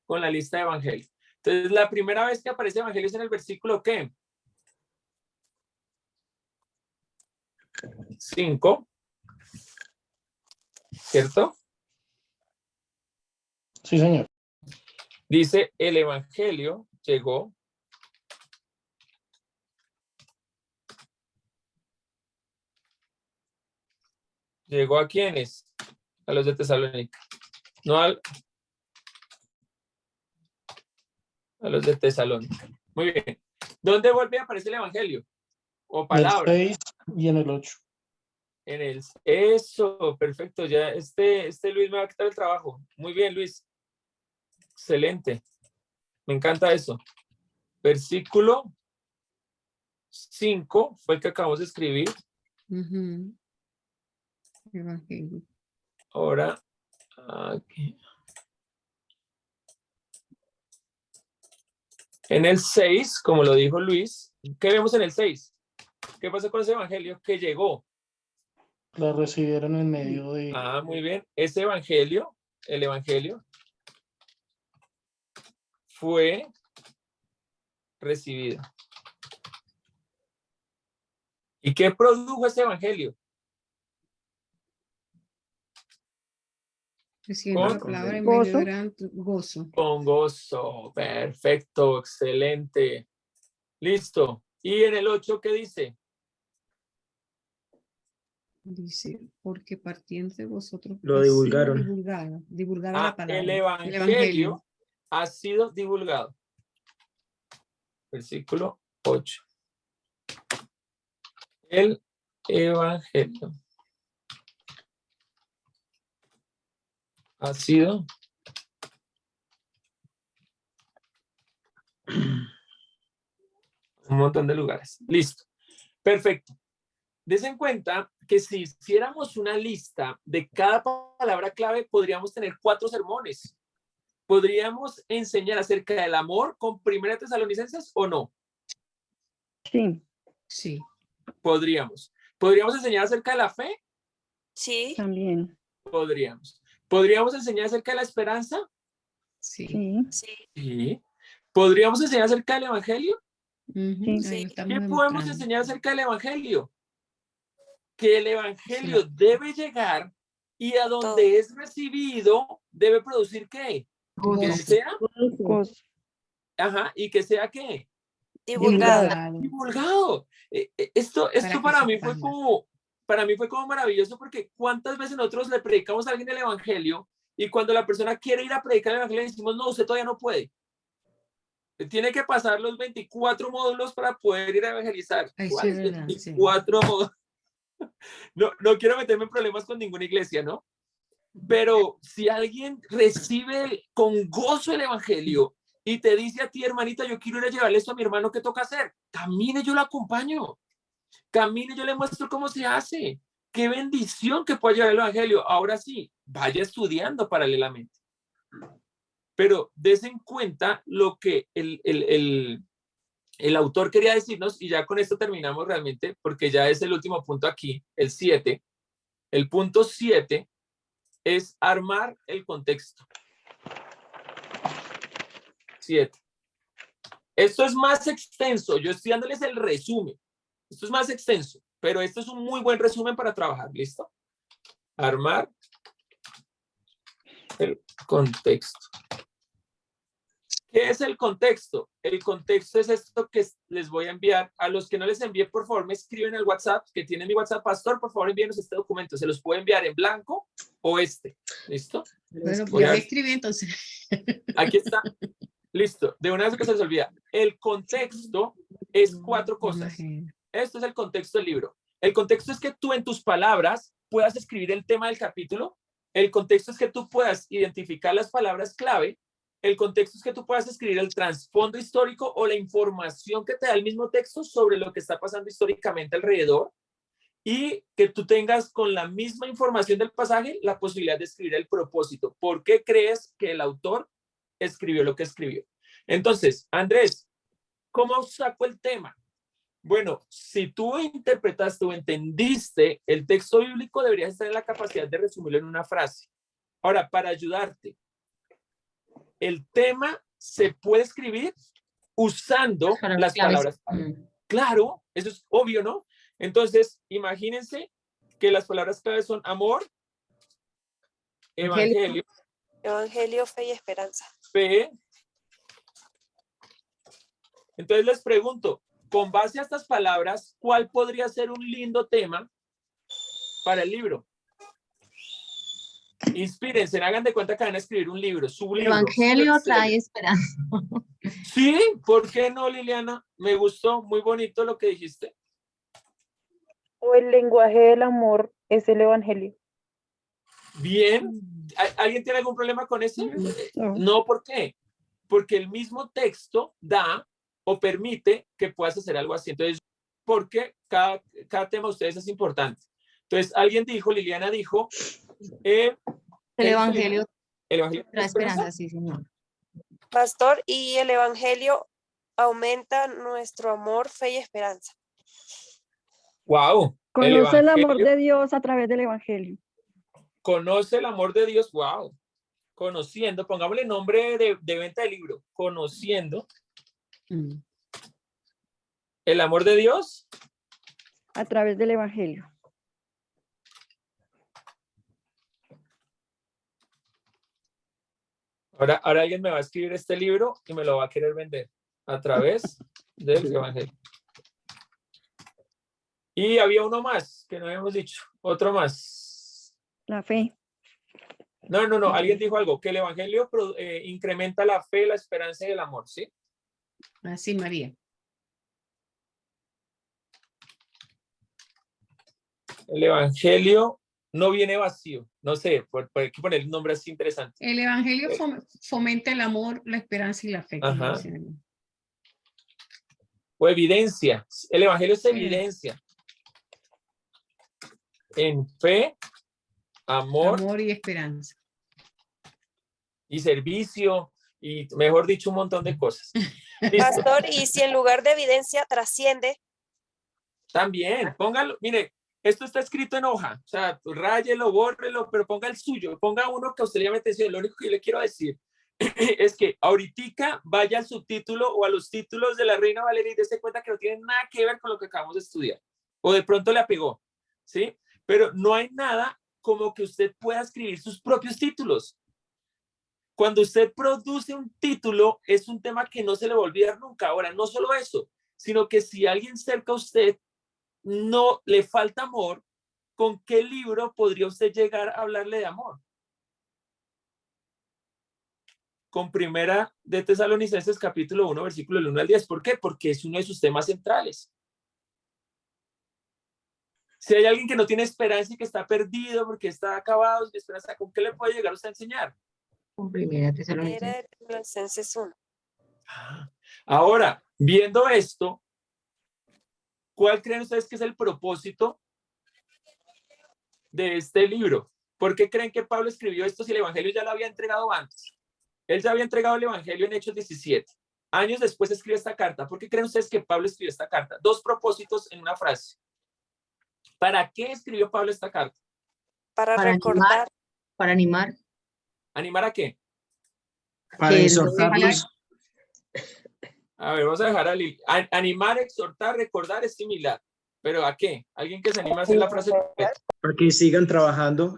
Speaker 1: Con la lista de evangelio. Entonces, la primera vez que aparece evangelio es en el versículo, ¿qué? 5. ¿Cierto?
Speaker 3: Sí, señor.
Speaker 1: Dice, el evangelio llegó ¿a quiénes? A los de Tesalónica. No a los de Tesalónica. Muy bien. ¿Dónde vuelve a aparecer el evangelio? O palabra.
Speaker 3: En el 6 y en el 8.
Speaker 1: En el, eso, perfecto. Ya este Luis me va a quitar el trabajo. Muy bien, Luis. Excelente. Me encanta eso. Versículo 5 fue el que acabamos de escribir.
Speaker 2: Evangelio.
Speaker 1: Ahora, aquí. En el 6, como lo dijo Luis, ¿qué vemos en el 6? ¿Qué pasó con ese evangelio que llegó?
Speaker 3: La recibieron en medio de...
Speaker 1: Ah, muy bien. Ese evangelio, el evangelio, fue recibido. ¿Y qué produjo ese evangelio?
Speaker 2: Recibiendo la
Speaker 1: Con
Speaker 2: palabra en
Speaker 9: gozo.
Speaker 2: medio de gran gozo.
Speaker 1: Con gozo. Perfecto, excelente. Listo. ¿Y en el 8 qué dice?
Speaker 2: Dice, porque partiendo de vosotros
Speaker 7: Lo
Speaker 2: ha sido
Speaker 7: divulgaron.
Speaker 2: divulgada la palabra.
Speaker 1: El evangelio ha sido divulgado. Versículo 8. El evangelio ha sido un montón de lugares. Listo. Perfecto. Des en cuenta que si hiciéramos una lista de cada palabra clave, podríamos tener 4 sermones. ¿podríamos enseñar acerca del amor con 1 Tesalonicenses o no?
Speaker 9: Sí,
Speaker 2: Sí.
Speaker 1: Podríamos. ¿Podríamos enseñar acerca de la fe?
Speaker 4: Sí,
Speaker 9: también.
Speaker 1: Podríamos. ¿Podríamos enseñar acerca de la esperanza?
Speaker 2: Sí.
Speaker 9: Sí,
Speaker 4: sí,
Speaker 1: Sí. ¿Podríamos enseñar acerca del evangelio?
Speaker 2: Ujú,
Speaker 9: Sí.
Speaker 2: ahí
Speaker 4: Sí.
Speaker 2: lo estamos
Speaker 1: ¿Qué podemos
Speaker 2: demostrando.
Speaker 1: enseñar acerca del evangelio? Que el evangelio debe llegar y a donde es recibido debe producir ¿qué? Que
Speaker 2: Gozo.
Speaker 1: sea,
Speaker 9: gozo,
Speaker 1: ajá, y que sea ¿qué?
Speaker 4: divulgado.
Speaker 2: Divulgado.
Speaker 1: Divulgado. Esto
Speaker 2: Para que
Speaker 1: para
Speaker 2: se
Speaker 1: mí fue
Speaker 2: expanda.
Speaker 1: como maravilloso, porque cuántas veces nosotros le predicamos a alguien el evangelio y cuando la persona quiere ir a predicar el evangelio le decimos, no, usted todavía no puede. Tiene que pasar los 24 módulos para poder ir a evangelizar.
Speaker 2: Ay, sí,
Speaker 1: ¿Cuáles
Speaker 2: es verdad, sí.
Speaker 1: 24 módulos? No quiero meterme en problemas con ninguna iglesia, ¿no? Pero si alguien recibe con gozo el evangelio y te dice a ti, hermanita, yo quiero ir a llevarle esto a mi hermano, ¿qué toca hacer? Camine, yo lo acompaño. Camine, yo le muestro cómo se hace. Qué bendición que pueda llevar el evangelio. Ahora sí, vaya estudiando paralelamente. Pero des en cuenta lo que el autor quería decirnos, y ya con esto terminamos realmente, porque ya es el último punto aquí, el 7. El punto 7 es armar el contexto. 7. Esto es más extenso. Yo estoy dándoles el resumen. Esto es más extenso, pero esto es un muy buen resumen para trabajar. ¿Listo? Armar el contexto. ¿Qué es el contexto? El contexto es esto que les voy a enviar. A los que no les envié, por favor, me escriben al WhatsApp, que tienen mi WhatsApp, pastor, por favor, envíenos este documento. Se los puedo enviar en blanco o este. ¿Listo?
Speaker 2: Bueno,
Speaker 1: Voy
Speaker 2: ya
Speaker 1: a-
Speaker 2: me escribí entonces.
Speaker 1: Aquí está. Listo. De una vez que se les olvida. El contexto es 4 cosas.
Speaker 2: Imagino.
Speaker 1: Esto es el contexto del libro. El contexto es que tú en tus palabras puedas escribir el tema del capítulo. El contexto es que tú puedas identificar las palabras clave. El contexto es que tú puedas escribir el trasfondo histórico o la información que te da el mismo texto sobre lo que está pasando históricamente alrededor. Y que tú tengas con la misma información del pasaje la posibilidad de escribir el propósito. ¿Por qué crees que el autor escribió lo que escribió? Entonces, Andrés, ¿cómo saco el tema? Bueno, si tú interpretaste o entendiste el texto bíblico, deberías estar en la capacidad de resumirlo en una frase. Ahora, para ayudarte, el tema se puede escribir usando las palabras. Claro, eso es obvio, ¿no? Entonces, imagínense que las palabras claves son amor, evangelio,
Speaker 4: Evangelio, fe y esperanza.
Speaker 1: fe. Entonces les pregunto, con base a estas palabras, ¿cuál podría ser un lindo tema para el libro? Inspírense, hagan de cuenta que van a escribir un libro, su libro.
Speaker 5: Evangelio trae esperanza.
Speaker 1: Sí, ¿por qué no, Liliana? Me gustó, muy bonito lo que dijiste.
Speaker 10: O el lenguaje del amor es el evangelio.
Speaker 1: Bien. ¿Alguien tiene algún problema con ese?
Speaker 9: no.
Speaker 1: No, ¿por qué? Porque el mismo texto da o permite que puedas hacer algo así. Entonces, porque cada tema de ustedes es importante. Entonces, alguien dijo, Liliana dijo,
Speaker 5: El evangelio
Speaker 1: ¿el evangelio
Speaker 5: trae esperanza, sí, señor.
Speaker 4: Pastor, y el evangelio aumenta nuestro amor, fe y esperanza.
Speaker 1: Wow.
Speaker 9: Conoce el amor de Dios a través del evangelio.
Speaker 1: Conoce el amor de Dios, wow. Conociendo, pongámosle nombre de venta de libro, conociendo el amor de Dios
Speaker 9: A través del evangelio.
Speaker 1: Ahora alguien me va a escribir este libro y me lo va a querer vender a través del evangelio. Y había uno más que no habíamos dicho, otro más.
Speaker 9: La fe.
Speaker 1: No, alguien dijo algo, que el evangelio incrementa la fe, la esperanza y el amor, ¿sí?
Speaker 2: Así, María.
Speaker 1: El evangelio no viene vacío, no sé, hay que poner un nombre así interesante.
Speaker 2: El evangelio fomenta el amor, la esperanza y la fe.
Speaker 1: Ajá. O evidencia, el evangelio es evidencia. En fe, amor
Speaker 2: y esperanza.
Speaker 1: y servicio, y mejor dicho, un montón de cosas. ¿Listo?
Speaker 4: Pastor, y si en lugar de evidencia trasciende,
Speaker 1: También, póngalo, mire, esto está escrito en hoja, o sea, ráyelo, bórrelo, pero ponga el suyo, ponga uno que a usted le llame atención. Lo único que yo le quiero decir es que ahorita vaya al subtítulo o a los títulos de la Reina Valeria y dése cuenta que no tienen nada que ver con lo que acabamos de estudiar, o de pronto le apegó, ¿sí? Pero no hay nada como que usted pueda escribir sus propios títulos. Cuando usted produce un título, es un tema que no se le va a olvidar nunca. Ahora, no solo eso, sino que si alguien cerca a usted no le falta amor, ¿con qué libro podría usted llegar a hablarle de amor? Con Primera de Tesalonicenses capítulo 1, versículo del 1 al 10. ¿Por qué? Porque es uno de sus temas centrales. Si hay alguien que no tiene esperanza y que está perdido porque está acabado sin esperanza, ¿con qué le puede llegar usted a enseñar?
Speaker 5: Con Primera Tesalonicenses.
Speaker 4: Tesalonicenses 1.
Speaker 1: Ahora, viendo esto, ¿cuál creen ustedes que es el propósito de este libro? ¿Por qué creen que Pablo escribió esto si el evangelio ya lo había entregado antes? Él ya había entregado el evangelio en Hechos 17. Años después escribe esta carta. ¿Por qué creen ustedes que Pablo escribió esta carta? Dos propósitos en una frase. ¿Para qué escribió Pablo esta carta?
Speaker 4: Para recordar.
Speaker 5: Animar, para animar.
Speaker 1: ¿Animar a qué?
Speaker 7: Para
Speaker 5: Que
Speaker 7: exhortarlos.
Speaker 1: A ver, vamos a dejar a Lili. Animar, exhortar, recordar es similar. ¿Pero a qué? ¿Alguien que se anima a hacer la frase completa?
Speaker 7: Para que sigan trabajando.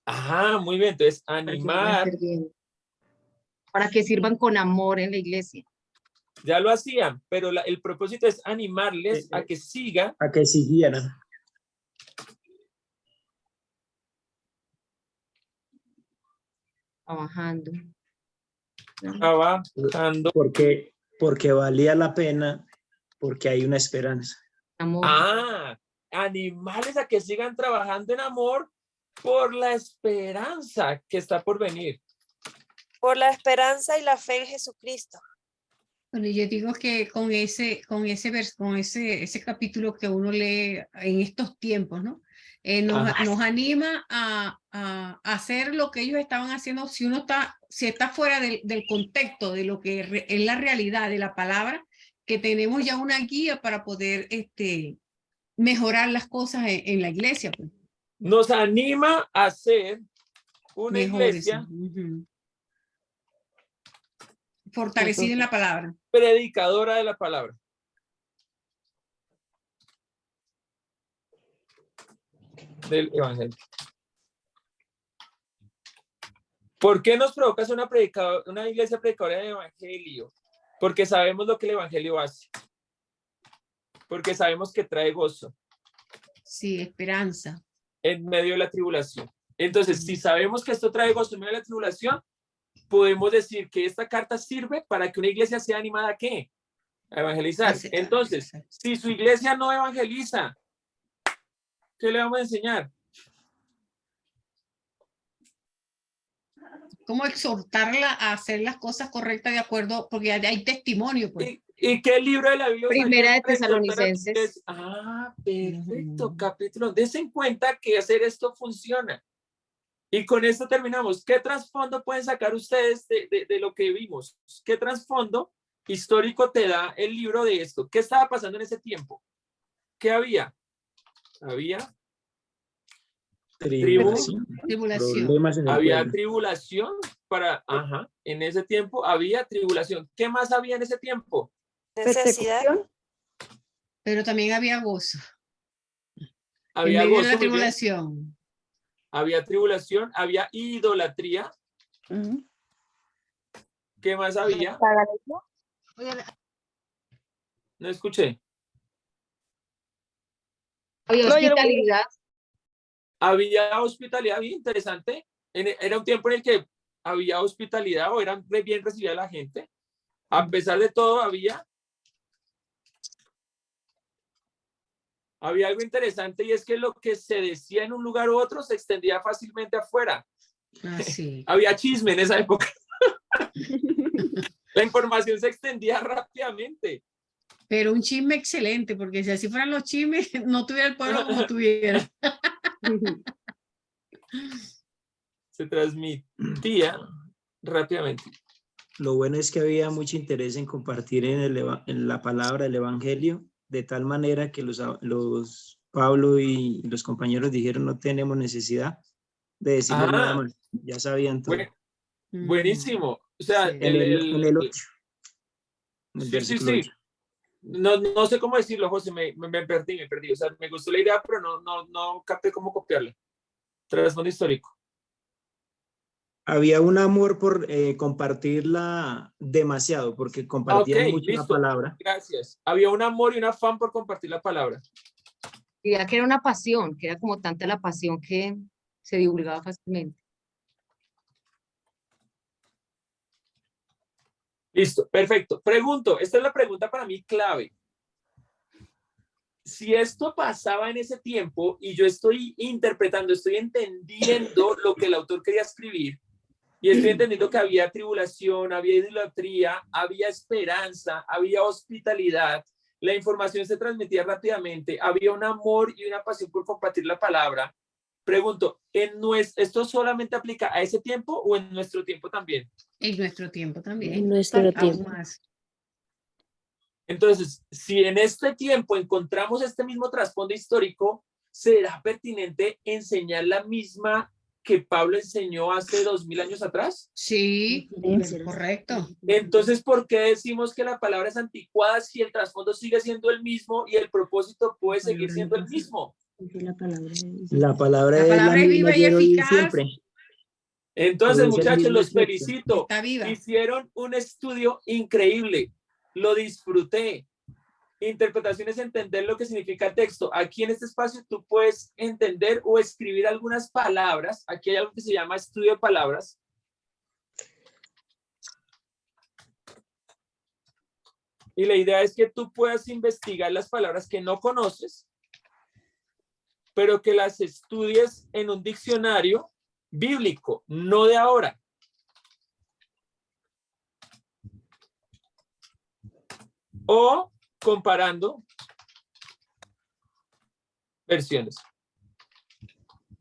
Speaker 1: Ajá, muy bien. Entonces,
Speaker 5: para que
Speaker 1: animar.
Speaker 5: sigan sirviendo. Para que sirvan con amor en la iglesia.
Speaker 1: Ya lo hacían, pero el propósito es animarles a que sigan.
Speaker 7: A que siguieran.
Speaker 5: Trabajando.
Speaker 1: Trabajando.
Speaker 7: Porque valía la pena, porque hay una esperanza.
Speaker 5: Amor.
Speaker 1: Animarles a que sigan trabajando en amor por la esperanza que está por venir.
Speaker 4: Por la esperanza y la fe en Jesucristo.
Speaker 2: Bueno, yo digo que con ese capítulo que uno lee en estos tiempos, ¿no? Nos anima a hacer lo que ellos estaban haciendo. Si está fuera del contexto de lo que es la realidad de la palabra, que tenemos ya una guía para poder mejorar las cosas en la iglesia. Pues.
Speaker 1: Nos anima a hacer una iglesia
Speaker 2: fortalecida en la palabra.
Speaker 1: Predicadora de la palabra. Del evangelio. ¿Por qué nos provoca ser una iglesia predicadora del evangelio? Porque sabemos lo que el evangelio hace. Porque sabemos que trae gozo.
Speaker 2: Sí, esperanza.
Speaker 1: En medio de la tribulación. Entonces, si sabemos que esto trae gozo en medio de la tribulación, podemos decir que esta carta sirve para que una iglesia sea animada ¿a qué? A evangelizar. Entonces, si su iglesia no evangeliza, ¿qué le vamos a enseñar?
Speaker 2: ¿Cómo exhortarla a hacer las cosas correctas de acuerdo? Porque hay testimonio. Pues.
Speaker 1: ¿Y qué libro de la Biblia?
Speaker 5: Primera de Tesalonicenses.
Speaker 1: Perfecto, capítulo. Dense en cuenta que hacer esto funciona. Y con esto terminamos. ¿Qué trasfondo pueden sacar ustedes de lo que vimos? ¿Qué trasfondo histórico te da el libro de esto? ¿Qué estaba pasando en ese tiempo? ¿Qué había? Había
Speaker 2: tribulación.
Speaker 1: Había tribulación en ese tiempo había tribulación. ¿Qué más había en ese tiempo?
Speaker 4: Necesidad.
Speaker 2: Pero también había gozo.
Speaker 1: Había
Speaker 2: en medio
Speaker 1: gozo,
Speaker 2: de la tribulación.
Speaker 1: Había tribulación, había idolatría. ¿Qué más había? No escuché.
Speaker 5: Había hospitalidad.
Speaker 1: Había hospitalidad, bien interesante. Era un tiempo en el que había hospitalidad o eran bien recibida la gente. A pesar de todo, había algo interesante y es que lo que se decía en un lugar u otro se extendía fácilmente afuera.
Speaker 2: Sí.
Speaker 1: Había chisme en esa época. La información se extendía rápidamente.
Speaker 2: Pero un chisme excelente, porque si así fueran los chismes, no tuviera el pueblo como tuviera.
Speaker 1: Se transmitía rápidamente.
Speaker 7: Lo bueno es que había mucho interés en compartir en la palabra del Evangelio, de tal manera que los Pablo y los compañeros dijeron no tenemos necesidad de decirles nada más, ya sabían todo.
Speaker 1: Buenísimo. O sea,
Speaker 2: Sí.
Speaker 7: En el 8. En el
Speaker 1: sí,
Speaker 7: versículo 8.
Speaker 1: No sé cómo decirlo, José, me perdí. O sea, me gustó la idea, pero no capté cómo copiarla. Trasfondo histórico.
Speaker 7: Había un amor por compartirla demasiado, porque compartían mucho la palabra.
Speaker 1: Gracias. Había un amor y un afán por compartir la palabra.
Speaker 5: Diría que era una pasión, que era como tanta la pasión que se divulgaba fácilmente.
Speaker 1: Listo, perfecto. Pregunto, esta es la pregunta para mí clave. Si esto pasaba en ese tiempo y yo estoy interpretando, estoy entendiendo lo que el autor quería escribir, y estoy entendiendo que había tribulación, había idolatría, había esperanza, había hospitalidad, la información se transmitía rápidamente, había un amor y una pasión por compartir la palabra. Pregunto, ¿esto solamente aplica a ese tiempo o en nuestro tiempo también?
Speaker 2: En nuestro tiempo también.
Speaker 4: En nuestro tiempo.
Speaker 2: Más.
Speaker 1: Entonces, si en este tiempo encontramos este mismo trasfondo histórico, ¿será pertinente enseñar la misma que Pablo enseñó hace 2000 años atrás?
Speaker 2: Sí, correcto.
Speaker 1: Entonces, ¿por qué decimos que la palabra es anticuada si el trasfondo sigue siendo el mismo y el propósito puede seguir siendo el mismo?
Speaker 7: La palabra es la misma
Speaker 2: viva y
Speaker 7: ayer, hoy y
Speaker 2: eficaz.
Speaker 7: siempre.
Speaker 1: Entonces,
Speaker 7: Puede ser
Speaker 1: muchachos,
Speaker 7: mismo
Speaker 1: los
Speaker 7: efecto.
Speaker 1: felicito.
Speaker 2: Está viva.
Speaker 1: Hicieron un estudio increíble. Lo disfruté. Interpretación es entender lo que significa el texto. Aquí en este espacio tú puedes entender o escribir algunas palabras. Aquí hay algo que se llama estudio de palabras. Y la idea es que tú puedas investigar las palabras que no conoces, pero que las estudies en un diccionario bíblico, no de ahora. O comparando versiones.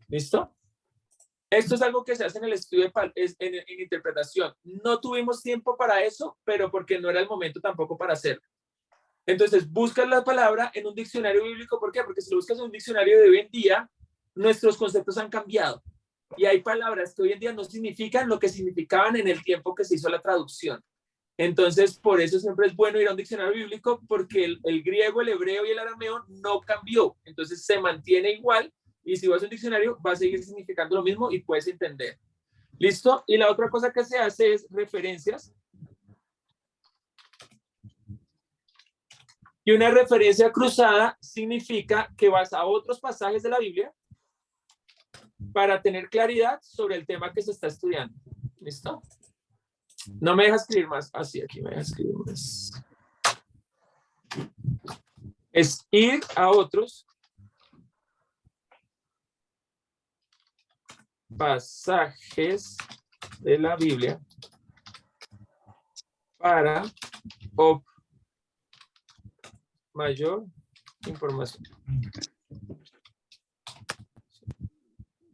Speaker 1: ¿Listo? Esto es algo que se hace en el estudio en interpretación. No tuvimos tiempo para eso, pero porque no era el momento tampoco para hacerlo. Entonces, buscas la palabra en un diccionario bíblico. ¿Por qué? Porque si lo buscas en un diccionario de hoy en día, nuestros conceptos han cambiado. Y hay palabras que hoy en día no significan lo que significaban en el tiempo que se hizo la traducción. Entonces, por eso siempre es bueno ir a un diccionario bíblico, porque el griego, el hebreo y el arameo no cambió. Entonces, se mantiene igual. Y si vas a un diccionario, va a seguir significando lo mismo y puedes entender. ¿Listo? Y la otra cosa que se hace es referencias. Y una referencia cruzada significa que vas a otros pasajes de la Biblia para tener claridad sobre el tema que se está estudiando. ¿Listo? No me deja escribir más. Así, aquí me deja escribir más. Es ir a otros pasajes de la Biblia para mayor información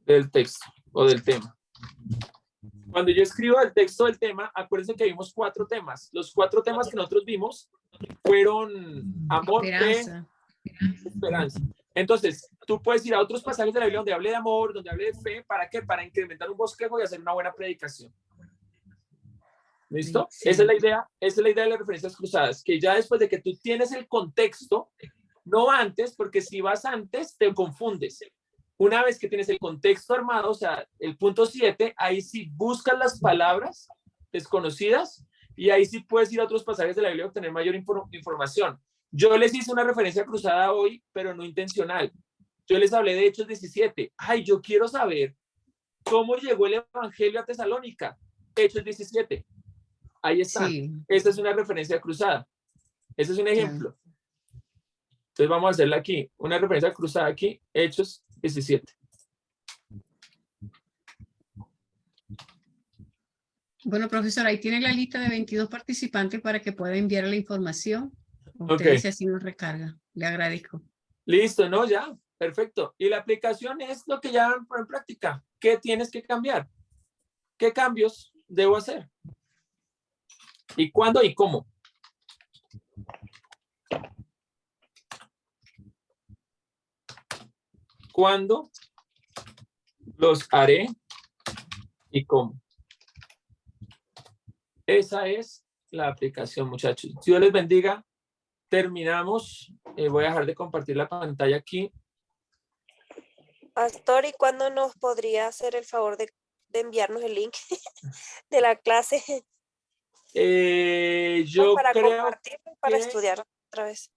Speaker 1: del texto o del tema. Cuando yo escribo el texto del tema, acuérdense que vimos 4 temas. Los 4 temas que nosotros vimos fueron amor,
Speaker 2: Esperanza.
Speaker 1: fe, esperanza. Entonces, tú puedes ir a otros pasajes de la Biblia donde hable de amor, donde hable de fe. ¿Para qué? Para incrementar un bosquejo y hacer una buena predicación. ¿Listo?
Speaker 2: Sí.
Speaker 1: Esa es la idea de las referencias cruzadas, que ya después de que tú tienes el contexto, no antes, porque si vas antes te confundes. Una vez que tienes el contexto armado, o sea, el punto 7, ahí sí buscas las palabras desconocidas y ahí sí puedes ir a otros pasajes de la Biblia y obtener mayor información. Yo les hice una referencia cruzada hoy, pero no intencional. Yo les hablé de Hechos 17. Ay, yo quiero saber cómo llegó el Evangelio a Tesalónica. Hechos 17. Ahí está.
Speaker 2: Sí.
Speaker 1: Esta es una referencia cruzada. Ese es un ejemplo. Entonces vamos a hacerla aquí. Una referencia cruzada aquí. Hechos 17.
Speaker 2: Bueno, profesor, ahí tiene la lista de 22 participantes para que pueda enviar la información. Usted dice así nos recarga. Le agradezco.
Speaker 1: Listo, ¿no? Ya. Perfecto. Y la aplicación es lo que ya en práctica. ¿Qué tienes que cambiar? ¿Qué cambios debo hacer? ¿Y cuándo y cómo? ¿Cuándo los haré y cómo? Esa es la aplicación, muchachos. Dios les bendiga. Terminamos. Voy a dejar de compartir la pantalla aquí.
Speaker 4: Pastor, ¿y cuándo nos podría hacer el favor de enviarnos el link de la clase?
Speaker 1: Yo
Speaker 4: Para
Speaker 1: creo
Speaker 4: compartirlo y para
Speaker 1: que
Speaker 4: estudiar otra vez.